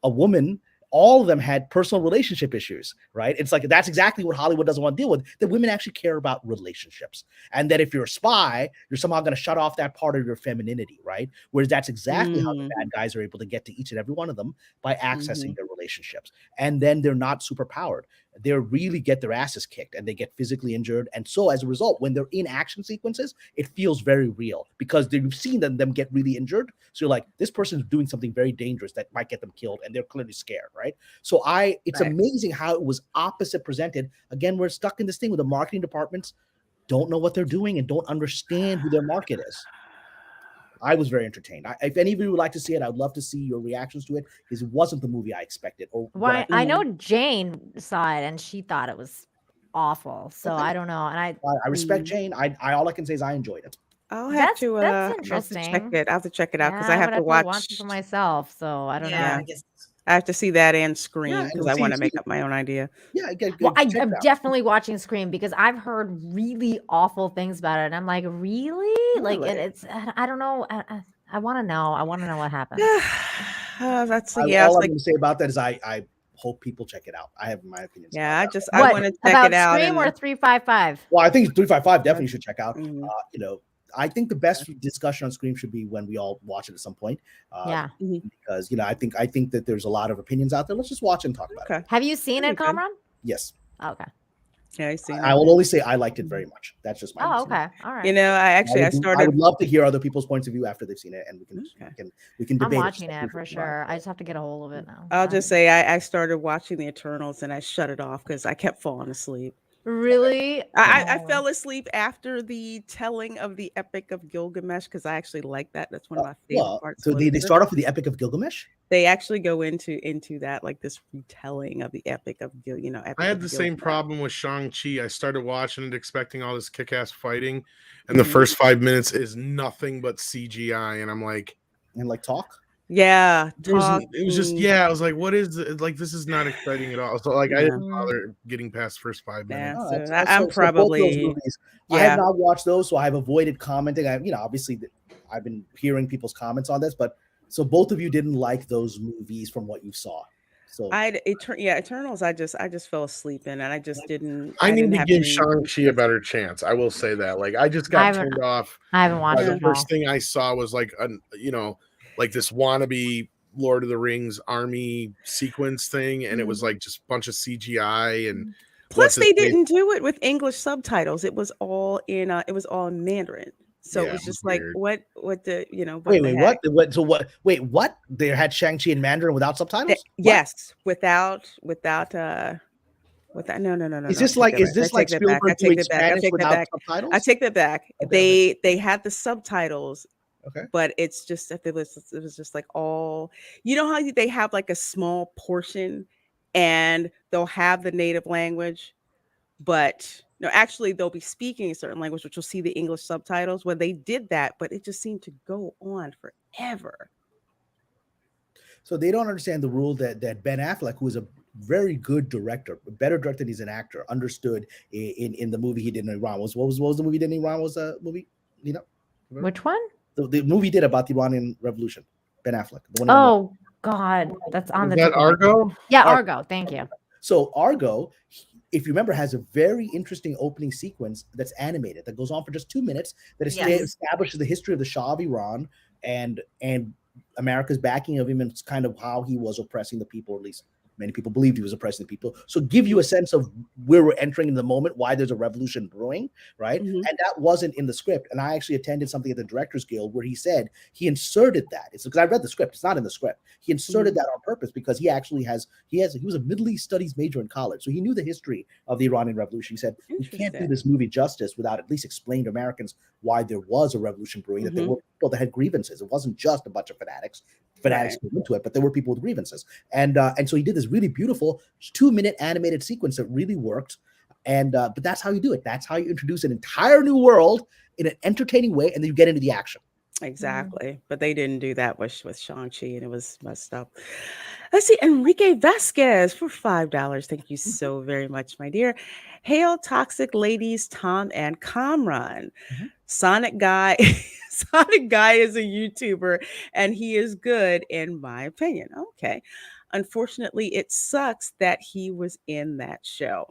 a woman, all of them had personal relationship issues, right? It's like, that's exactly what Hollywood doesn't want to deal with, that women actually care about relationships. And that if you're a spy, you're somehow going to shut off that part of your femininity, right? Whereas that's exactly how the bad guys are able to get to each and every one of them by accessing their relationships. And then they're not super powered. They really get their asses kicked and they get physically injured. And so as a result, when they're in action sequences, it feels very real because you've seen them get really injured. So you're like, this person's doing something very dangerous that might get them killed, and they're clearly scared, right? So it's amazing how it was opposite presented. Again, we're stuck in this thing where the marketing departments don't know what they're doing and don't understand who their market is. I was very entertained. If any of you would like to see it, I would love to see your reactions to it because it wasn't the movie I expected. Why? I know Jane saw it and she thought it was awful. So I don't know. And I respect Jane. I all I can say is I enjoyed it. I'll have to that's interesting. I'll have to check it out because Yeah, I have to watch it for myself. So I don't know. I guess I have to see that and Scream because I want to make up my own idea. Yeah, well, I'm definitely watching Scream because I've heard really awful things about it, and I'm like, really? Like, and it's I don't know. I want to know. I want to know what happened. That's all I'm going to say about that is I hope people check it out. I have my opinions. Yeah, I want to check it out. Scream or 355? Well, I think 355 definitely should check out. I think the best discussion on Scream should be when we all watch it at some point. Because I think that there's a lot of opinions out there. Let's just watch and talk about it. Have you seen it, Kamran? Yes. Okay. Yeah, I see. I will only say I liked it very much. That's just my. Okay. All right. I would love to hear other people's points of view after they've seen it, and we can debate. I'm watching it for sure. I just have to get a hold of it now. I'll just say I started watching the Eternals and I shut it off because I kept falling asleep. Really? I fell asleep after the telling of the Epic of Gilgamesh because I actually like that. That's one of my favorite parts. So they start off with the Epic of Gilgamesh? They actually go into that, like this retelling of the Epic of Epic I had the same problem with Shang-Chi. I started watching it expecting all this kick-ass fighting, and the first 5 minutes is nothing but CGI, and I'm like... And like talk? Yeah, it was just I was like, what is it? Like, this is not exciting at all. So like I didn't bother getting past the first 5 minutes. I'm probably I have not watched those, so I've avoided commenting. Obviously I've been hearing people's comments on this, but so both of you didn't like those movies from what you saw. So Eternals, I just fell asleep in, and I just didn't. I need to give Shang-Chi a better chance. I will say that. Like, I just got turned off. I haven't watched it. The first thing I saw was like like this wannabe Lord of the Rings army sequence thing, and it was like just a bunch of CGI and plus they didn't do it with English subtitles. It was all in Mandarin. So it was just like what the wait, what? They had Shang-Chi in Mandarin without subtitles? Yes, without no. Is this like Spielberg doing Spanish without subtitles? I take that back. Okay. They had the subtitles. Okay. But it's just that it was just like all, how they have like a small portion and they'll have the native language, but no, actually they'll be speaking a certain language, which you'll see the English subtitles when they did that, but it just seemed to go on forever. So they don't understand the rule that Ben Affleck, who is a very good director, a better director than he's an actor, understood in the movie he did in Iran. What was the movie he did in Iran? Was a movie, Which one? The movie did about the Iranian Revolution. Ben Affleck. The one God, that's on the. Is that Argo? Yeah, Argo. Thank you. So Argo, if you remember, has a very interesting opening sequence that's animated that goes on for just 2 minutes. That establishes the history of the Shah of Iran and America's backing of him and kind of how he was oppressing the people, or at least Many people believed he was oppressing the people. So give you a sense of where we're entering in the moment, why there's a revolution brewing, right? Mhm. And that wasn't in the script. And I actually attended something at the Directors Guild where he said he inserted that. It's because I read the script. It's not in the script. He inserted that on purpose because he was a Middle East studies major in college. So he knew the history of the Iranian Revolution. He said, you can't do this movie justice without at least explaining to Americans why there was a revolution brewing, that there were people that had grievances. It wasn't just a bunch of fanatics Right. came into it, but there were people with grievances. And so he did this really beautiful 2-minute animated sequence that really worked. And but that's how you do it. That's how you introduce an entire new world in an entertaining way, and then you get into the action. Exactly. But they didn't do that with Shang-Chi, and it was messed up. Let's see, Enrique Vasquez for $5. Thank you so very much, my dear. Hail, toxic ladies, Tom and Kamran. Sonic Guy. Sonic Guy is a YouTuber, and he is good in my opinion. Okay. Unfortunately, it sucks that he was in that show.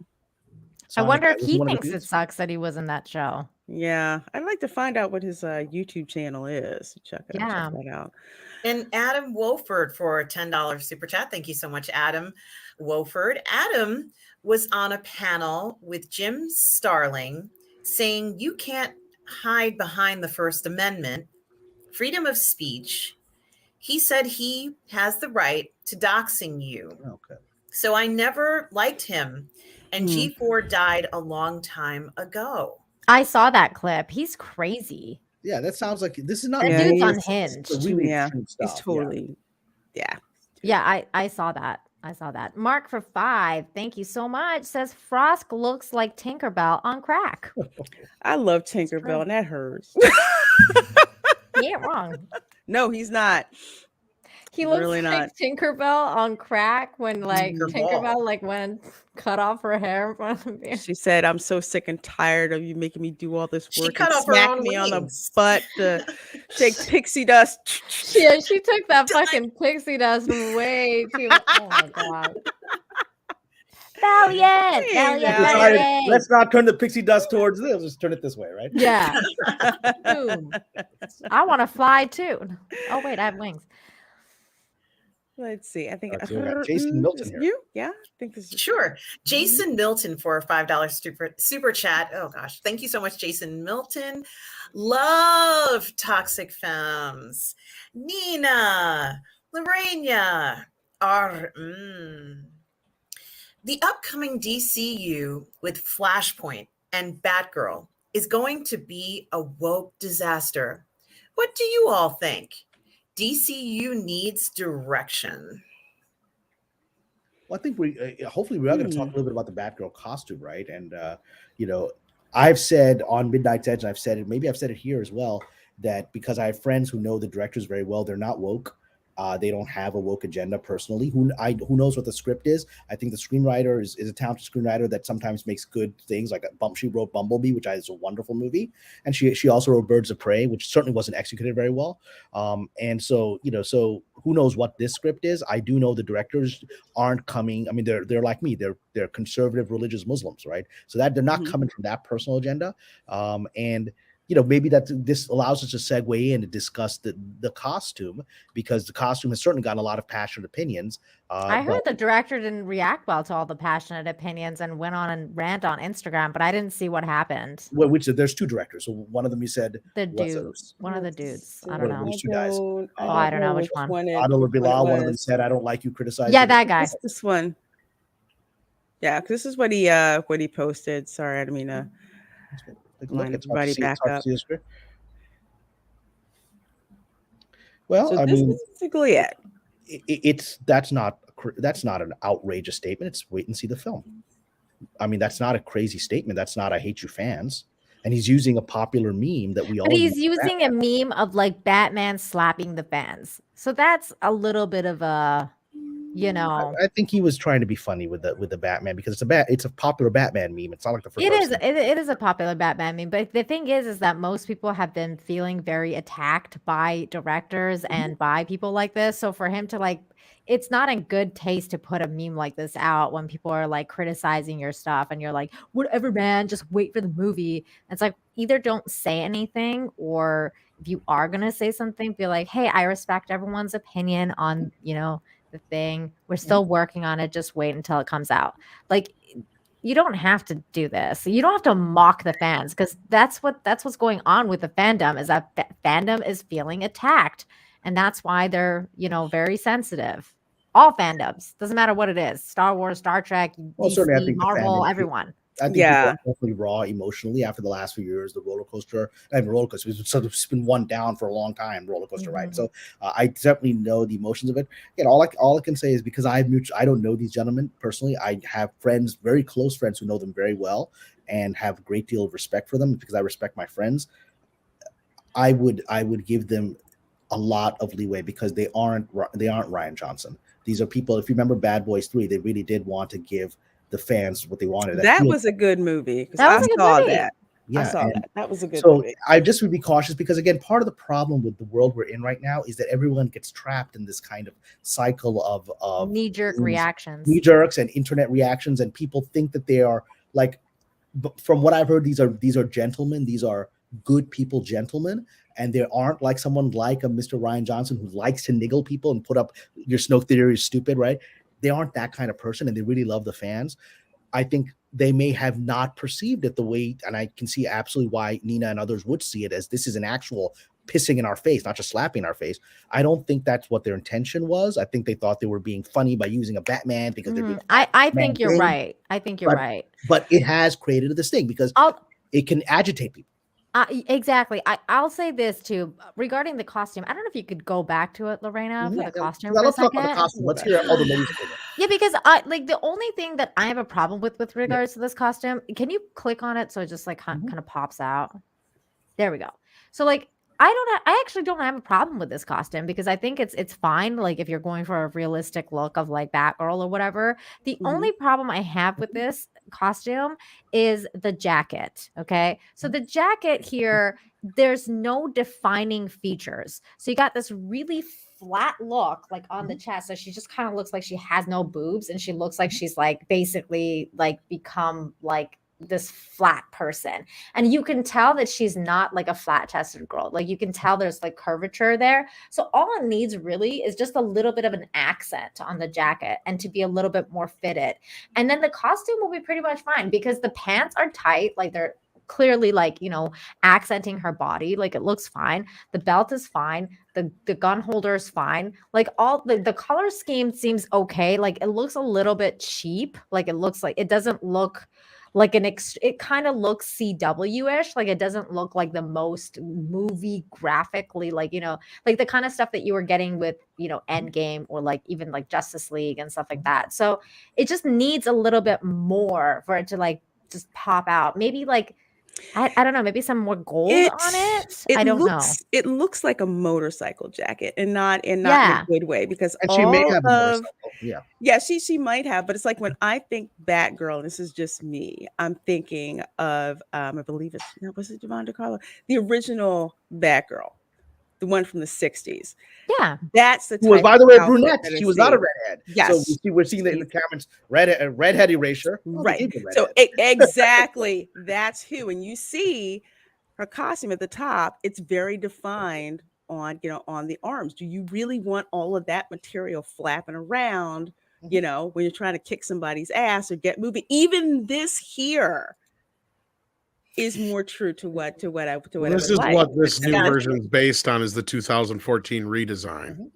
I wonder if he thinks it sucks that he was in that show. Yeah, I'd like to find out what his YouTube channel is. Check that out. And Adam Wolford for a $10 super chat. Thank you so much, Adam Wolford. Adam was on a panel with Jim Starling saying you can't hide behind the First Amendment, freedom of speech. He said he has the right to doxing you. Okay. So I never liked him. And G4 died a long time ago. I saw that clip. He's crazy. Yeah, that sounds like this is not. That dude's unhinged. Really He's stuff. totally. Yeah, I saw that. I saw that. Mark for $5. Thank you so much. Says Frosk looks like Tinkerbell on crack. I love Tinkerbell, and that hurts. He ain't wrong. No, he's not. He looks really like not. Tinkerbell on crack when Tinkerbell. Tinkerbell like went cut off her hair in front of me. She said, "I'm so sick and tired of you making me do all this She work cut and off her smack own me on the wings." butt to shake pixie dust." Yeah, she took that fucking pixie dust way too. Oh my god. Valiant, valiant. Let's not turn the pixie dust towards this. Let's turn it this way, right? Yeah. Boom. I want to fly too. Oh wait, I have wings. Let's see. I think Jason Milton here. You? Yeah, I think this is Sure. Jason Milton for a $5 super chat. Oh gosh. Thank you so much, Jason Milton. Love Toxic Femmes. Nina, Lorena, The upcoming DCU with Flashpoint and Batgirl is going to be a woke disaster. What do you all think? DCU needs direction. Well, I think hopefully we are going to talk a little bit about the Batgirl costume, right? And I've said on Midnight's Edge, and I've said it here as well, that because I have friends who know the directors very well, they're not woke. They don't have a woke agenda personally. Who knows what the script is? I think the screenwriter is a talented screenwriter that sometimes makes good things. Like she wrote Bumblebee, which is a wonderful movie, and she also wrote Birds of Prey, which certainly wasn't executed very well. And so so who knows what this script is? I do know the directors aren't coming. I mean, they're like me. They're conservative religious Muslims, right? So that they're not coming from that personal agenda. And maybe this allows us to segue in and discuss the costume, because the costume has certainly gotten a lot of passionate opinions. I heard the director didn't react well to all the passionate opinions and went on and rant on Instagram, but I didn't see what happened. Well, there's two directors. So one of them you said one of the dudes. I don't know. These two guys. I don't know which one. Adil or Bilal, one of them said, "I don't like you criticizing." Yeah, that guy. This one. Yeah, because this is what he posted. Sorry, I didn't mean to line everybody back up. Well, so I this mean, is basically it. That's not an outrageous statement. It's wait and see the film. I mean, that's not a crazy statement. That's not "I hate you" fans. And he's using a popular meme that we all. But he's using a meme of like Batman slapping the fans. So that's a little bit of a, I think he was trying to be funny with the Batman, because it's a popular Batman meme. It's not like the first. It is a popular Batman meme, but the thing is that most people have been feeling very attacked by directors and by people like this. So for him to it's not in good taste to put a meme like this out when people are like criticizing your stuff and you're like, whatever, man, just wait for the movie. It's like, either don't say anything, or if you are gonna say something, be like, hey, I respect everyone's opinion on the thing. We're still working on it. Just wait until it comes out. Like, you don't have to do this. You don't have to mock the fans, because that's what's going on with the fandom, is that fandom is feeling attacked, and that's why they're, very sensitive. All fandoms, doesn't matter what it is, Star Wars, Star Trek, Well, certainly, I DC, think the Marvel, fandom, everyone. I think people are definitely raw emotionally after the last few years. The roller coaster, not even roller coaster, it's been one down for a long time, roller coaster ride. So I definitely know the emotions of it. Again, all I can say is, because I don't know these gentlemen personally. I have friends, very close friends, who know them very well and have a great deal of respect for them, because I respect my friends. I would give them a lot of leeway, because they aren't Rian Johnson. These are people. If you remember Bad Boys 3, they really did want to give the fans what they wanted. That was a good movie. That was a good movie. That. Yeah, I saw and that. That was a good so movie. I just would be cautious, because again, part of the problem with the world we're in right now is that everyone gets trapped in this kind of cycle of knee-jerk reactions, knee-jerks and internet reactions, and people think that they are like, from what I've heard, these are gentlemen, these are good people, gentlemen, and they aren't like someone like a Mr. Rian Johnson who likes to niggle people and put up your Snoke theory is stupid, right? They aren't that kind of person, and they really love the fans. I think they may have not perceived it the way, and I can see absolutely why Nina and others would see it as this is an actual pissing in our face, not just slapping our face. I don't think that's what their intention was. I think they thought they were being funny by using a Batman, because they're doing I think you're right. I think you're right. But it has created this thing, because it can agitate people. Exactly. I'll say this too regarding the costume. I don't know if you could go back to it, Lorena, for the costume. Let's talk about the costume. Let's hear all the ladies. Yeah, because the only thing that I have a problem with regards to this costume, can you click on it so it just like kind of pops out? There we go. So like, I actually don't have a problem with this costume, because I think it's fine. Like, if you're going for a realistic look of like Batgirl or whatever. The only problem I have with this costume is the jacket. Okay. So the jacket here, there's no defining features. So you got this really flat look like on the chest. So she just kind of looks like she has no boobs, and she looks like she's like basically like become like this flat person, and you can tell that she's not like a flat-chested girl. Like, you can tell there's like curvature there. So all it needs really is just a little bit of an accent on the jacket, and to be a little bit more fitted, and then the costume will be pretty much fine, because the pants are tight, like they're clearly like, accenting her body. Like, it looks fine. The belt is fine. The gun holder is fine. Like, all the color scheme seems okay. Like, it looks a little bit cheap. Like, it looks like, it doesn't look like it kind of looks CW-ish. Like, it doesn't look like the most movie graphically, like, like the kind of stuff that you were getting with, Endgame, or like even like Justice League and stuff like that. So it just needs a little bit more for it to like just pop out. Maybe like, I don't know, maybe some more gold on it. I don't know. It looks like a motorcycle jacket, and not in a good way, because she may have a motorcycle. Yeah, she might have, but it's like, when I think Batgirl, and this is just me, I'm thinking of I believe was it Devon DeCarlo, the original Batgirl, the one from the 60s. Yeah, that's the type. Who was, by the way, a outfit brunette. that I She was see. not a redhead. Yes, so we're seeing that in the comments. Redhead erasure. Right. So exactly, that's who. And you see her costume at the top. It's very defined on the arms. Do you really want all of that material flapping around? When you're trying to kick somebody's ass or get moving. Even this here is more true to what This I is would like. what this new version is based on, is the 2014 redesign.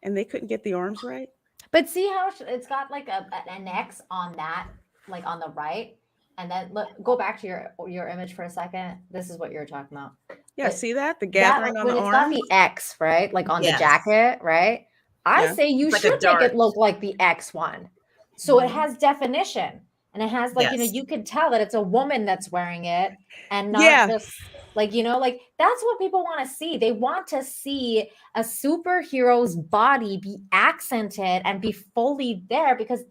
And they couldn't get the arms right. But see how it's got like an X on that, like on the right, and then go back to your image for a second. This is what you're talking about. Yeah, see that? The gathering on the arm. It's got the X, right? Like on the jacket, right? I say you should make it look like the X one. So it has definition, and it has like, you can tell that it's a woman that's wearing it, and not just like, like that's what people want to see. They want to see a superhero's body be accented and be fully there, because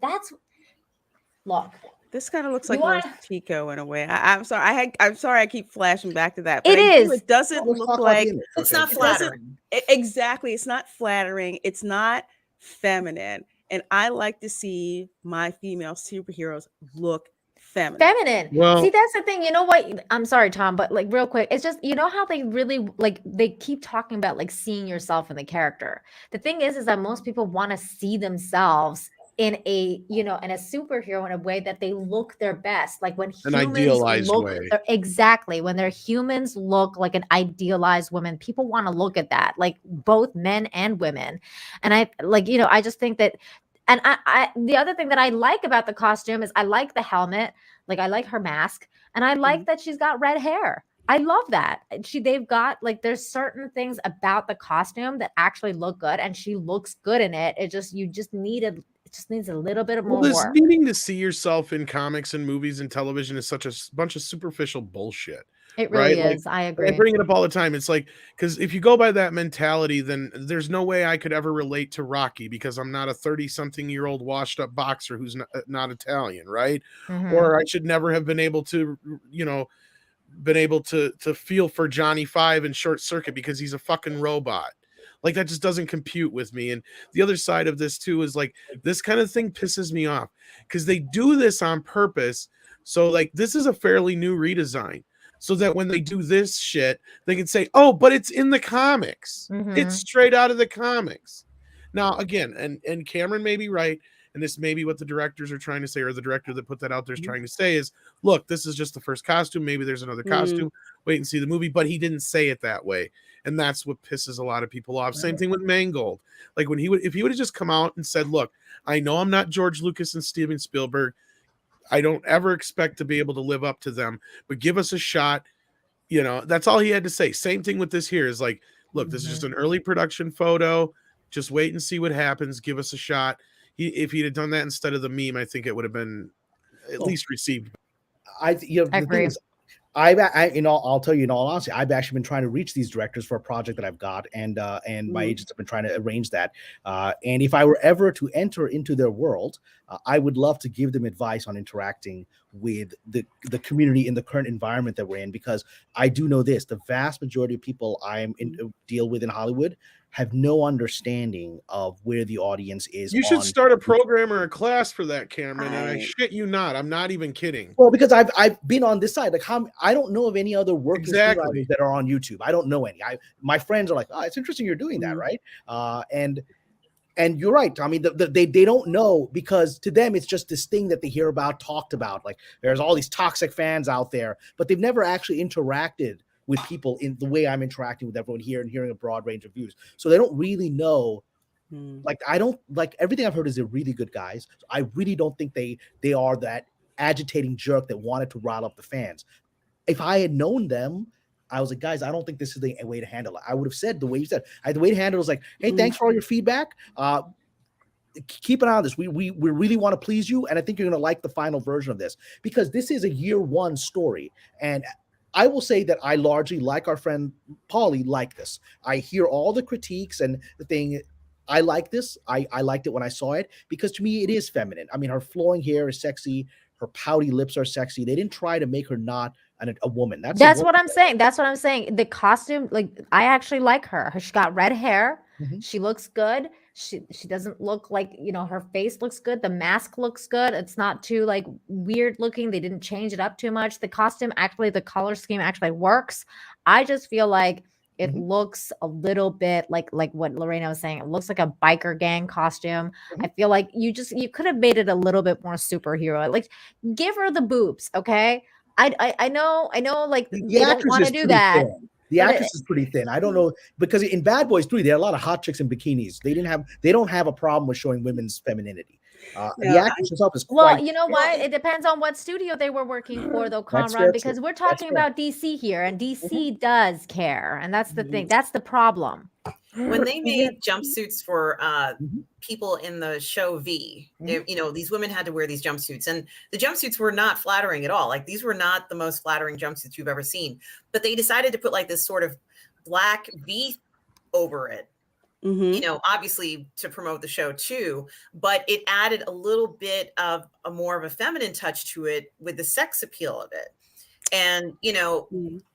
look. This kind of looks like Tico in a way. I'm sorry. I'm sorry. I keep flashing back to that. But it doesn't look like it's not flattering. Exactly. It's not flattering. It's not feminine. And I like to see my female superheroes look feminine. Well, See, that's the thing. You know what? I'm sorry, Tom, but like real quick, it's just, you know how they really like they keep talking about like seeing yourself in the character. The thing is that most people want to see themselves in a, you know, in a superhero in a way that they look their best. Like when an humans idealized look way. exactly when their humans look like an idealized woman, people want to look at that, like both men and women. And I like, you know, I just think that, and I the other thing that I like about the costume is I like the helmet. Like I like her mask, and I like that she's got red hair. I love that. They've got like there's certain things about the costume that actually look good, and she looks good in it. It just it just needs a little bit of Well, more this work. needing to see yourself in comics and movies and television is such a bunch of superficial bullshit. It Right? really Like, is. I I agree. bring it up all the time. It's like, because if you go by that mentality, then there's no way I could ever relate to Rocky because I'm not a 30-something-year-old washed up boxer who's not Italian, right? Mhm. Or I should never have been able to, you know, to feel for Johnny Five in Short Circuit because he's a fucking robot. Like that just doesn't compute with me. And the other side of this too is like this kind of thing pisses me off because they do this on purpose. So like this is a fairly new redesign. So that when they do this shit, they can say, "Oh, but it's in the comics. It's Mhm. straight out of the comics." Now, again, and Cameron may be right, and this may be what the directors are trying to say, or the director that put that out there is trying to say is, look, this is just the first costume. Maybe there's another costume. Wait and see the movie. But he didn't say it that way, and that's what pisses a lot of people off. Same thing with Mangold. Like when if he would have just come out and said, "Look, I know I'm not George Lucas and Steven Spielberg. I don't ever expect to be able to live up to them, but give us a shot." You know, that's all he had to say. Same thing with this here is like, look, this is just an early production photo. Just wait and see what happens. Give us a shot. If he'd have done that instead of the meme, I think it would have been at least received. You know, the thing is, you know, I'll tell you in all honesty, I've actually been trying to reach these directors for a project that I've got, and my agents have been trying to arrange that. And if I were ever to enter into their world, I would love to give them advice on interacting with the community in the current environment that we're in, because I do know this: the vast majority of people deal with in Hollywood have no understanding of where the audience is. You should start a program or a class for that, Cameron. And I shit you not. I'm not even kidding. Well, because I've been on this side. Like, I don't know of any other working Exactly. screenwriters that are on YouTube. I don't know any. My friends are like, "Oh, it's interesting you're doing that, right?" And you're right, Tommy. They don't know, because to them it's just this thing that they hear about, talked about. Like there's all these toxic fans out there, but they've never actually interacted with people in the way I'm interacting with everyone here and hearing a broad range of views. So they don't really know. Like I don't like everything I've heard is they're really good guys. So I really don't think they are that agitating jerk that wanted to rile up the fans. If I had known them, I was like, guys, I don't think this is the way to handle it. I would have said the way you said. The way to handle it was like, hey, thanks for all your feedback. Keep an eye on this. We really want to please you, and I think you're going to like the final version of this, because this is a year one story. And I will say that I largely, like our friend Paulie, like this. I hear all the critiques and the thing. I like this. I liked it when I saw it, because to me it is feminine. I mean, her flowing hair is sexy. Her pouty lips are sexy. They didn't try to make her not a woman. That's what I'm saying. That's what I'm saying. The costume, like I actually like her. She got red hair. She looks good. She doesn't look like, you know, her face looks good. The mask looks good. It's not too like weird looking. They didn't change it up too much. The costume actually, the color scheme actually works. I just feel like it looks a little bit like what Lorena was saying. It looks like a biker gang costume. I feel like you could have made it a little bit more superhero. Like give her the boobs, okay? I know like they don't want to do that. The actress is pretty thin. I don't know, because in Bad Boys 3, there are a lot of hot chicks in bikinis. They don't have a problem with showing women's femininity. The actress herself is quite. Well, you know what? It depends on what studio they were working for, though, Conrad, because we're talking about DC here, and DC does care, and that's the thing. That's the problem. When they made jumpsuits for people in the show V, you know, these women had to wear these jumpsuits, and the jumpsuits were not flattering at all. Like these were not the most flattering jumpsuits you've ever seen, but they decided to put like this sort of black V over it. You know, obviously to promote the show too, but it added a little bit of a more of a feminine touch to it with the sex appeal of it. And,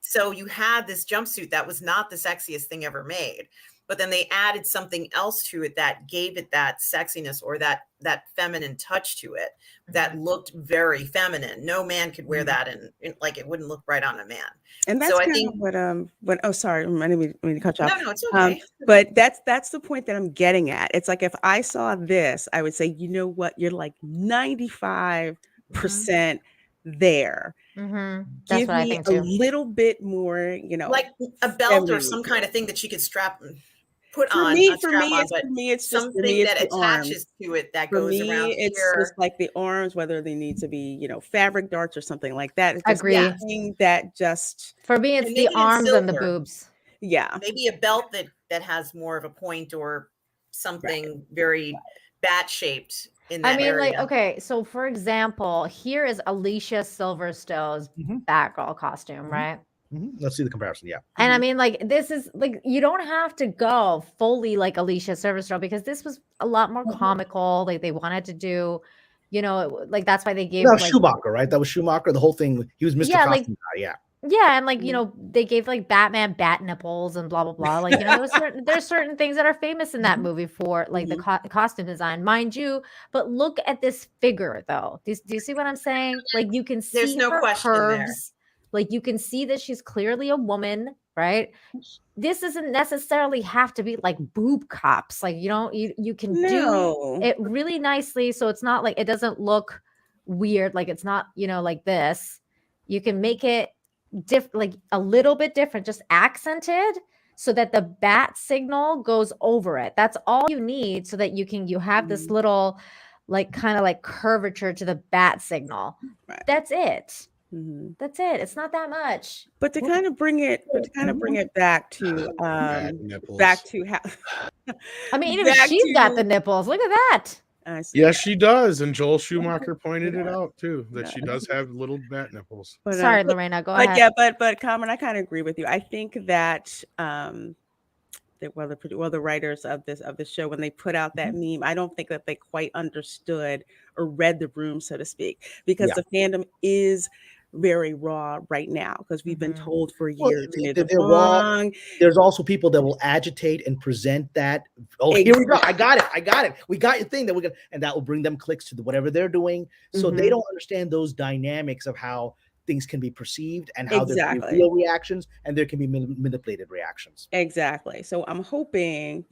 so you had this jumpsuit that was not the sexiest thing ever made, but then they added something else to it that gave it that sexiness or that feminine touch to it that looked very feminine. No man could wear that and like it wouldn't look right on a man. And that's so I kind think of what oh, sorry, I didn't mean to cut you off. No, it's okay. But that's the point that I'm getting at. It's like if I saw this, I would say, you know what, you're like 95% there. That's Give what I me think a too. little bit more, like a belt or some kind of thing that she could put for on. Me, it's something that attaches to it that goes around it's here. just like the arms, whether they need to be, fabric darts or something like that. It's just Agree. something that just For me, it's the arms and the boobs. Yeah. Maybe a belt that has more of a point or something very bat shaped in that area. like, okay, so for example, here is Alicia Silverstone's Batgirl costume, right? Let's see the comparison. Yeah. And I mean, like, this is like, you don't have to go fully like Alicia Silverstone because this was a lot more comical. Like, they wanted to do, like, that's why they gave That was like Schumacher, right? That was Schumacher. The whole thing. He was Mr. Yeah, Costume guy. Yeah. Yeah, and like, they gave like Batman bat nipples and blah blah blah. Like, there's certain things that are famous in that movie for like the costume design, mind you. But look at this figure though. Do you see what I'm saying? Like, you can see There's no her question there. curves. Like, you can see that she's clearly a woman, right? This doesn't necessarily have to be like boob cops. Like, you can do it really nicely, so it's not like, it doesn't look weird. Like, it's not, like this. You can make it like a little bit different, just accented, so that the bat signal goes over it. That's all you need, so that you have this little like kind of like curvature to the bat signal. That's it. That's it. It's not that much. But to kind of bring it back to how I mean, even she's got the nipples. Look at that. Yes, she does. And Joel Schumacher pointed it out too, that she does have little bat nipples. But, sorry, Lorena, go ahead. Yeah, but Carmen, I kind of agree with you. I think that the writers of this show, when they put out that meme, I don't think that they quite understood or read the room, so to speak, because the fandom is very raw right now, because we've been told for years they're wrong. There's also people that will agitate and present that. Oh, here we go. I got it. We got your thing that we're gonna, and that will bring them clicks to whatever they're doing. So they don't understand those dynamics of how things can be perceived and how there can be real reactions and there can be manipulated reactions. Exactly. So I'm hoping,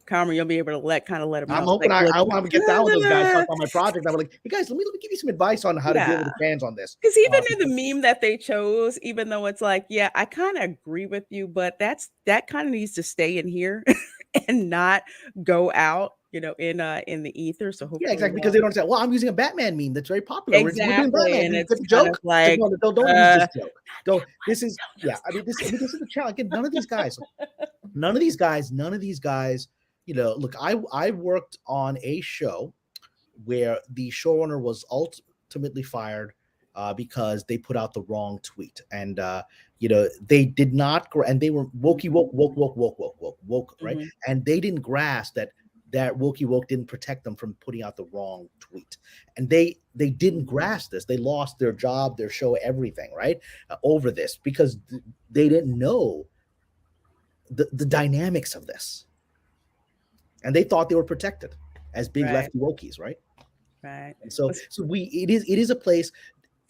Carmen, you'll be able to let them know. I'm hoping I want to get down with those guys, talk on my project. I'm like, hey guys, let me give you some advice on how to deal with the fans on this. Because even in the meme that they chose, even though it's like, yeah, I kind of agree with you, but that kind of needs to stay in here and not go out, in the ether. So hopefully, exactly, because they don't say, well, I'm using a Batman meme that's very popular. Exactly, we're doing Batman. and it's joke. Like, don't use this joke. Don't. This is I mean, this is a challenge. Again, none of these guys. Look, I worked on a show where the showrunner was ultimately fired because they put out the wrong tweet, and they did not, and they were woke, right? And they didn't grasp that woke didn't protect them from putting out the wrong tweet, and they didn't grasp this. They lost their job, their show, everything, right, over this, because they didn't know the dynamics of this. And they thought they were protected as big lefty wokies, right? Right. And so it is a place,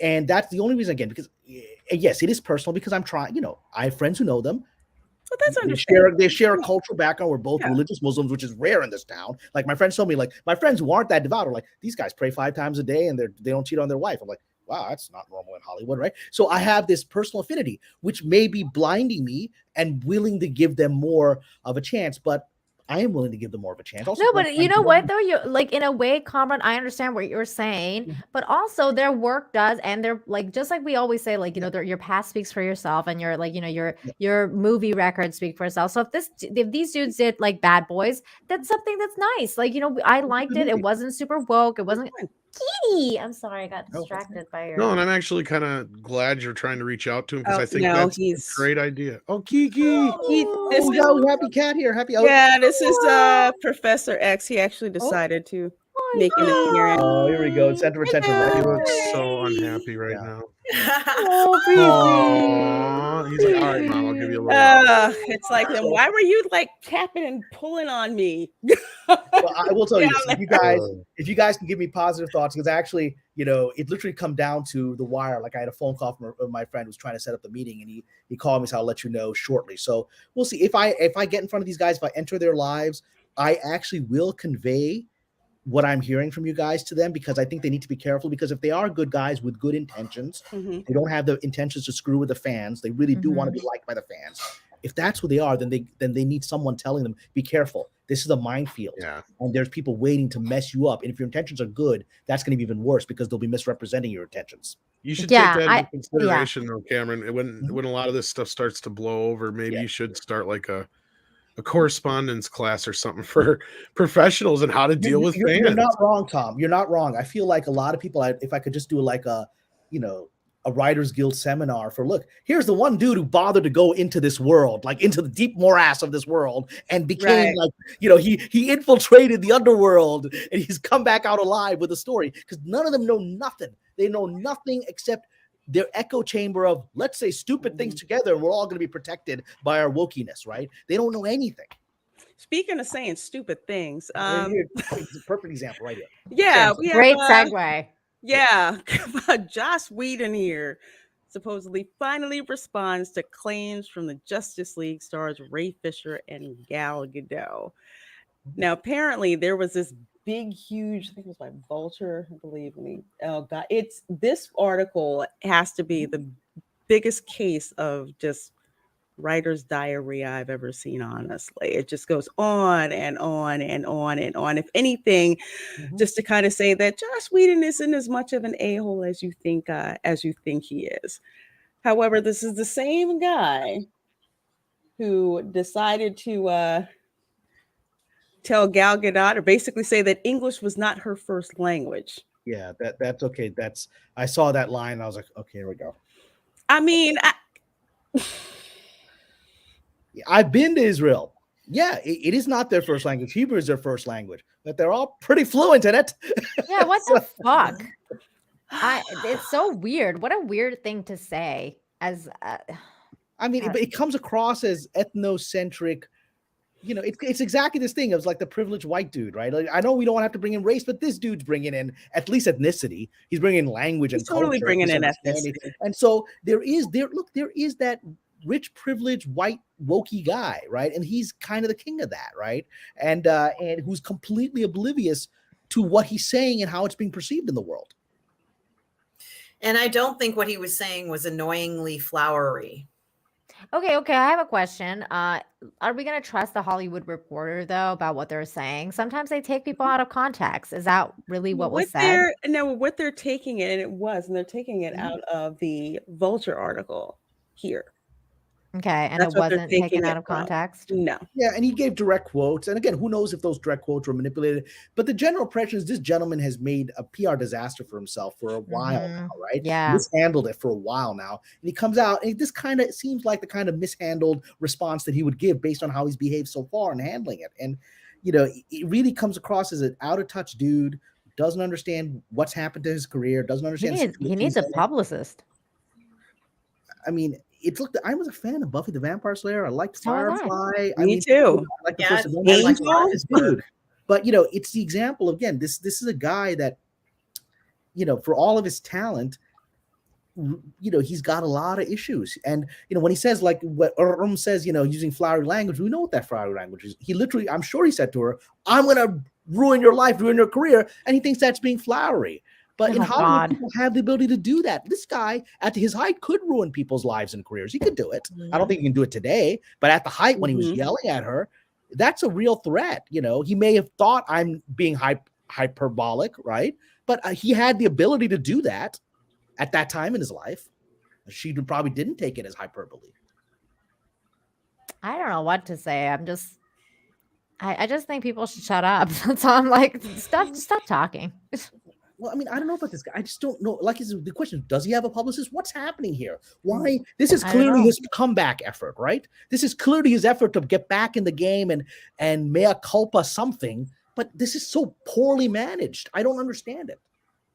and that's the only reason, again, because yes, it is personal, because I'm trying. I have friends who know them. But that's understandable. They share a cultural background. We're both religious Muslims, which is rare in this town. Like, my friends told me, like, my friends who aren't that devout are like, these guys pray 5 times a day and they don't cheat on their wife. I'm like, wow, that's not normal in Hollywood, right? So I have this personal affinity, which may be blinding me and willing to give them more of a chance, but I am willing to give them more of a chance. Also, no, but you know what though? You like, in a way, Comrade, I understand what you're saying, but also their work does, and they're like, just like we always say, like, your past speaks for yourself, and your like, your movie records speak for itself. So if these dudes did like Bad Boys, that's something that's nice. Like, I liked it. It wasn't super woke. It wasn't. Kitty, I'm sorry, I got distracted by your. No, and I'm actually kind of glad you're trying to reach out to him, because I think that's a great idea. Oh, Kiki! Happy cat here. Happy. Yeah, this is Professor X. He actually decided to make an appearance. Oh, here we go. Center attention. He looks so unhappy right now. Oh, Aw, he's like, all right, mom, I'll give you a little. It's like, then why were you like tapping and pulling on me? Well, I will tell you this: Oh. if you guys can give me positive thoughts, because actually, it literally come down to the wire. Like I had a phone call from my friend who was trying to set up the meeting, and he called me, so I'll let you know shortly. So we'll see if I get in front of these guys, if I enter their lives, I actually will convey what I'm hearing from you guys to them, because I think they need to be careful, because if they are good guys with good intentions, they don't have the intentions to screw with the fans. They really do want to be liked by the fans. If that's who they are, then they need someone telling them, be careful. This is a minefield. Yeah. And there's people waiting to mess you up. And if your intentions are good, that's going to be even worse, because they'll be misrepresenting your intentions. You should Yeah, take that I- into consideration, though, Cameron. When a lot of this stuff starts to blow over, maybe you should start like a correspondence class or something for professionals and how to deal with fans. You're not wrong, Tom. You're not wrong. I feel like a lot of people, if I could just do like a Writers Guild seminar for, look, here's the one dude who bothered to go into this world, like into the deep morass of this world, and became he infiltrated the underworld, and he's come back out alive with a story, because none of them know nothing. They know nothing except their echo chamber of, let's say stupid things together, and we're all going to be protected by our wokeness, right? They don't know anything. Speaking of saying stupid things, it's a perfect example right here. Yeah, we Great have, segue. Yeah, Joss Whedon here supposedly finally responds to claims from the Justice League stars Ray Fisher and Gal Gadot. Now, apparently, there was this big, huge, I think it was by Vulture, I believe. This article has to be the biggest case of just writer's diarrhea I've ever seen, honestly. It just goes on and on and on and on. If anything, just to kind of say that Joss Whedon isn't as much of an a-hole as you think he is. However, this is the same guy who decided to tell Gal Gadot, or basically say that English was not her first language. Yeah, that's okay. I saw that line and I was like, okay, here we go. I mean, I've been to Israel. Yeah, it is not their first language. Hebrew is their first language, but they're all pretty fluent in it. Yeah, what the fuck? It's so weird. What a weird thing to say. I mean, it comes across as ethnocentric. It's exactly this thing. It was like the privileged white dude, right? Like, I know we don't have to bring in race, but this dude's bringing in at least ethnicity. He's bringing in language and totally culture, bringing in ethnicity. And so there is that rich, privileged, white, wokey guy, right? And he's kind of the king of that, right? And who's completely oblivious to what he's saying and how it's being perceived in the world. And I don't think what he was saying was annoyingly flowery. Okay. I have a question. Are we going to trust the Hollywood Reporter, though, about what they're saying? Sometimes they take people out of context. Is that really what was said? What they're taking it, and they're taking it out of the Vulture article here. Okay, and That's it what they're wasn't taking taken it out of from. context? No. Yeah, and he gave direct quotes. And again, who knows if those direct quotes were manipulated. But the general impression is this gentleman has made a PR disaster for himself for a while now, right? Yeah. Mishandled it for a while now. And he comes out, and this kind of seems like the kind of mishandled response that he would give based on how he's behaved so far in handling it. And, it really comes across as an out-of-touch dude, doesn't understand what's happened to his career, doesn't understand. He needs a publicist. I mean, I was a fan of Buffy the Vampire Slayer. I liked Firefly. Me too. I like the Yeah, first Angel? dude. But it's the example again. This is a guy that, for all of his talent, he's got a lot of issues. And when he says like what says, using flowery language, we know what that flowery language is. He literally, I'm sure he said to her, "I'm gonna ruin your life, ruin your career," and he thinks that's being flowery. But in Hollywood, people have the ability to do that. This guy, at his height, could ruin people's lives and careers. He could do it. I don't think he can do it today. But at the height, when he was yelling at her, that's a real threat. He may have thought I'm being hyperbolic, right? But he had the ability to do that at that time in his life. She probably didn't take it as hyperbole. I don't know what to say. I just think people should shut up. So I'm like, stop talking. Well, I mean, I don't know about this guy. I just don't know. Like, the question, does he have a publicist? What's happening here? Why? This is clearly his comeback effort, right? This is clearly his effort to get back in the game and mea culpa something. But this is so poorly managed. I don't understand it.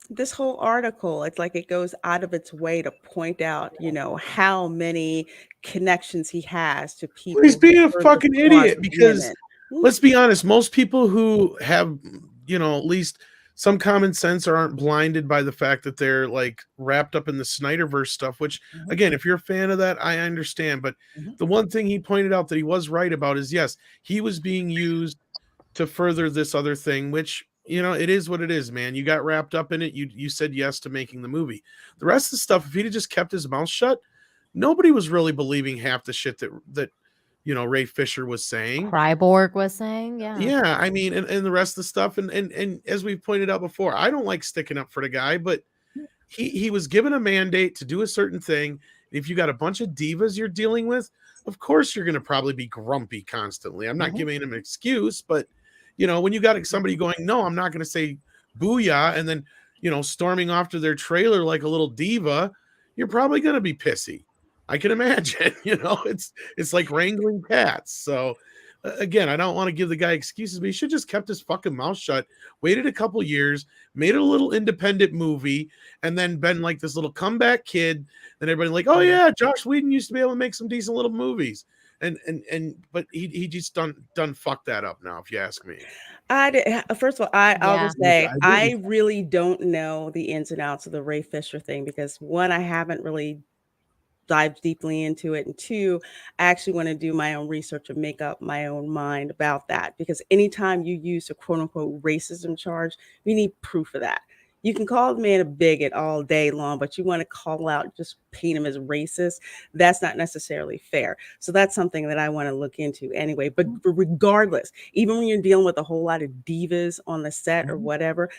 this whole article, it's like it goes out of its way to point out, how many connections he has to people. Well, he's being a who fucking the cause idiot of because women. let's be honest, most people who have, at least some common sense or aren't blinded by the fact that they're like wrapped up in the Snyderverse stuff, which again, if you're a fan of that, I understand. But the one thing he pointed out that he was right about is yes, he was being used to further this other thing, which it is what it is, man. You got wrapped up in it. You said yes to making the movie. The rest of the stuff, if he'd have just kept his mouth shut, nobody was really believing half the shit that Ray Fisher was saying. Kryborg was saying, yeah. Yeah, I mean, and the rest of the stuff, and as we've pointed out before, I don't like sticking up for the guy, but he was given a mandate to do a certain thing. If you got a bunch of divas you're dealing with, of course you're going to probably be grumpy constantly. I'm not giving him an excuse, but when you got somebody going, no, I'm not going to say booyah, and then storming off to their trailer like a little diva, you're probably going to be pissy. I can imagine. It's like wrangling cats. So again, I don't want to give the guy excuses, but he should just kept his fucking mouth shut, waited a couple years, made a little independent movie, and then been like this little comeback kid. And everybody like, oh yeah, Josh Whedon used to be able to make some decent little movies. But he just done fucked that up now, if you ask me. First of all, I'll just say I really don't know the ins and outs of the Ray Fisher thing because one, I haven't really dived deeply into it, and two, I actually want to do my own research and make up my own mind about that, because anytime you use a quote unquote racism charge, we need proof of that. You can call the man a bigot all day long, but you want to call out, just paint him as racist. That's not necessarily fair. So that's something that I want to look into anyway. But regardless, even when you're dealing with a whole lot of divas on the set or whatever,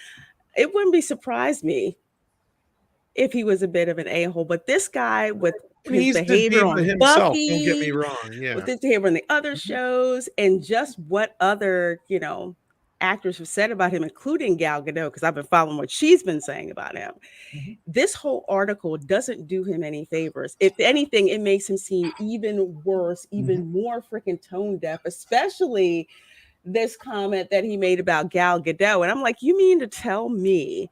it wouldn't be surprised me if he was a bit of an a-hole. But this guy with his behavior on himself, Buffy, don't get me wrong, yeah, with his behavior on the other shows, and just what other, actors have said about him, including Gal Gadot, because I've been following what she's been saying about him. This whole article doesn't do him any favors. If anything, it makes him seem even worse, even more freaking tone deaf, especially this comment that he made about Gal Gadot. And I'm like, you mean to tell me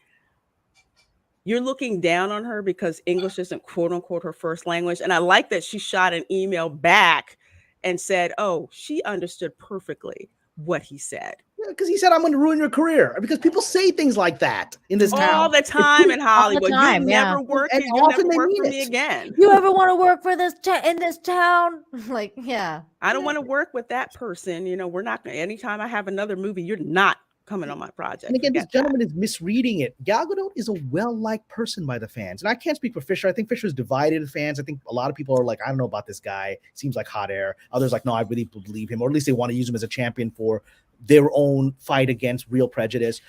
you're looking down on her because English isn't quote unquote her first language? And I like that she shot an email back and said, oh, she understood perfectly what he said. Because he said, I'm going to ruin your career. Because people say things like that in this town. All the time in Hollywood. You'll never work here. You'll never work for me again. You ever want to work for in this town? Like, yeah. I don't want to work with that person. We're not going to, anytime I have another movie, you're not coming on my project. And again, this gentleman is misreading it. Gal Gadot is a well-liked person by the fans. And I can't speak for Fisher. I think Fisher's divided the fans. I think a lot of people are like, I don't know about this guy. Seems like hot air. Others like, no, I really believe him. Or at least they want to use him as a champion for their own fight against real prejudice.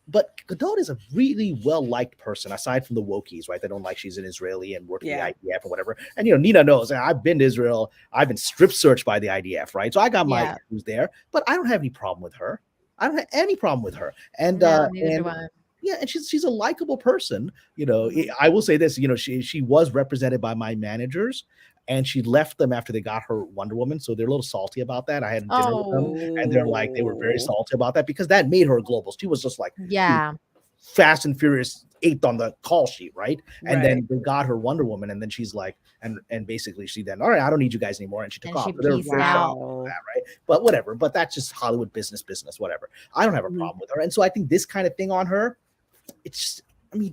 But Gadot is a really well-liked person, aside from the wokies, right? They don't like she's an Israeli and working the IDF or whatever. And, Nina knows, I've been to Israel. I've been strip searched by the IDF, right? So I got my issues there. But I don't have any problem with her. I don't have any problem with her. And yeah, and she's a likable person. I will say this, she was represented by my managers, and she left them after they got her Wonder Woman. So they're a little salty about that. I had dinner with them, and they were very salty about that because that made her global. She was just like, Fast and Furious 8th on the call sheet, right? And then they got her Wonder Woman, and then she's like, and basically she then, all right, I don't need you guys anymore, and she took off. They're very out. That, right? But whatever. But that's just Hollywood business, whatever. I don't have a problem with her, and so I think this kind of thing on her, it's just,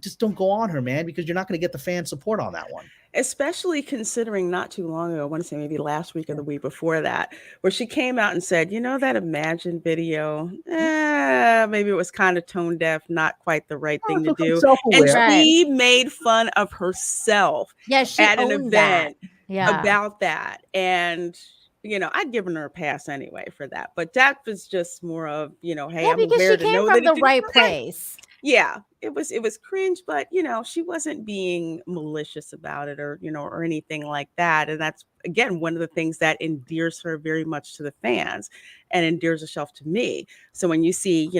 just don't go on her, man, because you're not going to get the fan support on that one. Especially considering not too long ago, I want to say maybe last week or the week before that, where she came out and said, that Imagine video, maybe it was kind of tone deaf, not quite the right thing to do. And she made fun of herself at an event about that. And I'd given her a pass anyway for that. But that was just more of, hey, I'm aware to know that from the right place. Yeah, it was cringe, but she wasn't being malicious about it or or anything like that. And that's again one of the things that endears her very much to the fans and endears herself to me. So when you see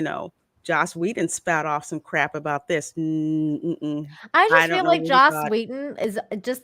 Joss Whedon spat off some crap about this. I just don't feel know like what he Joss thought. Whedon is just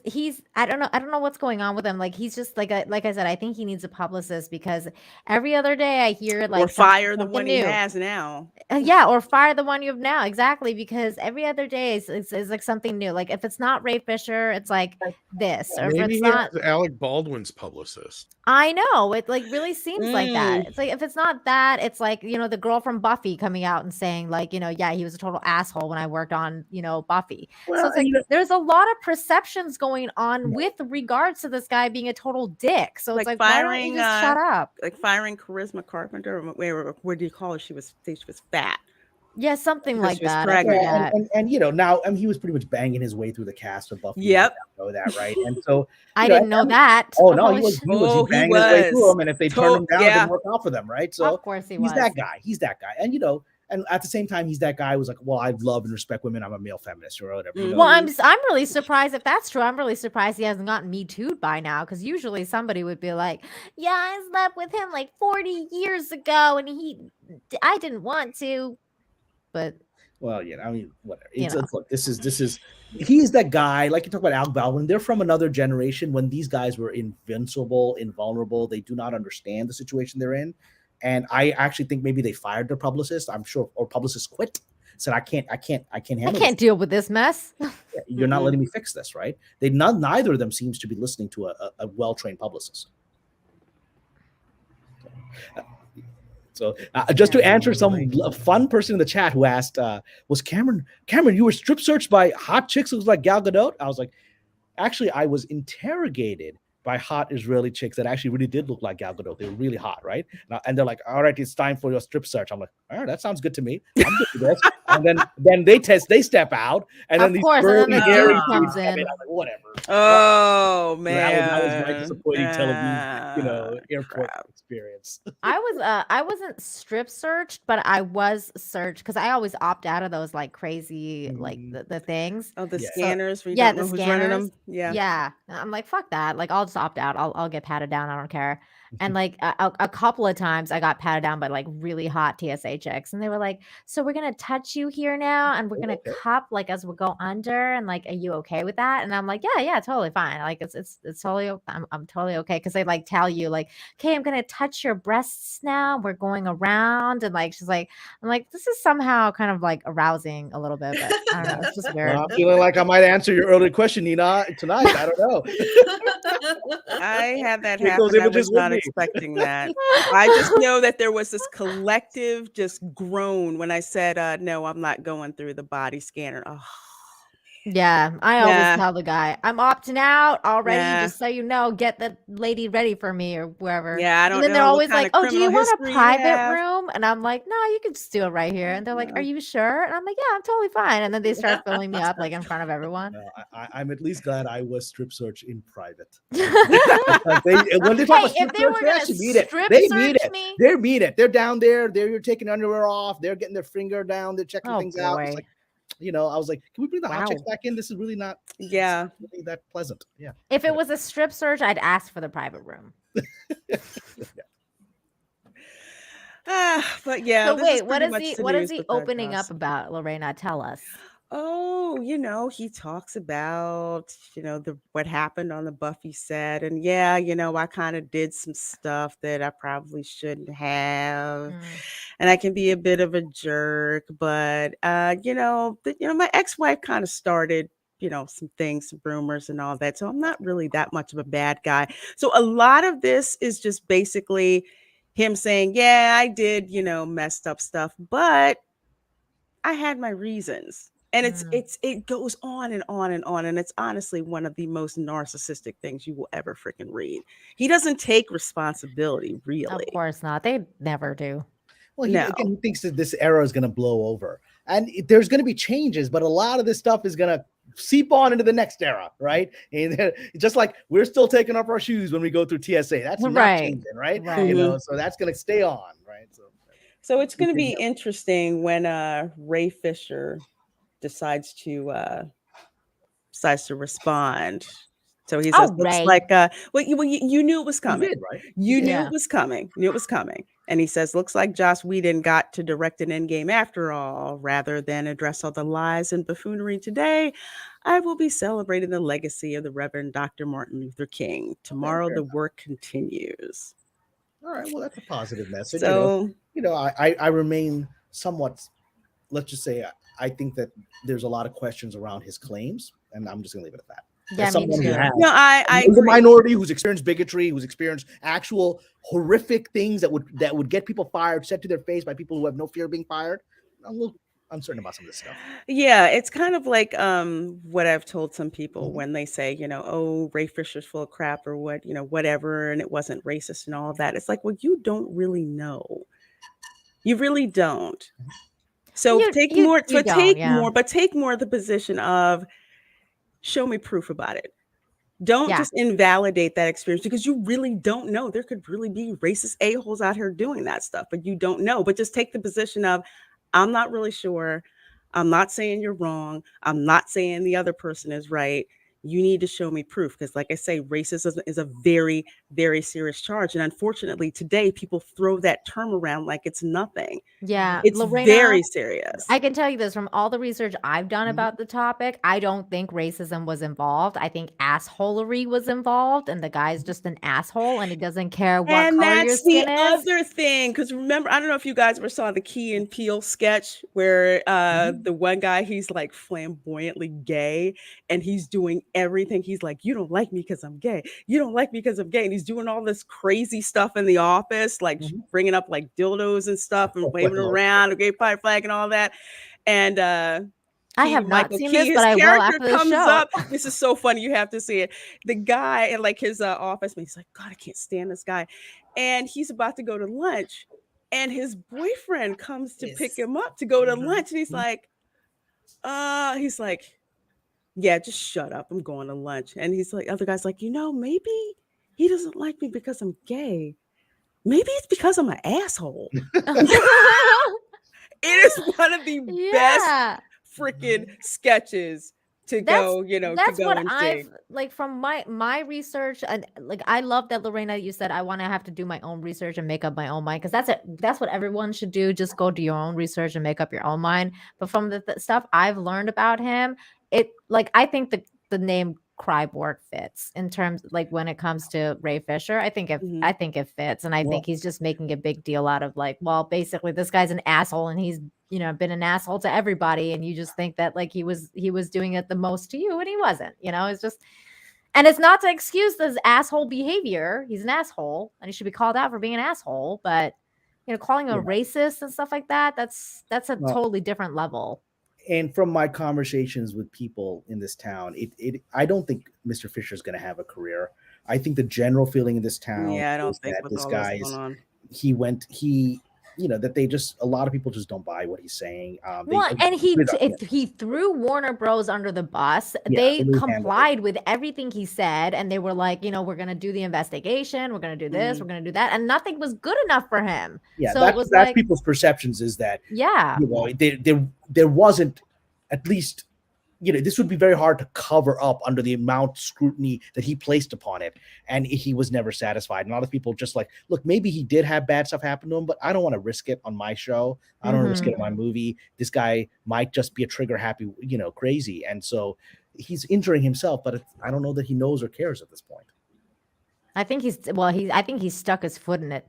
I don't know what's going on with him. Like he's just like I said, I think he needs a publicist because every other day I hear like Or fire the something one new. he has now. Yeah, or fire the one you have now. Exactly, because every other day is like something new. Like if it's not Ray Fisher, it's like this, or if Maybe it's he not. has Alec Baldwin's publicist. I know it like really seems like that. Mm. It's like if it's not that, it's like the girl from Buffy coming out and saying like yeah, he was a total asshole when I worked on Buffy. So Well, it's like there's a lot of perceptions going on with regards to this guy being a total dick. So it's like why don't you just shut up? Like firing Charisma Carpenter. Where do you call her? She was fat. Yeah, something Because like she was that. pregnant. Yeah, and now he was pretty much banging his way through the cast of Buffy. Yep. You know that, right? And so I didn't know that. Oh no, Holy he shit. was banging his way through them, and if they turned him down, it didn't work out for them, right? So Of course he he's was. that guy. He's that guy, and and at the same time, he's that guy who's like, well, I love and respect women. I'm a male feminist or whatever. Well, I'm really surprised if that's true. I'm really surprised he hasn't gotten Me Too'd by now, because usually somebody would be like, "Yeah, I slept with him like 40 years ago, and I didn't want to," but. Well, I mean, whatever. Look, this is he's that guy. Like you talk about Alec Baldwin, they're from another generation when these guys were invincible, invulnerable. They do not understand the situation they're in, and I actually think maybe they fired their publicist. I'm sure, or publicist quit. Said I can't handle. I can't deal with this mess. You're not letting me fix this, right? Neither of them seems to be listening to a well-trained publicist. So just to answer some fun person in the chat who asked, was Cameron, you were strip searched by hot chicks who was like Gal Gadot? I was like, actually, I was interrogated by hot Israeli chicks that actually really did look like Gal Gadot. They were really hot, right? And they're like, all right, it's time for your strip search. I'm like, all right, that sounds good to me. I'm good with this. And then they step out, and then Of course, and then the dude comes in. I'm like, whatever. Oh man, that was my disappointing television, airport experience. I wasn't strip searched, but I was searched because I always opt out of those like crazy like the things. Oh, the scanners. So, where you yeah, don't know the who's scanners. running them. Yeah, yeah. I'm like, fuck that. Like, I'll just opt out. I'll get patted down. I don't care. And like a couple of times I got patted down by like really hot TSA chicks, and they were like, "So we're gonna touch you here now, and we're gonna cup like as we go under, and like, are you okay with that?" And I'm like, "Yeah, totally fine. Like, it's totally I'm totally okay." Because they like tell you like, "Okay, I'm gonna touch your breasts now. We're going around," and like she's like, I'm like, this is somehow kind of like arousing a little bit, but I don't know. It's just weird. I'm feeling like I might answer your earlier question, Nina, tonight. I don't know. I had that Take happen. those I images was with not me. expecting that. I just know that there was this collective just groan when I said, "No, I'm not going through the body scanner." Oh. Yeah, I Yeah. always tell the guy, I'm opting out already, Yeah. just so you know, get the lady ready for me or wherever. Yeah, I don't And then they're know what always kind like, of "Oh, do you criminal want a history you private have." room?" And I'm like, "No, you can just do it right here." And they're like, "Are you sure?" And I'm like, "Yeah, I'm totally fine." And then they start filling me up like in front of everyone. I'm at least glad I was strip searched in private. When they talk about Hey, if strip they were search, they gonna actually mean it. strip They mean search it. me- They mean it. They're down there. They're taking underwear off. They're getting their finger down. They're checking Oh, things out. It's boy. like, I was like, can we bring the hot chicks Wow. back in? This is really not. Yeah. it's really that pleasant. Yeah. If it was a strip search, I'd ask for the private room. But yeah. So this wait, what pretty is much he the what is news he with that opening up gossip. about, Lorena? Tell us. Oh, he talks about, what happened on the Buffy set. And yeah, I kind of did some stuff that I probably shouldn't have. And I can be a bit of a jerk, but my ex-wife kind of started, some things, some rumors and all that. So I'm not really that much of a bad guy. So a lot of this is just basically him saying, yeah, I did, messed up stuff, but I had my reasons. And it goes on and on and on. And it's honestly one of the most narcissistic things you will ever freaking read. He doesn't take responsibility, really. Of course not. They never do. Well, he, No. again, he thinks that this era is going to blow over, and there's going to be changes, but a lot of this stuff is going to seep on into the next era, right? And just like we're still taking off our shoes when we go through TSA, that's not Right. changing, right? Right. So that's going to stay on, right? So it's going to be interesting when Ray Fisher decides to respond. So he says, looks Ray. like, you knew it was coming. did, right? You knew Yeah. it was coming. Knew it was coming. And he says, looks like Joss Whedon got to direct an Endgame after all. Rather than address all the lies and buffoonery today, I will be celebrating the legacy of the Reverend Dr. Martin Luther King. Tomorrow, the work continues. All right, well, that's a positive message. So, I remain somewhat, let's just say, I think that there's a lot of questions around his claims, and I'm just going to leave it at that. Yeah, As someone me who too. has, no, I who's a agree. minority, who's experienced bigotry, who's experienced actual horrific things that would get people fired, said to their face by people who have no fear of being fired. I'm a little uncertain about some of this stuff. Yeah, it's kind of like what I've told some people when they say, oh, Ray Fisher's full of crap or what, whatever, and it wasn't racist and all of that. It's like, well, you don't really know. You really don't. So take more of the position of show me proof about it. Don't just invalidate that experience because you really don't know. There could really be racist a-holes out here doing that stuff, but you don't know. But just take the position of, I'm not really sure. I'm not saying you're wrong. I'm not saying the other person is right. You need to show me proof because, like I say, racism is a very, very serious charge. And unfortunately, today, people throw that term around like it's nothing. Yeah, It's Lorena, very serious. I can tell you this from all the research I've done about the topic. I don't think racism was involved. I think assholery was involved, and the guy's just an asshole, and he doesn't care what And color your that's skin the is. other thing, because remember, I don't know if you guys ever saw the Key and Peele sketch where the one guy, he's like flamboyantly gay, and he's doing everything. He's like, you don't like me because I'm gay. You don't like me because I'm gay. And he's doing all this crazy stuff in the office, like bringing up like dildos and stuff and waving around a gay pride flag and all that. And I have not Michael seen Key, this, his but I will character after the comes show. up. This is so funny. You have to see it. The guy in like his office, he's like, God, I can't stand this guy. And he's about to go to lunch. And his boyfriend comes to pick him up to go to lunch. And he's like, yeah, just shut up. I'm going to lunch. And he's like, other guy's like, maybe he doesn't like me because I'm gay. Maybe it's because I'm an asshole. It is one of the best freaking sketches to go, that's to go what and I've see. like from my research, and like I love that, Lorena, you said I want to have to do my own research and make up my own mind, because that's what everyone should do. Just go do your own research and make up your own mind. But from the stuff I've learned about him, I think the name Cryborg fits in terms, like when it comes to Ray Fisher. I think it fits, and I think he's just making a big deal out of like, well, basically this guy's an asshole, and he's been an asshole to everybody, and you just think that like he was doing it the most to you, and he wasn't. It's just, and it's not to excuse this asshole behavior. He's an asshole, and he should be called out for being an asshole. But calling him a racist and stuff like that's a totally different level. And from my conversations with people in this town, I don't think Mr. Fisher is going to have a career. I think the general feeling in this town I don't think that with this all guy this going on. that a lot of people just don't buy what he's saying. And he threw Warner Bros. Under the bus. They complied with everything he said, and they were like, we're going to do the investigation, we're going to do this, we're going to do that, and nothing was good enough for him. Yeah, so that's like, people's perceptions is that there wasn't, at least this would be very hard to cover up under the amount of scrutiny that he placed upon it. And he was never satisfied. And a lot of people just like, look, maybe he did have bad stuff happen to him, but I don't want to risk it on my show. I don't want to risk it on my movie. This guy might just be a trigger happy, crazy. And so he's injuring himself, but I don't know that he knows or cares at this point. I think he's stuck his foot in it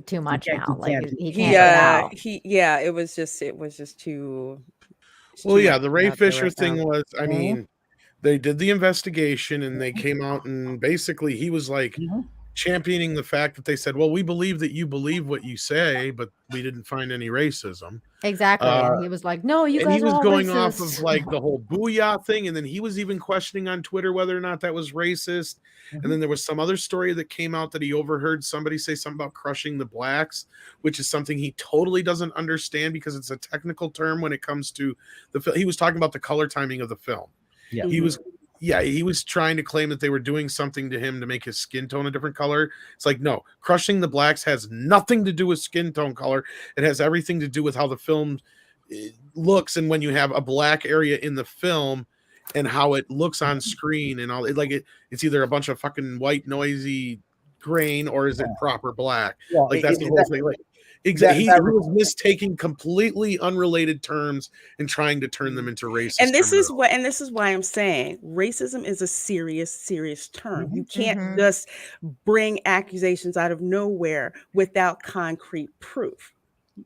too much now. He can't get out. It was just too. Well, yeah, the Ray Fisher thing was, I mean, they did the investigation and they came out and basically he was like championing the fact that they said, well, we believe that you believe what you say, but we didn't find any racism. Exactly. And he was like, no, you guys are all And he was going racist. off of like the whole booyah thing. And then he was even questioning on Twitter whether or not that was racist. And then there was some other story that came out that he overheard somebody say something about crushing the blacks, which is something he totally doesn't understand because it's a technical term when it comes to the film. He was talking about the color timing of the film. Yeah. He was trying to claim that they were doing something to him to make his skin tone a different color. It's like, no, crushing the blacks has nothing to do with skin tone color. It has everything to do with how the film looks. And when you have a black area in the film and how it looks on screen and all, it's either a bunch of fucking white noisy grain or is it proper black? Well, that's the whole thing. Exactly. He that was mistaking completely unrelated terms and trying to turn them into racist. And this is why I'm saying racism is a serious term. You can't just bring accusations out of nowhere without concrete proof.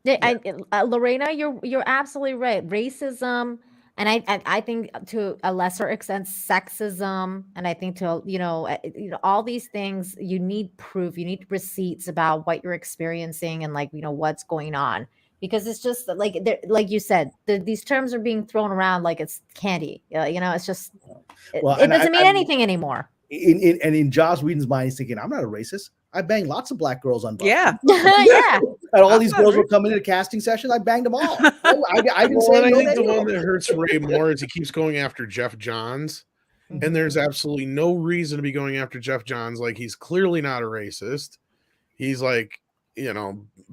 Lorena, you're absolutely right. Racism, and I think to a lesser extent sexism, and I think to all these things you need proof, you need receipts about what you're experiencing and what's going on, because it's just like you said, these terms are being thrown around like it's candy. It's just it doesn't mean anything anymore. In Joss Whedon's mind, he's thinking, I'm not a racist. I banged lots of black girls on Buffy. Yeah. Yeah. And all these girls would come into casting sessions. I banged them all. I didn't say I no think to the any one of them. that hurts Ray more is he keeps going after Jeff Johns. And there's absolutely no reason to be going after Jeff Johns. Like, he's clearly not a racist. He's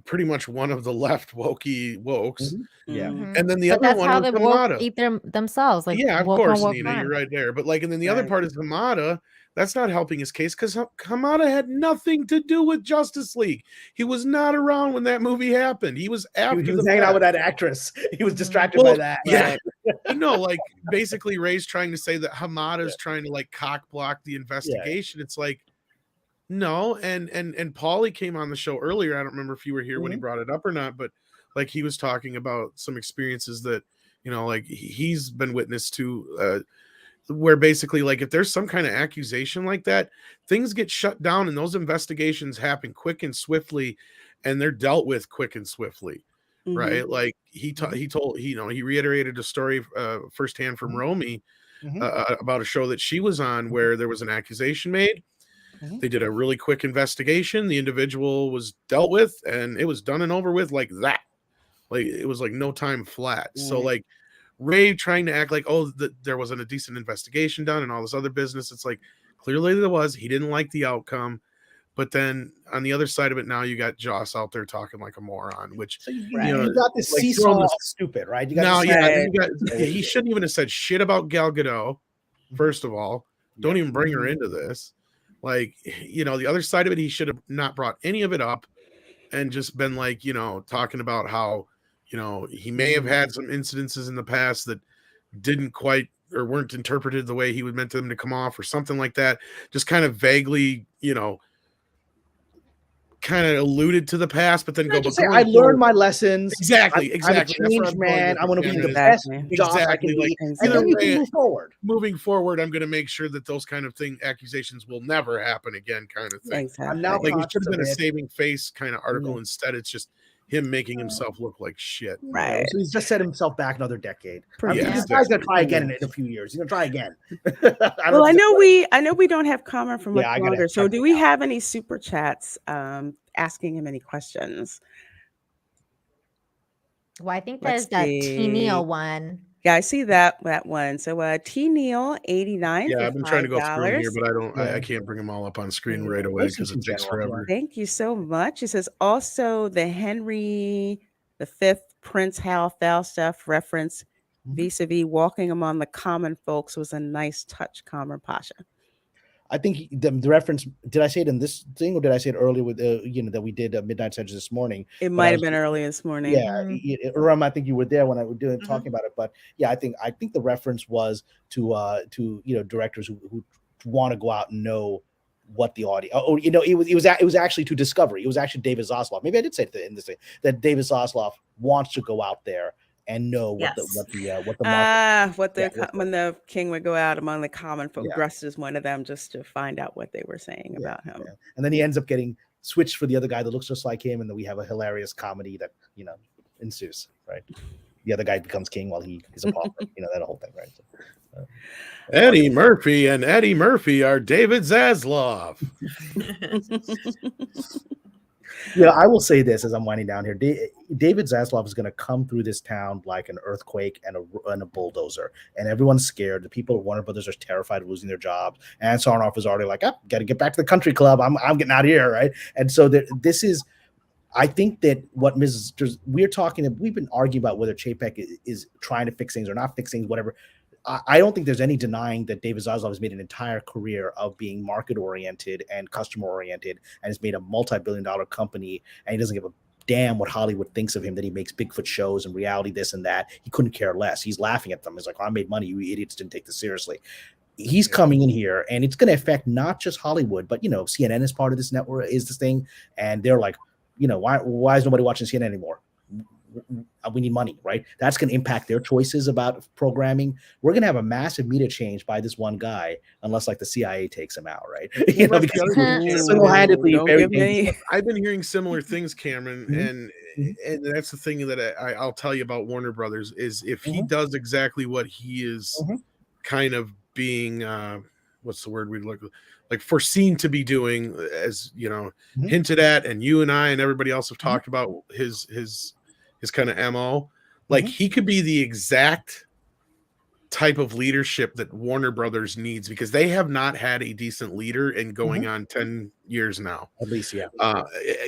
pretty much one of the left wokes. Yeah. And then the But other that's one how was the woke Hamada. eat themselves. Like, Yeah, of woke on course, woke Nina, on. you're right there. But and then the other part is Hamada. That's not helping his case because Hamada had nothing to do with Justice League. He was not around when that movie happened. He was after He was hanging out with that actress. He was distracted by that. Yeah. No, basically Ray's trying to say that Hamada is trying to cock block the investigation. It's like, no. And Paulie came on the show earlier. I don't remember if you were here when he brought it up or not, but he was talking about some experiences that, he's been witness to, where basically if there's some kind of accusation like that, things get shut down and those investigations happen quick and swiftly and they're dealt with quick and swiftly. Right. He reiterated a story firsthand from Romy about a show that she was on where there was an accusation made. They did a really quick investigation. The individual was dealt with and it was done and over with like that. It was no time flat. So Ray trying to act like, there wasn't a decent investigation done and all this other business. It's clearly there was. He didn't like the outcome. But then on the other side of it, now you got Joss out there talking like a moron, which you got this seesaw of stupid, right? He shouldn't even have said shit about Gal Gadot. First of all, don't even bring her into this. The other side of it, he should have not brought any of it up and just been talking about how, he may have had some incidences in the past that didn't quite or weren't interpreted the way he would meant them to come off or something like that. Just kind of vaguely, kind of alluded to the past, but then I learned my lessons. Exactly. I'm a changed man. I'm going to be the best Joss I can be. And then you can move forward. Moving forward, I'm going to make sure that those kind of accusations will never happen again, kind of thing. Exactly. I'm now it should have been a saving face kind of article. Instead, it's just him making himself look like shit. Right. So he's just set himself back another decade. This Yeah. guy's gonna try again in a few years. He's gonna try again. I know we don't have comment for much longer. So do we have any super chats asking him any questions? Well, I think there's that T Neil one. Yeah, I see that one. So T Neil 89. Yeah, I've been trying to go through $5. here, but I can't bring them all up on screen right away because it takes forever. Thank you so much. He says also the Henry V Prince Hal Falstaff reference vis-a-vis walking among the common folks was a nice touch, Comrade Pasha. I think the reference, did I say it in this thing or did I say it earlier with that we did Midnight Sedge this morning? It might have been early this morning. Yeah, Ram, I think you were there when I was talking about it. But yeah, I think the reference was to directors who want to go out and know what the audio. It was actually to Discovery. It was actually David Zaslav. Maybe I did say it in this thing that David Zaslav wants to go out there and know what the market, when the king would go out among the common folk dressed as one of them just to find out what they were saying about him. Yeah. And then he ends up getting switched for the other guy that looks just like him, and then we have a hilarious comedy that ensues. Right, the other guy becomes king while he is a pauper. That whole thing, right? So, Eddie Murphy and Eddie Murphy are David Zaslav. I will say this as I'm winding down here. David Zaslav is going to come through this town like an earthquake and a bulldozer, and everyone's scared. The people at Warner Brothers are terrified of losing their jobs. And Sarnoff is already like, got to get back to the country club. I'm getting out of here, right? And so this is, I think that what we've been arguing about whether Chapek is trying to fix things or not fix things, whatever. I don't think there's any denying that David Zaslav has made an entire career of being market-oriented and customer-oriented and has made a multi-billion-dollar company, and he doesn't give a damn what Hollywood thinks of him, that he makes Bigfoot shows and reality this and that. He couldn't care less. He's laughing at them. He's like, I made money. You idiots didn't take this seriously. He's coming in here, and it's going to affect not just Hollywood, but, CNN is part of this network, is this thing. And they're like, why is nobody watching CNN anymore? We need money, right? That's going to impact their choices about programming. We're going to have a massive media change by this one guy, unless like the CIA takes him out, right? Because single-handedly, I've been hearing similar things, Cameron, and that's the thing that I'll tell you about Warner Brothers is if he does exactly what he is kind of being, what's the word we look like foreseen to be doing, as hinted at, and you and I and everybody else have talked about his kind of MO, like he could be the exact type of leadership that Warner Brothers needs, because they have not had a decent leader in going on 10 years now, at least.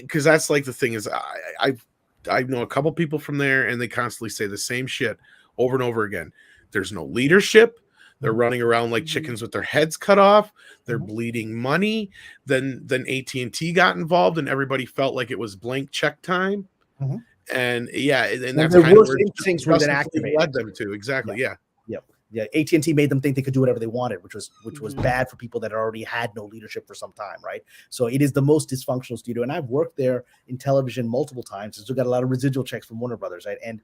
Because that's like the thing is I know a couple people from there, and they constantly say the same shit over and over again. There's no leadership. They're running around like chickens with their heads cut off. They're bleeding money. Then AT&T got involved, and everybody felt like it was blank check time. And that's kind of where things were then activated. Led them to exactly. Yeah, AT&T made them think they could do whatever they wanted, which was bad for people that already had no leadership for some time, right? So it is the most dysfunctional studio, and I've worked there in television multiple times, and so got a lot of residual checks from Warner Brothers, right? And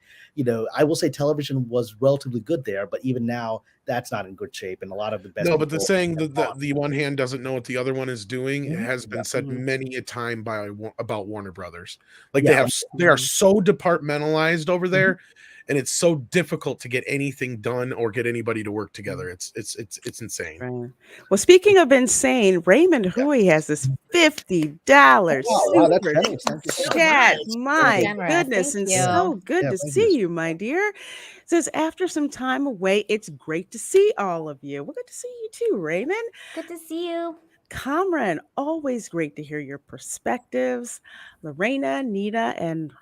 I will say television was relatively good there, but even now that's not in good shape, and a lot of the best. No, but the saying that the one hand doesn't know what the other one is doing has been said many a time about Warner Brothers. Like they are so departmentalized over there. And it's so difficult to get anything done or get anybody to work together. It's insane. Right. Well, speaking of insane, Raymond Hui has this $50 super chat. My goodness, and so good to see you, my dear. It says, after some time away, it's great to see all of you. Well, good to see you too, Raymond. Good to see you. Kamran, always great to hear your perspectives. Lorena, Nina, and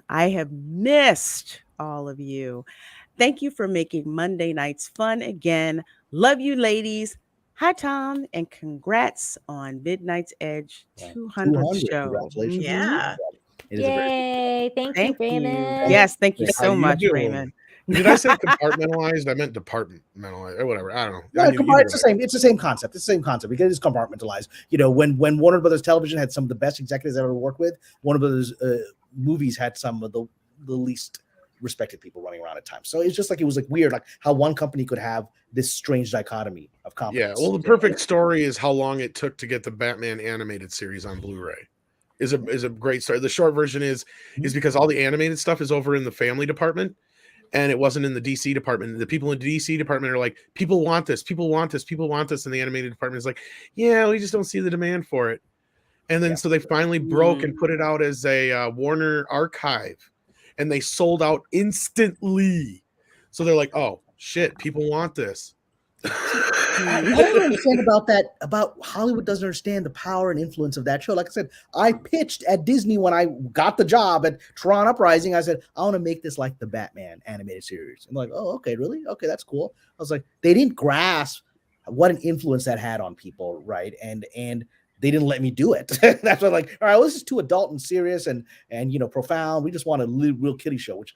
I have missed all of you. Thank you for making Monday nights fun again. Love you, ladies. Hi, Tom, and congrats on Midnight's Edge 200th show. Congratulations. Yeah. Yay. Thank you, Raymond. Yes, thank you so much, Raymond. Did I say compartmentalized? I meant departmentalized or whatever. I don't know. No, it's the same. It's the same concept. It's the same concept because it's compartmentalized. When Warner Brothers Television had some of the best executives I ever worked with, Warner Brothers movies had some of the least respected people running around at times. So it's just like it was like weird, like how one company could have this strange dichotomy of competence. Yeah. Well, the perfect story is how long it took to get the Batman animated series on Blu-ray. Is a great story. The short version is because all the animated stuff is over in the family department. And it wasn't in the DC department. The people in the DC department are like, people want this, people want this, people want this. And the animated department is like, yeah, we just don't see the demand for it. And then so they finally broke and put it out as a Warner archive. And they sold out instantly. So they're like, oh, shit, people want this. I don't understand about that. About Hollywood doesn't understand the power and influence of that show. Like I said, I pitched at Disney when I got the job at Toronto Uprising. I said, I want to make this like the Batman animated series. And they're like, oh, okay, really? Okay, that's cool. I was like, they didn't grasp what an influence that had on people, right? And they didn't let me do it. That's why, like, all right, well, this is too adult and serious and profound. We just want a real kiddie show, which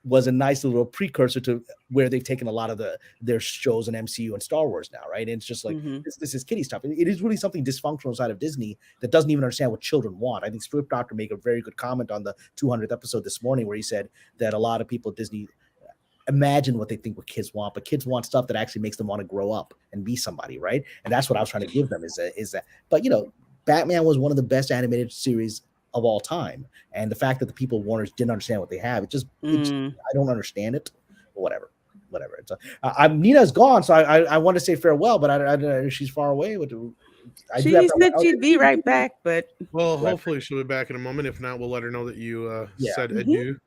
was a nice little precursor to where they've taken a lot of their shows in MCU and Star Wars now, right? And it's just like this is kiddie stuff. It is really something dysfunctional inside of Disney that doesn't even understand what children want. I think Swift Doctor made a very good comment on the 200th episode this morning, where he said that a lot of people at Disney imagine what they think what kids want, but kids want stuff that actually makes them want to grow up and be somebody, right? And that's what I was trying to give them is that. But Batman was one of the best animated series of all time, and the fact that the people at Warner's didn't understand what they have, I don't understand it. But whatever. It's Nina's gone, so I want to say farewell, but I she's far away. She said she'd be right back, but hopefully she'll be back in a moment. If not, we'll let her know that you said adieu.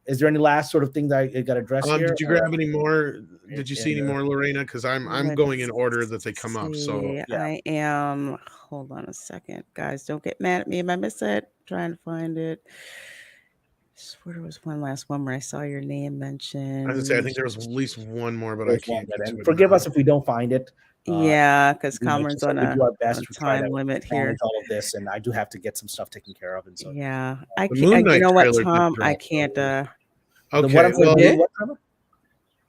Is there any last sort of thing that I got addressed here? Did you grab any more? Did you see any more, Lorena? Because I'm going in order that they come up. So I am. Hold on a second, guys. Don't get mad at me if I miss it. Trying to find it. I swear there was one last one where I saw your name mentioned. I was gonna say I think there was at least one more, but I can't. Forgive us if we don't find it. Yeah, because You know, Cameron's just on we a do our best to try time to limit here. manage all of this, and I do have to get some stuff taken care of. And so, Yeah, The Moon you Knight know what, trailer did Tom? I drop, can't. the what Okay, I'm sorry, well, did? what, Trevor?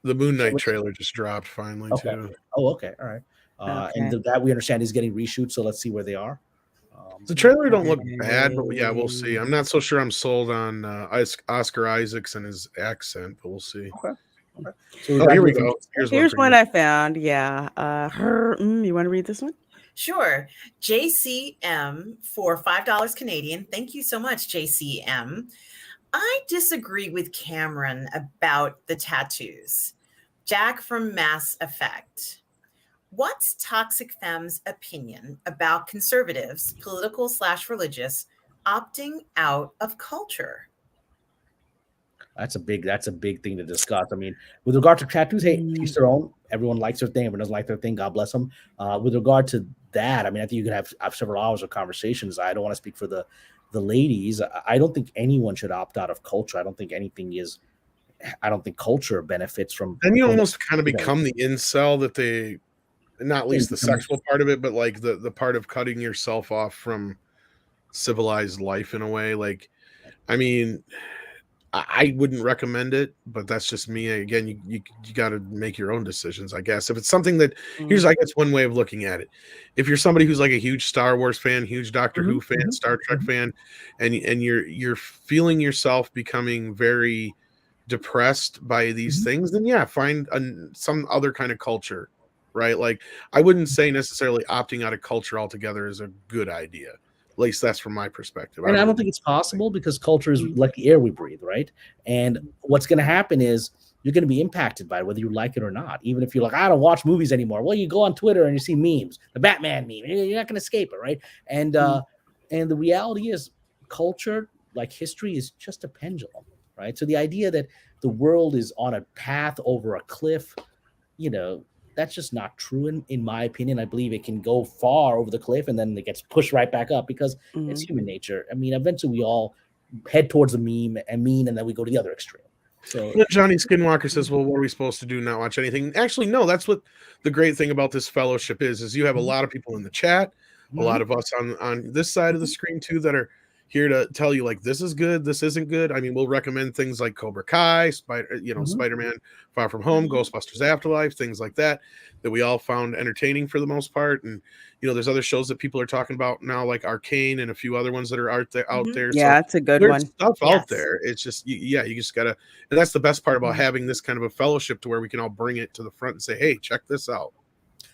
the Moon So Knight what's- trailer just dropped finally Okay. too. Oh, okay. All right. And Okay. that we understand is getting reshoots, so let's see where they are. The trailer don't look bad, but yeah, we'll see. I'm not so sure I'm sold on Oscar Isaacs and his accent, but we'll see. Okay. So Oh, here we go. Here's for one you. I found. Yeah. You want to read this one? Sure. JCM for $5 Canadian. Thank you so much, JCM. I disagree with Cameron about the tattoos. Jack from Mass Effect. What's Toxic Femme's opinion about conservatives, political/religious, opting out of culture? That's a big thing to discuss. I mean, with regard to tattoos, hey, each their own. Everyone likes their thing. Everyone doesn't like their thing. God bless them. With regard to that, I mean, I think you can have several hours of conversations. I don't want to speak for the ladies. I don't think anyone should opt out of culture. I don't think culture benefits from. Then you almost kind of become the incel that they, not least the sexual part of it, but like the part of cutting yourself off from civilized life in a way. Like, I mean, I wouldn't recommend it, but that's just me. Again, you got to make your own decisions, I guess. If it's something that, here's, I guess, one way of looking at it. If you're somebody who's like a huge Star Wars fan, huge Doctor Who fan, Star Trek fan, and you're feeling yourself becoming very depressed by these things, then yeah, find some other kind of culture, right? Like, I wouldn't say necessarily opting out of culture altogether is a good idea. At least that's from my perspective. And I don't think it's possible because culture is like the air we breathe, right? And what's going to happen is you're going to be impacted by it, whether you like it or not. Even if you're like, I don't watch movies anymore. Well, you go on Twitter and you see memes, the Batman meme. You're not going to escape it, right? And the reality is, culture, like history, is just a pendulum, right? So the idea that the world is on a path over a cliff, that's just not true in my opinion. I believe it can go far over the cliff and then it gets pushed right back up because it's human nature. I mean, eventually we all head towards the meme and then we go to the other extreme. So Johnny Skinwalker says, well, what are we supposed to do? Not watch anything? Actually, no, that's what the great thing about this fellowship is you have a lot of people in the chat, a lot of us on this side of the screen too, that are here to tell you, like, this is good, this isn't good. I mean, we'll recommend things like Cobra Kai, Spider-Man Far From Home, Ghostbusters Afterlife, things like that we all found entertaining for the most part. And there's other shows that people are talking about now, like Arcane and a few other ones that are out there. Yeah, so it's a good there's one. stuff out there. It's just you just gotta, and that's the best part about having this kind of a fellowship, to where we can all bring it to the front and say, hey, check this out.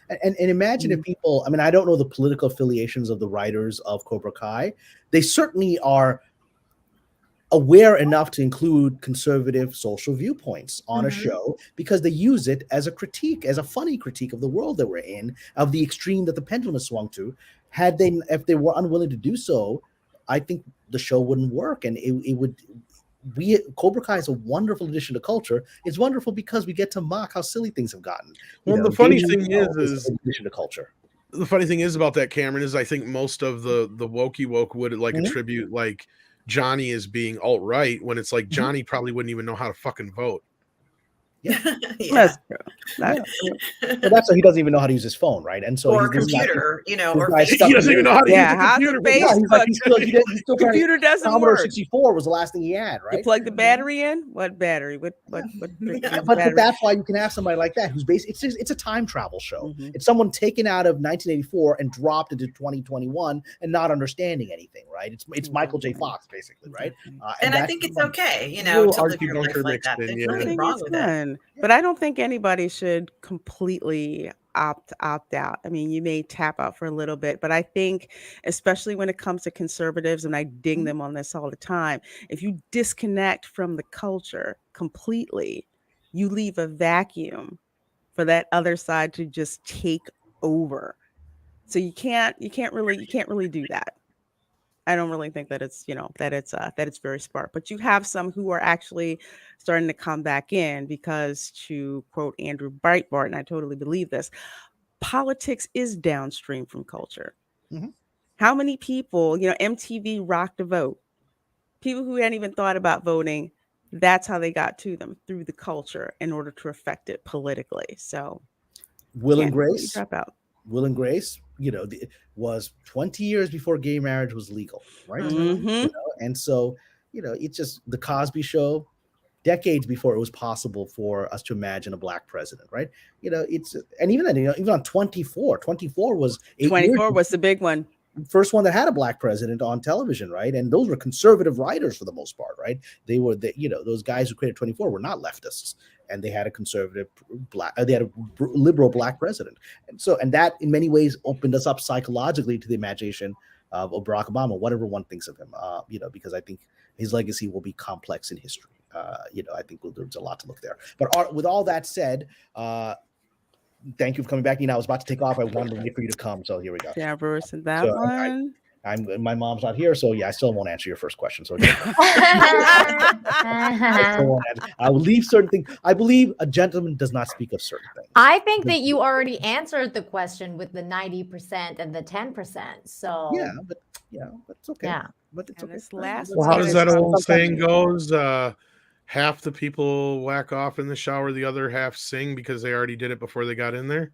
And imagine if people, I mean, I don't know the political affiliations of the writers of Cobra Kai. They certainly are aware enough to include conservative social viewpoints on a show because they use it as a critique, as a funny critique of the world that we're in, of the extreme that the pendulum has swung to. If they were unwilling to do so, I think the show wouldn't work, and Cobra Kai is a wonderful addition to culture. It's wonderful because we get to mock how silly things have gotten. Well, the funny thing is an addition to culture. The funny thing is about that, Cameron, is I think most of the wokey woke would like attribute like Johnny as being alt-right, when it's like Johnny probably wouldn't even know how to fucking vote. That's true. But that's why he doesn't even know how to use his phone, right? And so or computer, he doesn't even know how to use a computer. He's still computer doesn't Commodore work. 64 was the last thing he had, right? You plug the battery in. What battery? What but that's why you can have somebody like that who's it's a time travel show. It's someone taken out of 1984 and dropped into 2021 and not understanding anything, right? It's Michael J. Fox, basically, right? And I think it's okay, to live your life like that. There's nothing wrong with it. But I don't think anybody should completely opt out. I mean, you may tap out for a little bit, but I think, especially when it comes to conservatives, and I ding them on this all the time, if you disconnect from the culture completely, you leave a vacuum for that other side to just take over. So you can't really do that. I don't really think that it's, that it's very smart, but you have some who are actually starting to come back in because, to quote Andrew Breitbart, and I totally believe this, politics is downstream from culture. How many people, MTV rocked a vote, people who hadn't even thought about voting, that's how they got to them, through the culture, in order to affect it politically. So Will and Can't really Grace. drop out. Will and Grace, was 20 years before gay marriage was legal, right? Mhm. And so, it's just the Cosby Show, decades before it was possible for us to imagine a black president, right? And even then, even on 24 was 8 years 24 was the big one. first one that had a black president on television, right? And those were conservative writers for the most part, right? They were those guys who created 24 were not leftists, and they had a conservative they had a liberal black president. And that in many ways opened us up psychologically to the imagination of Barack Obama, whatever one thinks of him, because I think his legacy will be complex in history. I think there's a lot to look there. But with all that said, thank you for coming back, Nina. I was about to take off. I wanted to wait for you to come, so here we go. Yeah, Bruce, and that one. My mom's not here, so I still won't answer your first question. So I will leave certain things. I believe a gentleman does not speak of certain things. I think that you already answered the question with the 90% and the 10%. So but it's okay. Yeah, but it's okay. This last well, how does that old saying goes? Half the people whack off in the shower, the other half sing because they already did it before they got in there.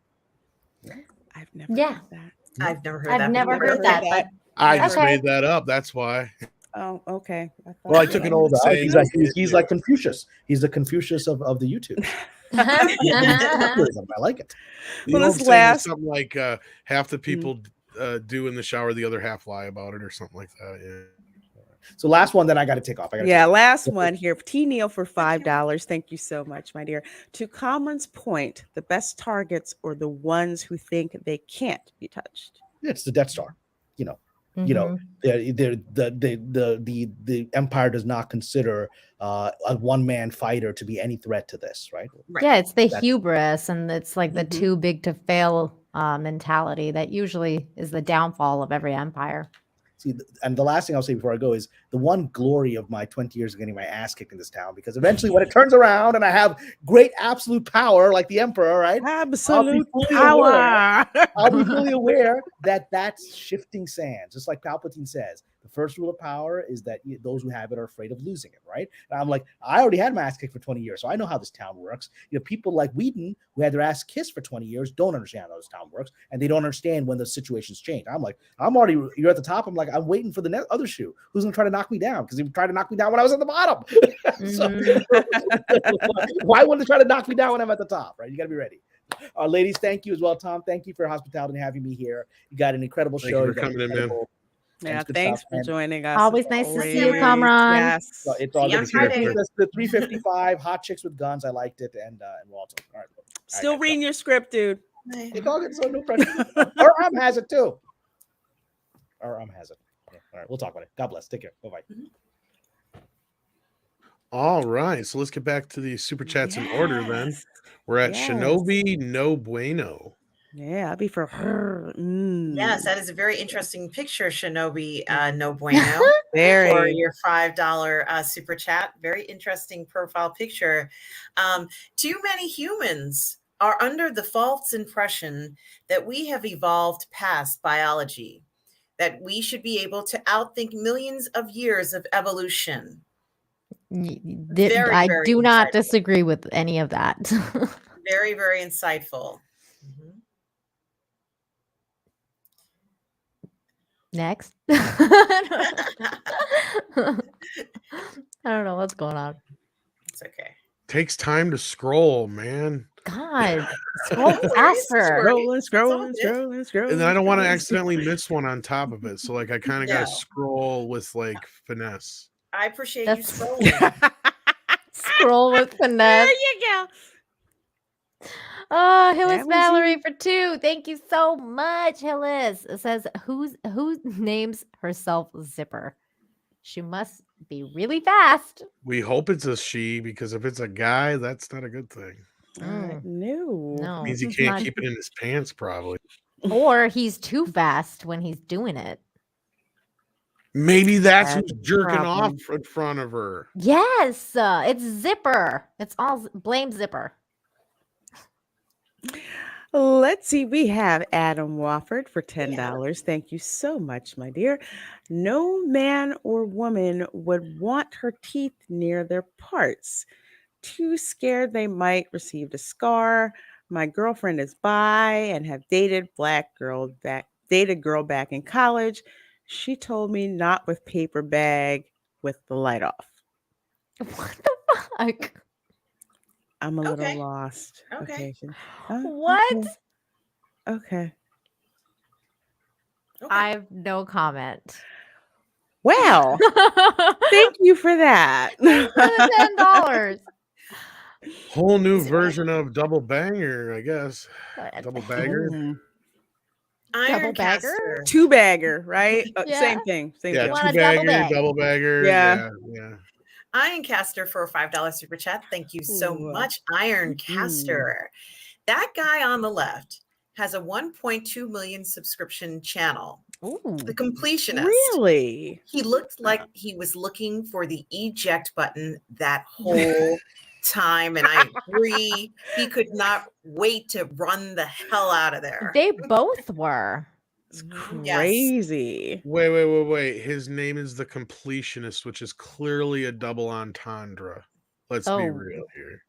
I've never heard that. I've never heard I've that. never heard that. But I just made that up. That's why. Oh, okay. I took an old saying. He's like Confucius. He's the Confucius of the YouTube. I like it. Well, this last something like half the people do in the shower, the other half lie about it, or something like that. Yeah. So last one, then I got to take off. Last one here. T. Neal for $5. Thank you so much, my dear. To Coleman's point, the best targets are the ones who think they can't be touched. It's the Death Star. The Empire does not consider a one-man fighter to be any threat to this, right? Yeah, it's the hubris, and it's like the too big to fail mentality that usually is the downfall of every empire. See, and the last thing I'll say before I go is the one glory of my 20 years of getting my ass kicked in this town, because eventually when it turns around and I have great absolute power like the emperor, right? Absolute power. I'll be fully aware that that's shifting sands. Just like Palpatine says, the first rule of power is that those who have it are afraid of losing it, right? And I'm like, I already had my ass kicked for 20 years, so I know how this town works. People like Whedon, who had their ass kissed for 20 years, don't understand how this town works, and they don't understand when the situations change. I'm like, you're at the top. I'm like, I'm waiting for the other shoe. Who's going to try to knock me down? Because he tried to knock me down when I was at the bottom. So, why wouldn't they try to knock me down when I'm at the top, right? You got to be ready. Ladies, thank you as well, Tom. Thank you for your hospitality and having me here. You got an incredible show. Thank you for coming in, man. Yeah, thanks for joining us. Always nice to see you, Kamran. Yes. So it's all good. The 355 Hot Chicks with Guns. I liked it, and we'll all talk. All right. Still reading your script, dude. It's all good. So no pressure. Our has it too. Our has it. Yeah. All right, we'll talk about it. God bless. Take care. Bye-bye. All right, so let's get back to the super chats in order then. We're at Shinobi No Bueno. Yeah, I'll be for her. Yes, that is a very interesting picture, Shinobi No Bueno. Very. For your $5 super chat. Very interesting profile picture. Too many humans are under the false impression that we have evolved past biology, that we should be able to outthink millions of years of evolution. I do not disagree with any of that. Very, very insightful. Next. I don't know what's going on. It's okay. Takes time to scroll, man. God, scroll faster. Scrolling. And then I don't want to accidentally miss one on top of it. So like I kind of got to scroll with like finesse. I appreciate you scrolling. Scroll with finesse. There you go. Oh, Hillis Valerie for 2. Thank you so much, Hillis. It says, who names herself Zipper? She must be really fast. We hope it's a she, because if it's a guy, that's not a good thing. No. It means he can't keep it in his pants, probably. Or he's too fast when he's doing it. Maybe that's who's jerking off in front of her. Yes, it's Zipper. It's all blame Zipper. Let's see. We have Adam Wofford for $10. Thank you so much, my dear. No man or woman would want her teeth near their parts. Too scared they might receive a scar. My girlfriend is bi and have dated girl back in college. She told me not with paper bag with the light off. What the fuck? I'm a little Okay. lost. Okay. What? Okay. I have no comment. Wow. Thank you for that. Thanks for the $10. Whole new version of double banger, I guess. Double bagger. Double bagger? Ironcaster. Two bagger, right? Yeah. Same thing. Same Yeah, deal. Want two a double bagger, bag. double bagger. Yeah. Yeah. Ironcaster for a $5 super chat. Thank you so Ooh. much, Ironcaster. That guy on the left has a 1.2 million subscription channel. Ooh. The completionist. Really? He looked like he was looking for the eject button that whole time. And I agree. He could not wait to run the hell out of there. They both were. It's Yes. crazy. Wait. His name is the completionist, which is clearly a double entendre. Let's be real here.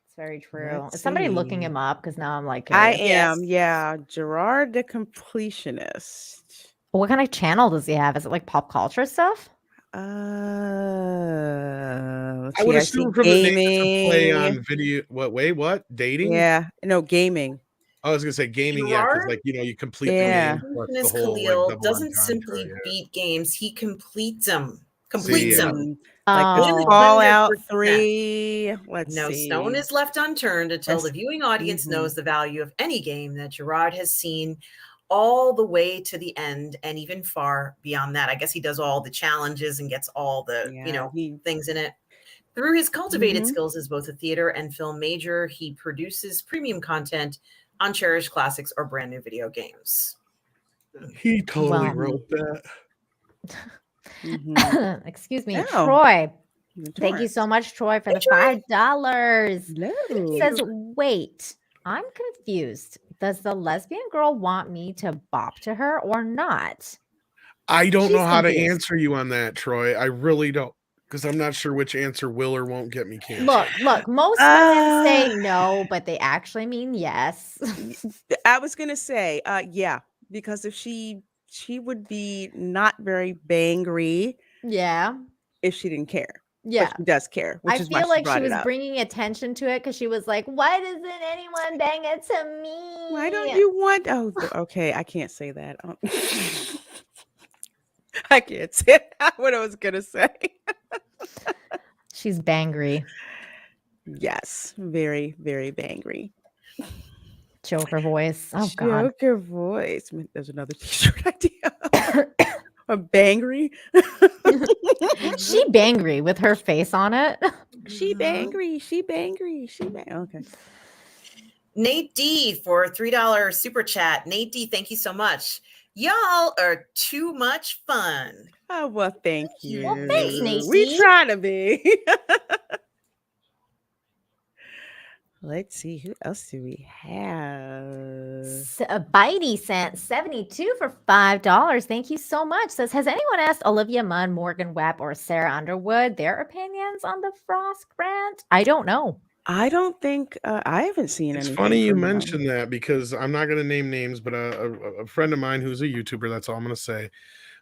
It's very true. Let's Is somebody looking see. him up? Because now I'm like, I curious. am, yeah. Gerard the completionist. What kind of channel does he have? Is it like pop culture stuff? Let's I would see, assume see from the name it's a play gaming. on video. What? Dating? Yeah, no, gaming. I was gonna say gaming, yeah, because Gerard? you complete Yeah. the game plus the Completionist whole Khalil double doesn't entendre, simply yeah. beat games, he completes them. See, yeah. Like Oh. Fallout 100%. 3. Let's No see. stone is left unturned until the Yes. viewing audience knows the value of any game that Gerard has seen all the way to the end and even far beyond that. I guess he does all the challenges and gets all the things in it. Through his cultivated skills as both a theater and film major, he produces premium content on cherished classics or brand new video games. He totally wrote that. Excuse me, Oh. Troy. The Thank you Torrance. so much, Troy, for Hey, the Troy. $5. Hello. He says, wait, I'm confused. Does the lesbian girl want me to bop to her or not? I don't know She's how to confused. answer you on that, Troy. I really don't, because I'm not sure which answer will or won't get me canceled. Look, most women say no, but they actually mean yes. I was gonna say, yeah, because if she would be not very bangry, Yeah. if she didn't care. Yeah. But she does care, which I is why feel she like brought she it was up. bringing attention to it because she was like, why doesn't anyone bang it to me? Why don't you want? Oh, okay. I can't say that. I can't say what I was gonna say. She's bangry. Yes, very, very bangry. Joker voice. Oh, God. Joker voice. There's another t-shirt idea. A bangry. She bangry with her face on it. She bangry. She bangry. She bang. Okay. Nate D for a $3 super chat. Nate D, thank you so much. Y'all are too much fun. Oh, well, thank you. Well, thanks, Nate We D. try to be. Let's see. Who else do we have? Bitey sent 72 for $5. Thank you so much. Says, has anyone asked Olivia Munn, Morgan Webb, or Sarah Underwood their opinions on the Frost grant? I don't know. I don't think I haven't seen It's anything. funny you from them. mentioned that because I'm not going to name names, but a friend of mine who's a YouTuber, that's all I'm going to say,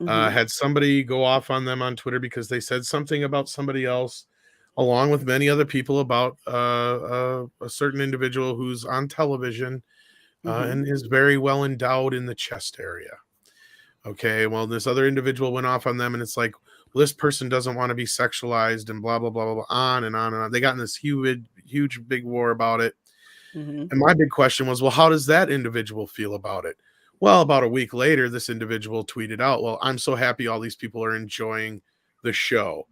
had somebody go off on them on Twitter because they said something about somebody else, along with many other people, about a certain individual who's on television and is very well endowed in the chest area. Okay, well, this other individual went off on them, and it's like, well, this person doesn't want to be sexualized and blah, blah, blah, blah, blah, on and on and on. They got in this huge, big war about it. And my big question was, well, how does that individual feel about it? Well, about a week later, this individual tweeted out, well, I'm so happy all these people are enjoying the show.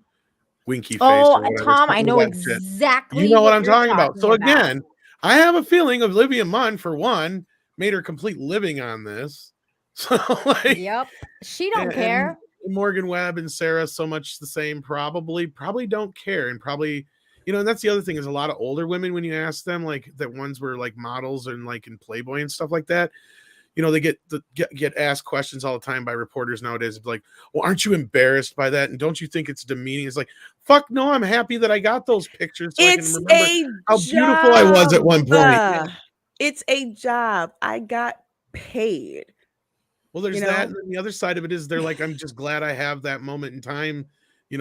Winky face. Oh, or whatever, Tom, I something know like that. exactly You know what I'm you're talking about. So talking about. again, I have a feeling Olivia Munn, for one, made her complete living on this. So Yep. She don't care. Morgan Webb and Sarah, so much the same, probably don't care. And probably, and that's the other thing is a lot of older women, when you ask them, like that ones were like models and like in Playboy and stuff like that, they get asked questions all the time by reporters nowadays. Like, well, aren't you embarrassed by that? And don't you think it's demeaning? It's like, fuck no, I'm happy that I got those pictures so I can remember how beautiful I was at one point. It's a job. I got paid. Well, there's You that, know? and then the other side of it is they're like, I'm just glad I have that moment in time,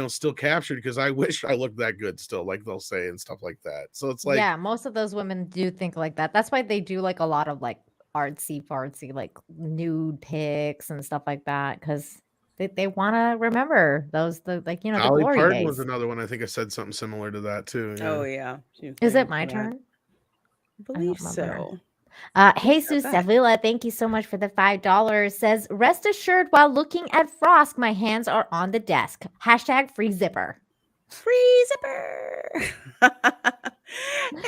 still captured because I wish I looked that good still, like they'll say and stuff like that. So it's like, Yeah, most of those women do think like that. That's why they do like a lot of like artsy fartsy, like nude pics and stuff like that, because they want to remember the Dolly glory Parton was days. another one. I think I said something similar to that too. Oh yeah. Is it my turn? I believe remember. so. Jesus Savila, thank you so much for the $5. Says, rest assured, while looking at Frost, my hands are on the desk. Hashtag free zipper. Free zipper.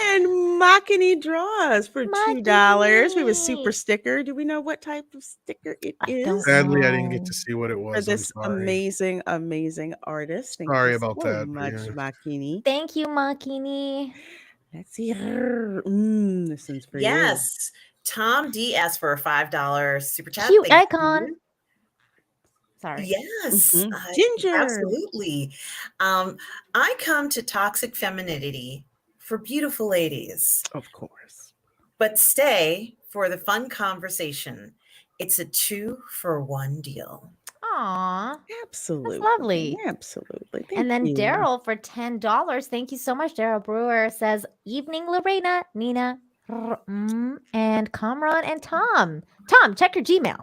And Makini draws for $2. We have a super sticker. Do we know what type of sticker it is? Sadly, I didn't get to see what it For was. I'm this sorry. amazing artist. Thank Sorry you about so that, but much, yeah. Makini. Thank you, Makini. Let's see. This one's for you. Yes. Tom D asked for a $5 super chat. Cute Thank icon. you. Sorry. Yes. Ginger. Absolutely. I come to toxic femininity for beautiful ladies. Of course. But stay for the fun conversation. It's a 2-for-1 deal. Aw. Absolutely. That's lovely. Absolutely. And then Thank you. Daryl for $10. Thank you so much, Daryl Brewer. Says, evening, Lorena, Nina, and Kamran and Tom. Tom, check your Gmail.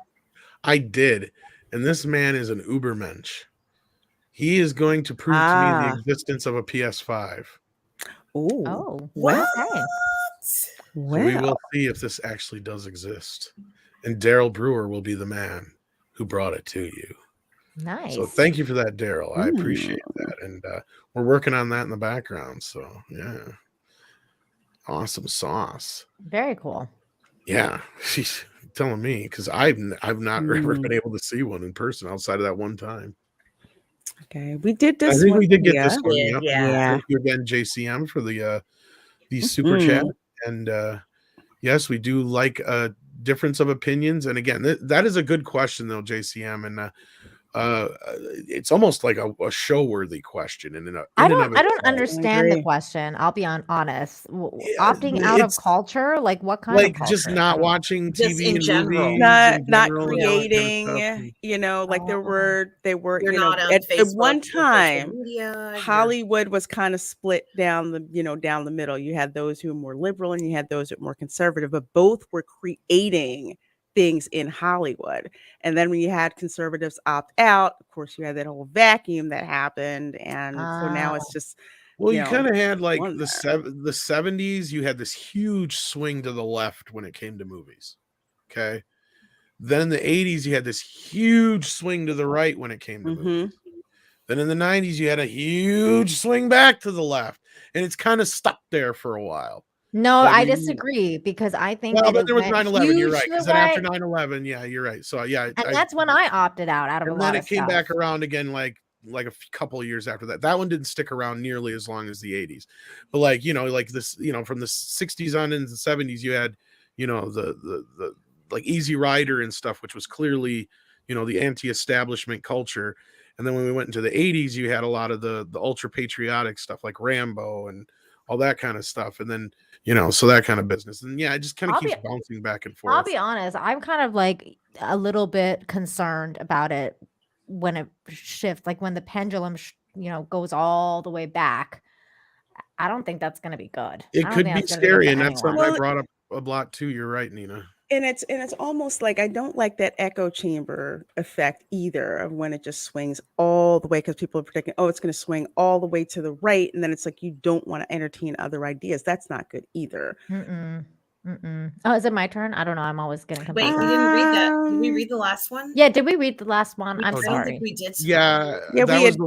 I did. And this man is an Ubermensch. He is going to prove to me the existence of a PS5. Oh, what? Okay. So we will see if this actually does exist. And Daryl Brewer will be the man who brought it to you. Nice. So thank you for that, Daryl. I appreciate that. And we're working on that in the background. So yeah. Awesome sauce. Very cool. Yeah. She's telling me because I've not ever been able to see one in person outside of that one time. Okay. We did this I think one. we did get this one. Yeah. Yep. Yeah. Thank you again, JCM, for the super chat. And yes, we do like a difference of opinions. And again, that is a good question though, JCM. And it's almost like a show worthy question. And I don't understand the question. I'll be honest. Opting out of culture, like what kind of culture? just not watching Just TV in and general. movies, not in general, creating, that kind of stuff. you know, like they were You're you know, not on at Facebook one or social time media, Hollywood was kind of split down the middle. You had those who were more liberal and you had those who were more conservative, but both were creating things in Hollywood. And then when you had conservatives opt out, of course you had that whole vacuum that happened, and so now it's just well, you kind of had like one the 70s. You had this huge swing to the left when it came to movies. Okay, then in the 80s you had this huge swing to the right when it came to movies. Then in the 90s you had a huge swing back to the left, and it's kind of stuck there for a while. No, I disagree because I think Well, that but it there was went 9/11. You're huge right. to Because the then after right, 9/11, yeah, you're right. So yeah, and that's when I opted out of a and lot then of it came stuff. back around again, like a couple of years after that. That one didn't stick around nearly as long as the 80s, but like this, from the 60s on into the 70s, you had the like Easy Rider and stuff, which was clearly the anti-establishment culture. And then when we went into the 80s, you had a lot of the ultra patriotic stuff like Rambo and all that kind of stuff. And then, so that kind of business. And yeah, it just kind of keeps bouncing back and forth. I'll be honest, I'm kind of like a little bit concerned about it when it shifts, like when the pendulum, goes all the way back. I don't think that's going to be good. It could be scary, and that's something I brought up a lot too. You're right, Nina. And it's almost like I don't like that echo chamber effect either of when it just swings all the way, because people are predicting, oh, it's going to swing all the way to the right, and then it's like you don't want to entertain other ideas. That's not good either. Oh, is it my turn? I don't know. I'm always getting confused. Wait, we didn't read that. Did we read the last one? Yeah, did we read the last one? I'm I don't sorry. think we did. Yeah, we had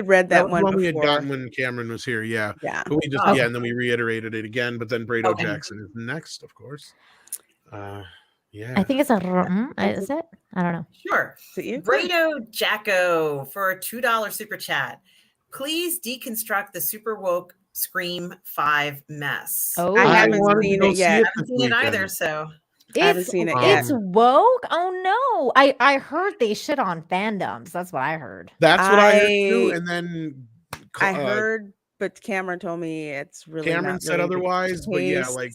read that one we had before. gotten when Cameron was here. Yeah, yeah. But we just and then we reiterated it again. But then Brado Jackson is next, of course. Yeah, I think it's is it? I don't know. Sure. Brado Jacko for a $2 super chat. Please deconstruct the super woke Scream 5 mess. Oh, I haven't seen it yet. I haven't seen it either, so I haven't seen it yet. It's woke. Oh no! I heard they shit on fandoms. That's what I heard. That's what I heard too. And then I heard, but Cameron told me it's really Cameron not said really otherwise. But yeah, like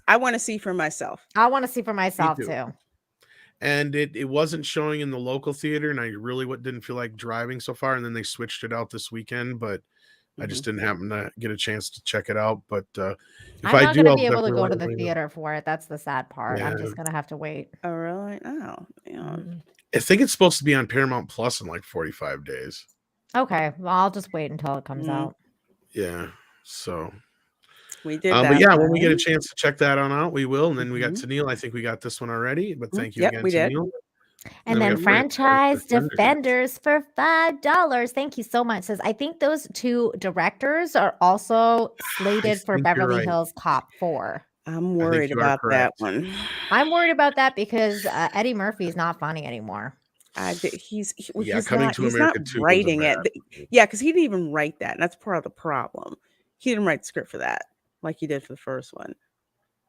I want to see for myself. I want to see for myself too. too. And it wasn't showing in the local theater, and I really didn't feel like driving so far. And then they switched it out this weekend, but I just didn't happen to get a chance to check it out. But if I'm I not do, gonna I'll be able to definitely go let to the everybody know. theater for it. That's the sad part. I'm Yeah. just gonna have to wait. Oh, really? Oh, yeah. Mhm. I think it's supposed to be on Paramount Plus in like 45 days. Okay, well, I'll just wait until it comes out. Yeah. So we did but that. yeah, when we get a one. chance to check that on out, we will. And then we got Tennille. I think we got this one already, but thank you Yep, again, we did. Tennille. And we then got Franchise Defenders for $5. Thank you so much. Says I think those two directors are also slated for think you're Beverly right. Hills Cop 4. I'm worried you are about that correct. one. I'm worried about that because Eddie Murphy's not funny anymore. He's Coming not, to he's America not 2 was a writing it. bad Yeah, because he didn't even write that, and that's part of the problem. He didn't write the script for that like he did for the first one.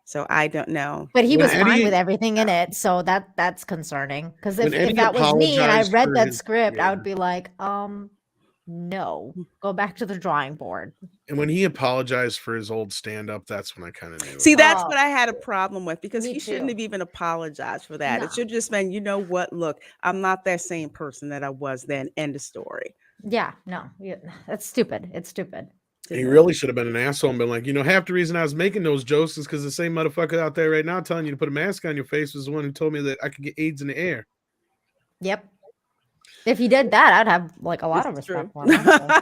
So I don't know. But he When was fine Eddie- with everything in it, so that's concerning. Because When if Eddie that was me and I apologized read for that his- script, I yeah. would be like, no, go back to the drawing board. And when he apologized for his old stand-up, that's when I kind of knew. See, that's Oh. what I had a problem with, because Me he shouldn't too. have even apologized for that. No. It should just been, you know what? Look, I'm not that same person that I was then. End of story. Yeah, no, that's stupid. It's stupid. He really should have been an asshole and been like, half the reason I was making those jokes is because the same motherfucker out there right now telling you to put a mask on your face was the one who told me that I could get AIDS in the air. Yep. If he did that, I'd have like a lot of respect for him. honestly.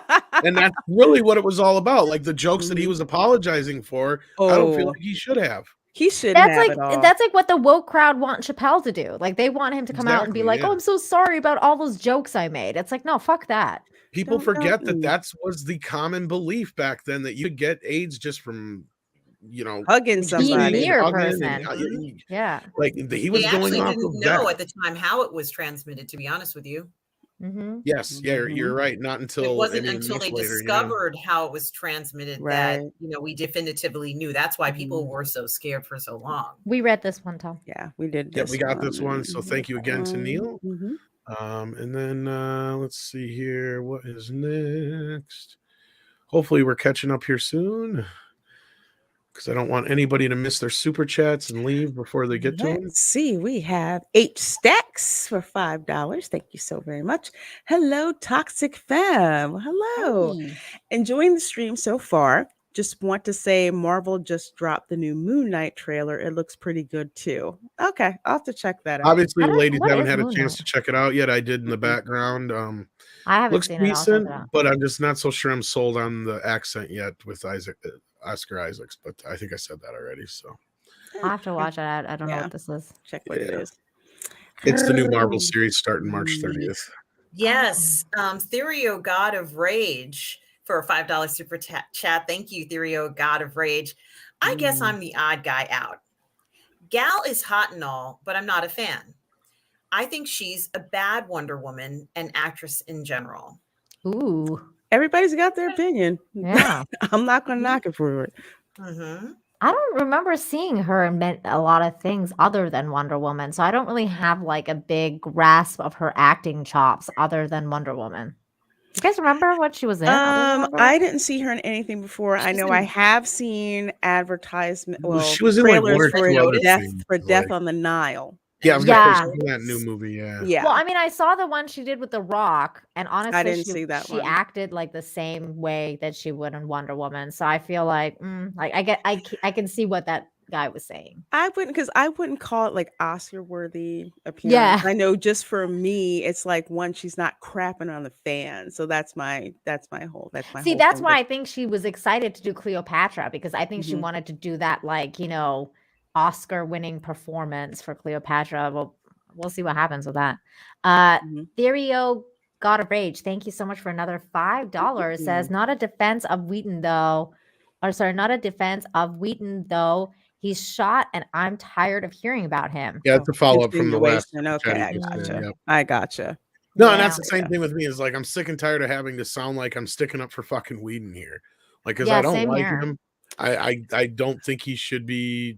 And that's really what it was all about. Like the jokes that he was apologizing for, I don't feel Oh. like he should have. He should That's have like it all. that's like what the woke crowd want Chappelle to do. Like they want him to come out and be Exactly, like, yeah. "Oh, I'm so sorry about all those jokes I made." It's like, no, fuck that. People forget that was the common belief back then, that you could get AIDS just from, hugging Being somebody. near a hugging and- person. Yeah. like he was They going actually off didn't of know that. at the time how it was transmitted, to be honest with you. Mm-hmm. Yes, yeah, you're right. Not until It wasn't I mean, until much they later, discovered how it was transmitted that Right. we definitively knew. That's why people were so scared for so long. We read this one, Tom. Yeah, we did. Yeah, This we got this one. So thank you again to Neil. Mhm. And then let's see here. What is next? Hopefully we're catching up here soon, because I don't want anybody to miss their super chats and leave before they get to them. Let's see. We have H Stacks for $5. Thank you so very much. Hello, Toxic Fam. Hello. Hey. Enjoying the stream so far. Just want to say Marvel just dropped the new Moon Knight trailer. It looks pretty good too. Okay, I'll have to check that out. Obviously, I the don't- ladies what haven't is had a Moon chance Knight? to check it out yet. I did in the background. I haven't Looks seen it. I'll check decent, it out. but I'm just not so sure I'm sold on the accent yet with Oscar Isaacs. But I think I said that already. So I'll have to watch it. I don't know Yeah. what this is. Check what it Yeah. is. it's the new Marvel series starting March 30th. Yes. Therio, God of Rage, for a $5 super chat. Thank you, Therio, God of Rage. I guess I'm the odd guy out. Gal is hot and all, but I'm not a fan. I think she's a bad Wonder Woman and actress in general. Ooh. Everybody's got their opinion. Yeah. I'm not going to knock it for it. Mm-hmm. I don't remember seeing her in a lot of things other than Wonder Woman, so I don't really have like a big grasp of her acting chops other than Wonder Woman. You guys remember what she was in? I didn't see her in anything before. I know I have seen advertisement. Well, She was in, like, one trailers or for two other Death things, for Death like- on the Nile. Yeah, I was gonna say Yeah. she's in that new movie. Yeah. Yeah. Well, I mean, I saw the one she did with The Rock, and honestly, didn't see that she one. acted like the same way that she would in Wonder Woman. So I feel like, I can see what that guy was saying. I wouldn't call it like Oscar worthy appearance. Yeah. I know just for me, it's like one, she's not crapping on the fans. So that's my whole See, whole that's thing. why I think she was excited to do Cleopatra, because I think she Mhm. wanted to do that, like, Oscar-winning performance for Cleopatra. Well, we'll see what happens with that. Therio, God of Rage, thank you so much for another $5. Says, not a defense of Whedon, though. Or sorry, not a defense of Whedon, though. He's shot, and I'm tired of hearing about him. Yeah, it's a follow-up from the last Continuation. chat Okay, he I just did, gotcha. yep. I gotcha. No, and that's the same thing with me. Is like I'm sick and tired of having to sound like I'm sticking up for fucking Whedon here, like because Yeah, I don't same like here. him. I don't think he should be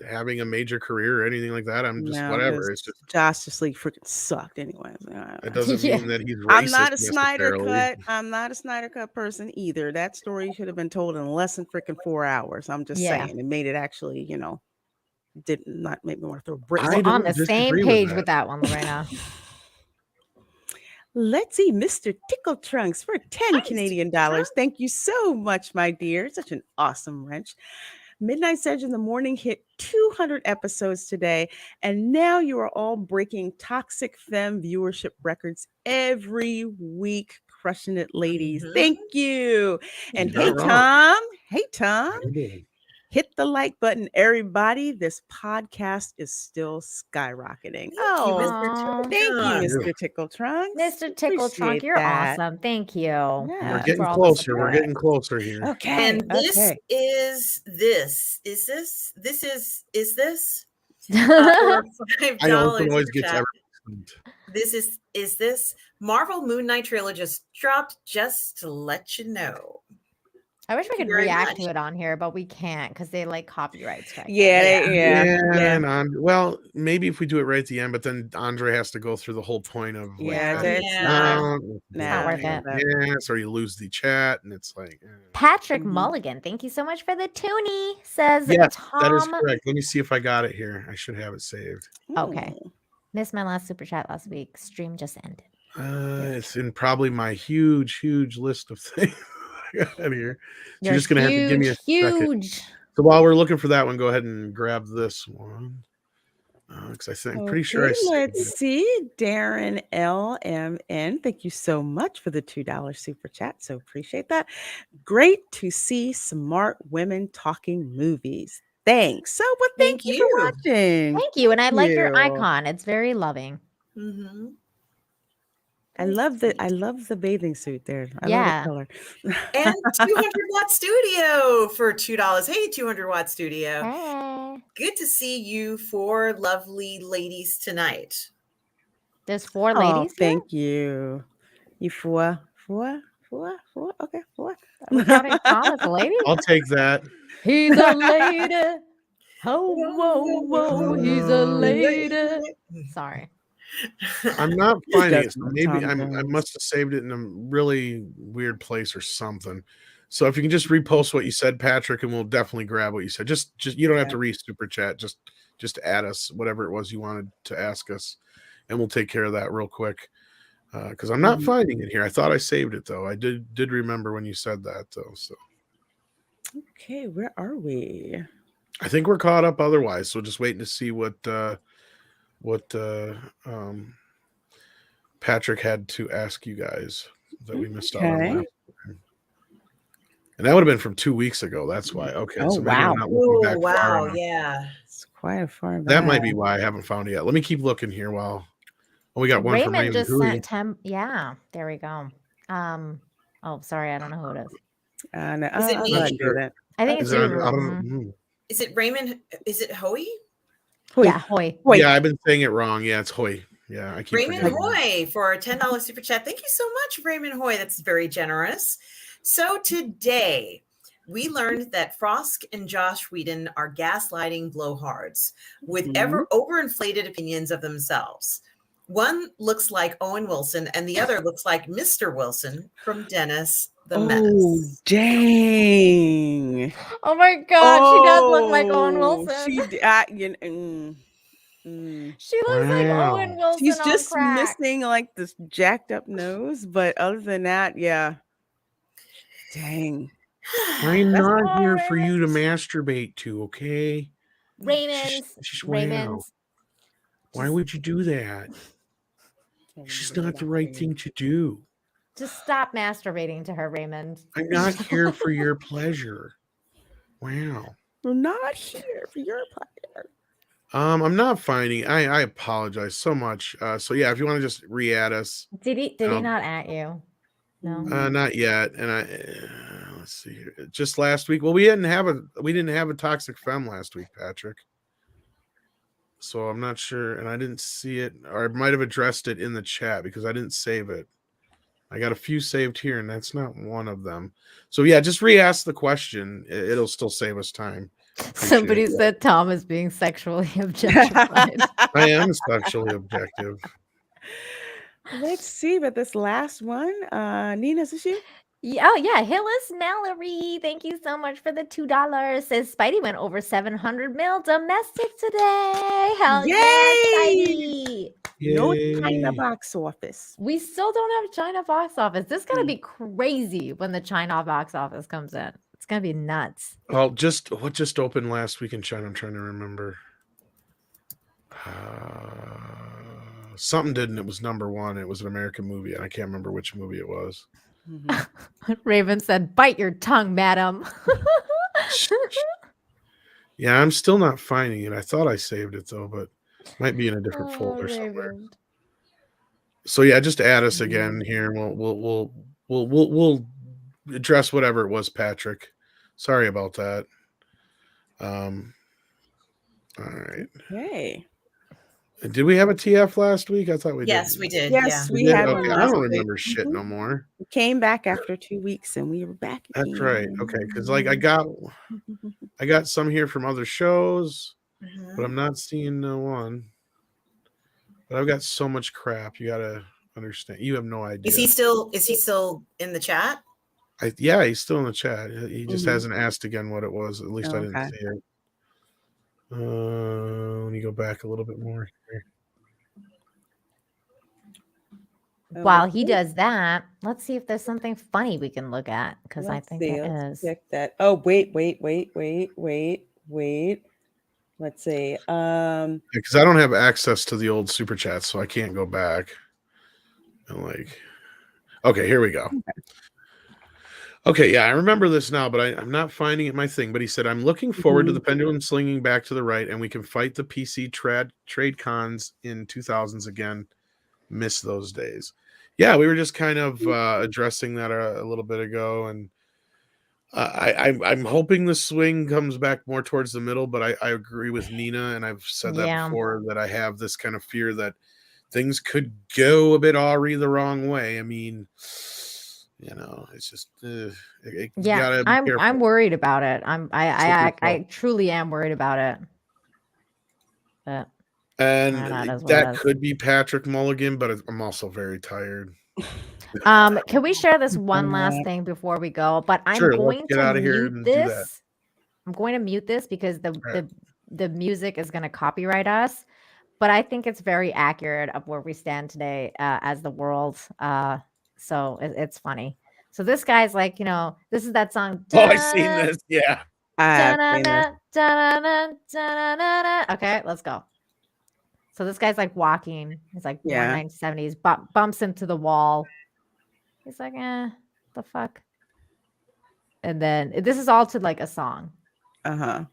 having a major career or anything like that. I'm just No, whatever. 'cause It's just Justice League freaking sucked anyway. it doesn't Yeah. mean that he's racist. I'm not a Snyder necessarily. cut. I'm not a Snyder cut person either. That story should have been told in less than freaking 4 hours. I'm just Yeah. saying, it made it actually, did not make me want to throw bricks. I We're on don't the same disagree with page that. with that one, Lorena. Let's see, Mr. Tickle Trunks for 10 Canadian dollars. Thank you so much, my dear. Such an awesome wrench. Midnight Surge in the Morning hit 200 episodes today, and now you are all breaking Toxic Femme viewership records every week. Crushing it, ladies. Thank you. And You're hey, not wrong. Tom. Hey, Tom. Hit the like button, everybody. This podcast is still skyrocketing. Aw. Thank you, Trunks. Mr. Tickle Trunks. Mr. Tickle Trunk, Appreciate you're that. awesome. Thank you. Yeah. We're Thank you getting for all the closer. We're support. getting closer here. Okay. And this okay. is this for I $5 know this one always super gets chat. everything. This is this Marvel Moon Knight trailer just dropped, just to let you know. I wish we Thank you could very react much. to it on here, but we can't because they like copyright strike. And well, maybe if we do it right at the end, but then Andre has to go through the whole point of like, it's not worth it. Yes, or you lose the chat, and it's like Patrick Mulligan, thank you so much for the toonie. Says yes, Tom. that is correct. Let me see if I got it here. I should have it saved. Okay. Missed my last super chat last week. Stream just ended. It's in probably my huge list of things I got here. So you're just gonna have to give me a second. So while we're looking for that one, go ahead and grab this one. Because I'm pretty sure I saved Let's it. see. Darren LMN. Thank you so much for the $2 super chat. So appreciate that. Great to see smart women talking movies. Thanks. So, well, thank you for watching. Thank you. And I like your you. icon. It's very loving. Mm-hmm. I love the bathing suit there. I Yeah. love the color. And 200 Watt Studio for $2. Hey, 200 Watt Studio. Hey. Good to see you four lovely ladies tonight. There's four Oh, ladies. thank you. You four. Okay, four. Are we counting Tom as a lady? I'll take that. He's a lady. Oh, whoa, whoa. He's a lady. Sorry. I'm not finding it. That's So not maybe Tom I Jones. must have saved it in a really weird place or something. So if you can just repost what you said, Patrick, and we'll definitely grab what you said. Just you don't have to super chat. Just add us whatever it was you wanted to ask us, and we'll take care of that real quick. Because I'm not finding it here. I thought I saved it though. I did remember when you said that though. So Okay, where are we? I think we're caught up otherwise. So just waiting to see what Patrick had to ask you guys that we missed out on Okay. last time. And that would have been from 2 weeks ago. That's why. Okay. Oh, So maybe I'm wow. not looking back far Wow, enough. yeah. It's quite a far back. That might be why I haven't found it yet. Let me keep looking here while we got one from Raymond Raymond just Hui. sent 10. Yeah, there we go. Oh, sorry, I don't know who it is. No, Is it I'll me? go ahead and do that. I think it's you. I don't know. Is it Raymond? Is it Hoey? Yeah, Hoy. Yeah, I've been saying it wrong. Yeah, it's Hoy. Yeah, I keep Raymond forgetting. Hoy for a $10 super chat. Thank you so much, Raymond Hoy. That's very generous. So today we learned that Frost and Josh Whedon are gaslighting blowhards with ever overinflated opinions of themselves. One looks like Owen Wilson and the other looks like Mr. Wilson from Dennis the Menace. Dang. Oh my God, she does look like Owen Wilson. She looks like Owen Wilson. She's on just crack. missing like this jacked up nose, but other than that, yeah. Dang. I'm not here for you to masturbate to, okay? Raymond's. Raymond's. Why would you do that? It's just not the right thing to do. Just stop masturbating to her, Raymond. I'm not here for your pleasure. Wow. We're not here for your pleasure. I'm not finding. I apologize so much. So yeah, if you want to just re-add us. Did he not at you? No. Not yet. And let's see here. Just last week. Well, we didn't have a toxic femme last week, Patrick. So I'm not sure, and I didn't see it, or I might have addressed it in the chat because I didn't save it. I got a few saved here, and that's not one of them. So yeah, just re-ask the question. It'll still save us time. Somebody said Tom is being sexually objectified. I am sexually objective. Let's see, but this last one, Nina, is this you? Yeah, oh yeah, Hillis Mallory, thank you so much for the $2. Says Spidey went over 700 mil domestic today. Hell yeah, Yay! Spidey. No China Yay. box office. We still don't have China box office. This is gonna be crazy when the China box office comes in. It's gonna be nuts. Oh, what just opened last week in China? I'm trying to remember. Something didn't. It was number one. It was an American movie, and I can't remember which movie it was. Raven said, "Bite your tongue, madam." Yeah, I'm still not finding it. I thought I saved it though, but might be in a different folder somewhere. Raven. So yeah, just add us again here. And we'll address whatever it was, Patrick. Sorry about that. All right. Hey. Did we have a TF last week? I thought we did. Yes, we did. Yes, Yeah. we had Okay, one I last don't week. remember shit no more. We came back after 2 weeks and we were back again. That's right. Okay, because like I got some here from other shows, but I'm not seeing no one. But I've got so much crap. You gotta understand. You have no idea. Is he still in the chat? Yeah, he's still in the chat. He just hasn't asked again what it was. At least I didn't see it. Let me go back a little bit more here. While he does that, let's see if there's something funny we can look at, because I think there is. Check that. Oh, wait. Let's see. Because I don't have access to the old super chats, so I can't go back. And okay, here we go. Okay, yeah, I remember this now, but I'm not finding it my thing. But he said, I'm looking forward to the pendulum slinging back to the right, and we can fight the PC trade cons in 2000s again. Miss those days. Yeah, we were just kind of addressing that a little bit ago, and I'm hoping the swing comes back more towards the middle, but I agree with Nina, and I've said that before, that I have this kind of fear that things could go a bit awry the wrong way. I mean, it's just I'm worried about it. I truly am worried about it. But and that could be Patrick Mulligan, but I'm also very tired. Can we share this one last thing before we go? But I'm going to mute this. I'm going to mute this because the music is going to copyright us. But I think it's very accurate of where we stand today as the world. So it's funny. So this guy's like, this is that song. Oh, I've seen this. Yeah. Okay, let's go. So this guy's like walking. He's like 1970s, bumps into the wall. He's like, the fuck? And then this is all to like a song. Uh-huh.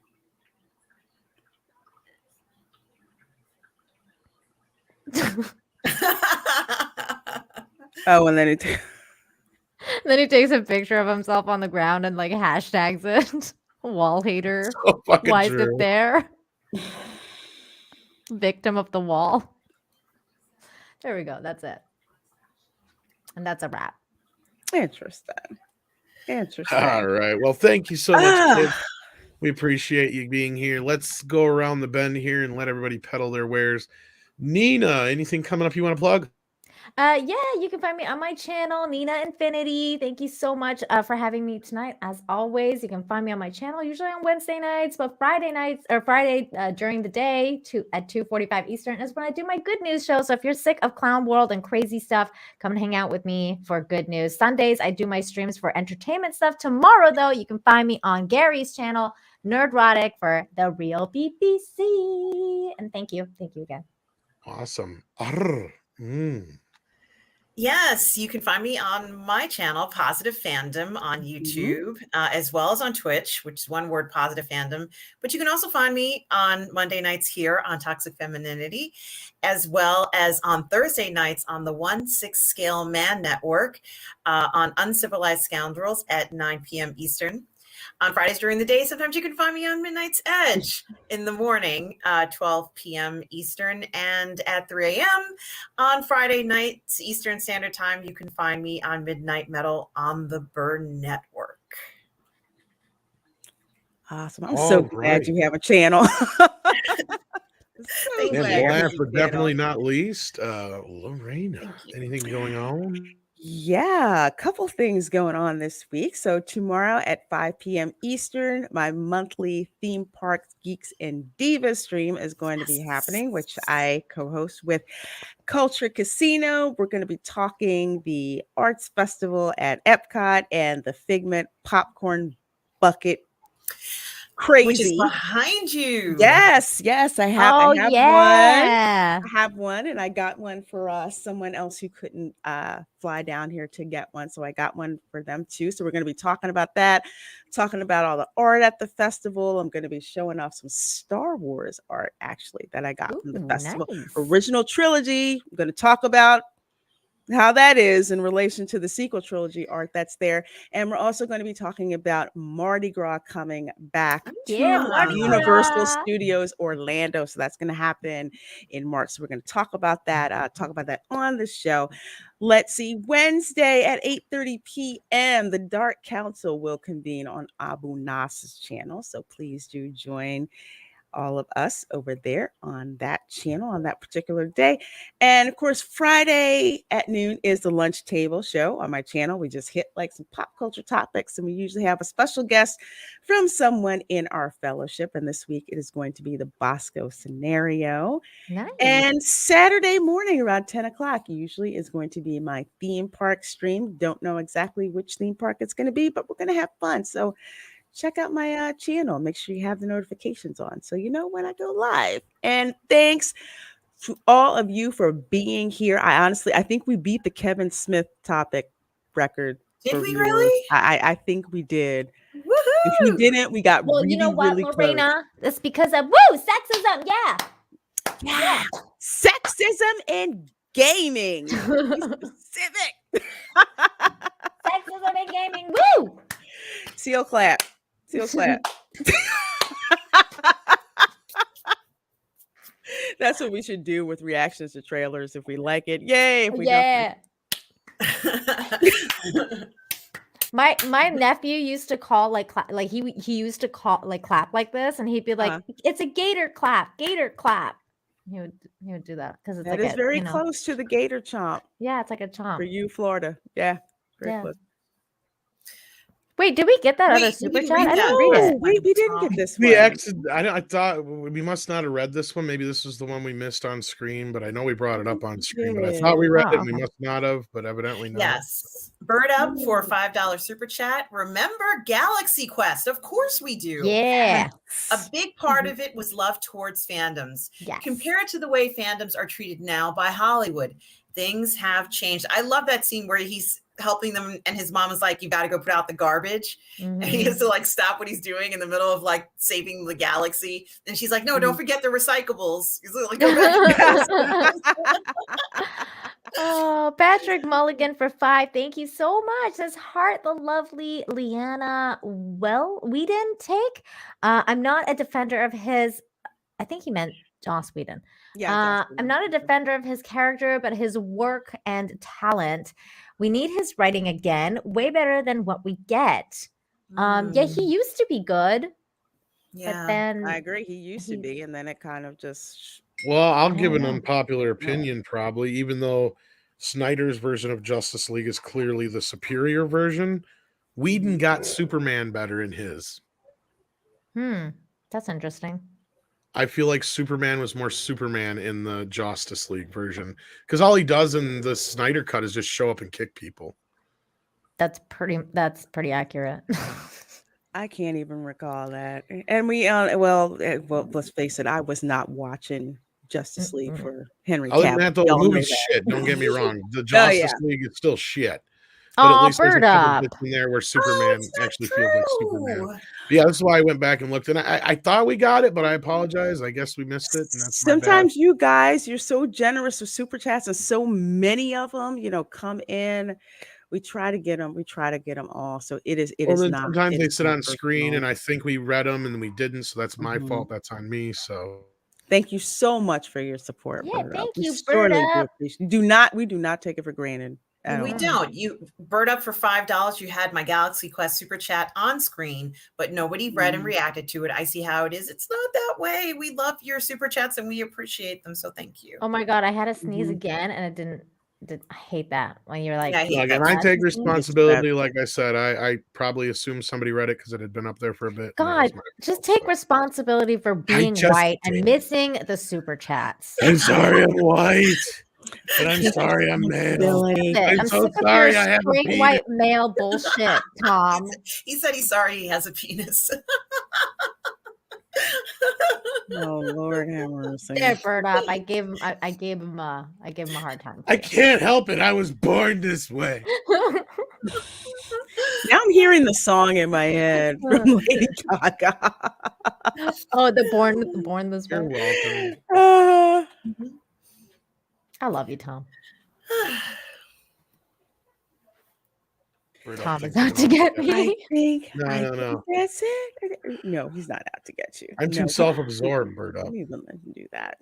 Oh, and then he takes a picture of himself on the ground and like hashtags it. Wall hater. So why is true. it there? Victim of the wall. There we go. That's it. And that's a wrap. Interesting. All right. Well, thank you so much, kids. We appreciate you being here. Let's go around the bend here and let everybody peddle their wares. Nina, anything coming up you want to plug? Yeah, you can find me on my channel, Nina Infinity. Thank you so much for having me tonight. As always, you can find me on my channel, usually on Wednesday nights, but Friday during the day at 2:45 Eastern is when I do my good news show. So if you're sick of clown world and crazy stuff, come and hang out with me for good news. Sundays, I do my streams for entertainment stuff. Tomorrow, though, you can find me on Gary's channel, Nerdrotic, for the real BBC. And thank you. Thank you again. Awesome. Yes, you can find me on my channel, Positive Fandom, on YouTube, as well as on Twitch, which is one word, Positive Fandom. But you can also find me on Monday nights here on Toxic Femininity, as well as on Thursday nights on the 1/6 Scale Man Network on Uncivilized Scoundrels at 9 p.m. Eastern. On Fridays during the day, sometimes you can find me on Midnight's Edge in the morning, 12 p.m. Eastern, and at 3 a.m. on Friday nights Eastern Standard Time, you can find me on Midnight Metal on the Burn Network. Awesome. I'm so glad you have a channel. And last but definitely not least, Lorena. Anything going on? Yeah, a couple things going on this week. So tomorrow at 5 p.m. Eastern, my monthly theme park geeks and divas stream is going to be happening, which I co-host with Culture Casino. We're going to be talking the arts festival at Epcot and the Figment popcorn bucket Which is crazy. behind you. Yes, I have Oh, one. yeah. I have one, and I got one for someone else who couldn't fly down here to get one. So I got one for them too. So we're going to be talking about that, talking about all the art at the festival. I'm going to be showing off some Star Wars art actually that I got from the festival. Nice. Original trilogy. I'm going to talk about how that is in relation to the sequel trilogy art that's there. And we're also going to be talking about Mardi Gras coming back Yeah, to Mardi Universal Gras. Studios Orlando. So that's going to happen in March. So we're going to talk about that on the show. Let's see, Wednesday at 8:30 p.m., the Dark Council will convene on Abu Nas's channel. So please do join all of us over there on that channel on that particular day. And of course, Friday at noon is the Lunch Table Show on my channel. We just hit like some pop culture topics, and we usually have a special guest from someone in our fellowship. And this week it is going to be the Bosco Scenario. Nice. And Saturday morning around 10 o'clock usually is going to be my theme park stream. Don't know exactly which theme park it's going to be, but we're going to have fun. So check out my channel. Make sure you have the notifications on so you know when I go live. And thanks to all of you for being here. I think we beat the Kevin Smith topic record. Did we viewers. really? I think we did. Woohoo! If we didn't, we got Well, really, you know what, really Lorena? close. It's because of sexism. Yeah. Yeah. Sexism and gaming. Be specific. Sexism and gaming. Woo! Seal clap. That's what we should do with reactions to trailers. If we like it, yay. If we Yeah. My nephew used to call he used to call clap like this, and he'd be like, "It's a gator clap, gator clap." He would do that because it's that like is very close to the gator chomp. Yeah, it's like a chomp For you, Florida. Yeah. Very Yeah. close. Wait, did we get that other Wait, super we chat? I read didn't that. read Oh, it. wait, we didn't get this one. I thought we must not have read this one. Maybe this is the one we missed on screen, but I know we brought it up on screen. But I thought we read it, and we must not have, but evidently not. Yes. Bird up for $5 super chat. Remember Galaxy Quest? Of course we do. Yeah. A big part of it was love towards fandoms. Yes. Compared to the way fandoms are treated now by Hollywood, things have changed. I love that scene where he's helping them and his mom is like, "You got to go put out the garbage." And he has to like stop what he's doing in the middle of like saving the galaxy. And she's like, "No, don't forget the recyclables." He's like, "Go back." Oh, Patrick Mulligan for 5. Thank you so much. Says Heart, the lovely Leanna. Well, we didn't take. I'm not a defender of his. I think he meant Joss Whedon. Yeah. I'm not a defender of his character, but his work and talent. We need his writing again. Way better than what we get. Yeah, he used to be good. Yeah, but then I agree. He used to be, and then it kind of just. Well, I'll I give don't an know. unpopular opinion, probably, even though Snyder's version of Justice League is clearly the superior version. Whedon got Superman better in his. That's interesting. I feel like Superman was more Superman in the Justice League version because all he does in the Snyder cut is just show up and kick people. That's pretty accurate. I can't even recall that. And well, let's face it, I was not watching Justice League for Henry Other than Cavill. that, the Y'all know movie's that. shit. Don't get me wrong. The Justice League is still shit. But at Oh, least there's a Bird couple Up. bits in there where Superman actually feels like Superman. But yeah, that's why I went back and looked. And I thought we got it, but I apologize. I guess we missed it. And that's my bad. Sometimes you guys, you're so generous with super chats, and so many of them, come in. We try to get them. We try to get them all. So it is not. Sometimes they it's sit not on screen, personal. and I think we read them and we didn't. So that's my fault. That's on me. So thank you so much for your support. Yeah, Bird Up. thank We you, sorely Bird do Up. appreciate. We do not take it for granted. at We all. don't. You Bird up for $5. You had my Galaxy Quest super chat on screen, but nobody read and reacted to it. I see how it is. It's not that way. We love your super chats and we appreciate them. So thank you. Oh my god, I had to sneeze again and it I hate that when you're like, Yeah, I hate Look, that and I too. take responsibility. Like I said, I probably assumed somebody read it because it had been up there for a bit. and that was God, my just fault, take responsibility for being just white and did. missing the super chats. I'm sorry I'm white. And I'm sorry I'm male. I'm so sick of sorry your I have a straight penis. white male bullshit, Tom. He said he's sorry he has a penis. Oh Lord have mercy. There, bird up. I gave him a hard time. I can't help it. I was born this way. Now I'm hearing the song in my head from Lady Gaga. Oh, the born this way. You're welcome. I love you, Tom. Tom is out to get me. No. That's it. No, he's not out to get you. I'm too self-absorbed, Bird Up. We wouldn't let him do that.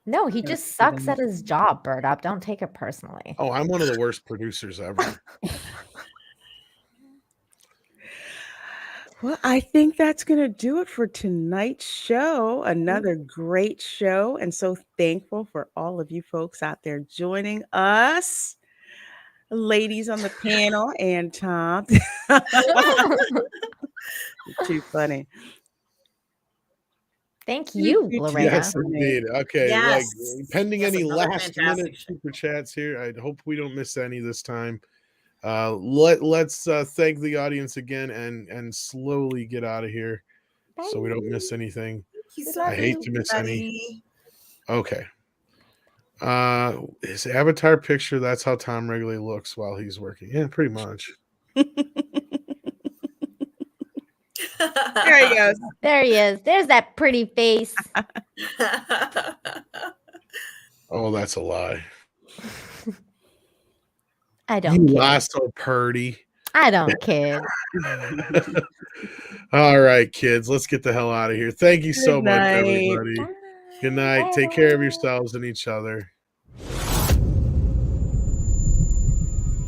No, he just sucks at his job, Bird Up. Don't take it personally. Oh, I'm one of the worst producers ever. Well, I think that's going to do it for tonight's show. Another great show. And so thankful for all of you folks out there joining us. Ladies on the panel and Tom. You're too funny. Thank you, Lorena. Yes, indeed. Okay, Yes. like pending Yes, any another last fantastic minute super chats here. I hope we don't miss any this time. Let's thank the audience again and slowly get out of here so we don't miss anything. I hate to miss any. Okay. His avatar picture, that's how Tom regularly looks while he's working. Yeah, pretty much. There he goes. There he is. There's that pretty face. Oh, that's a lie. I don't You care. lie so purty. I don't care. All right, kids, let's get the hell out of here. Thank you so Good much, night. everybody. Good night. Take care of yourselves and each other.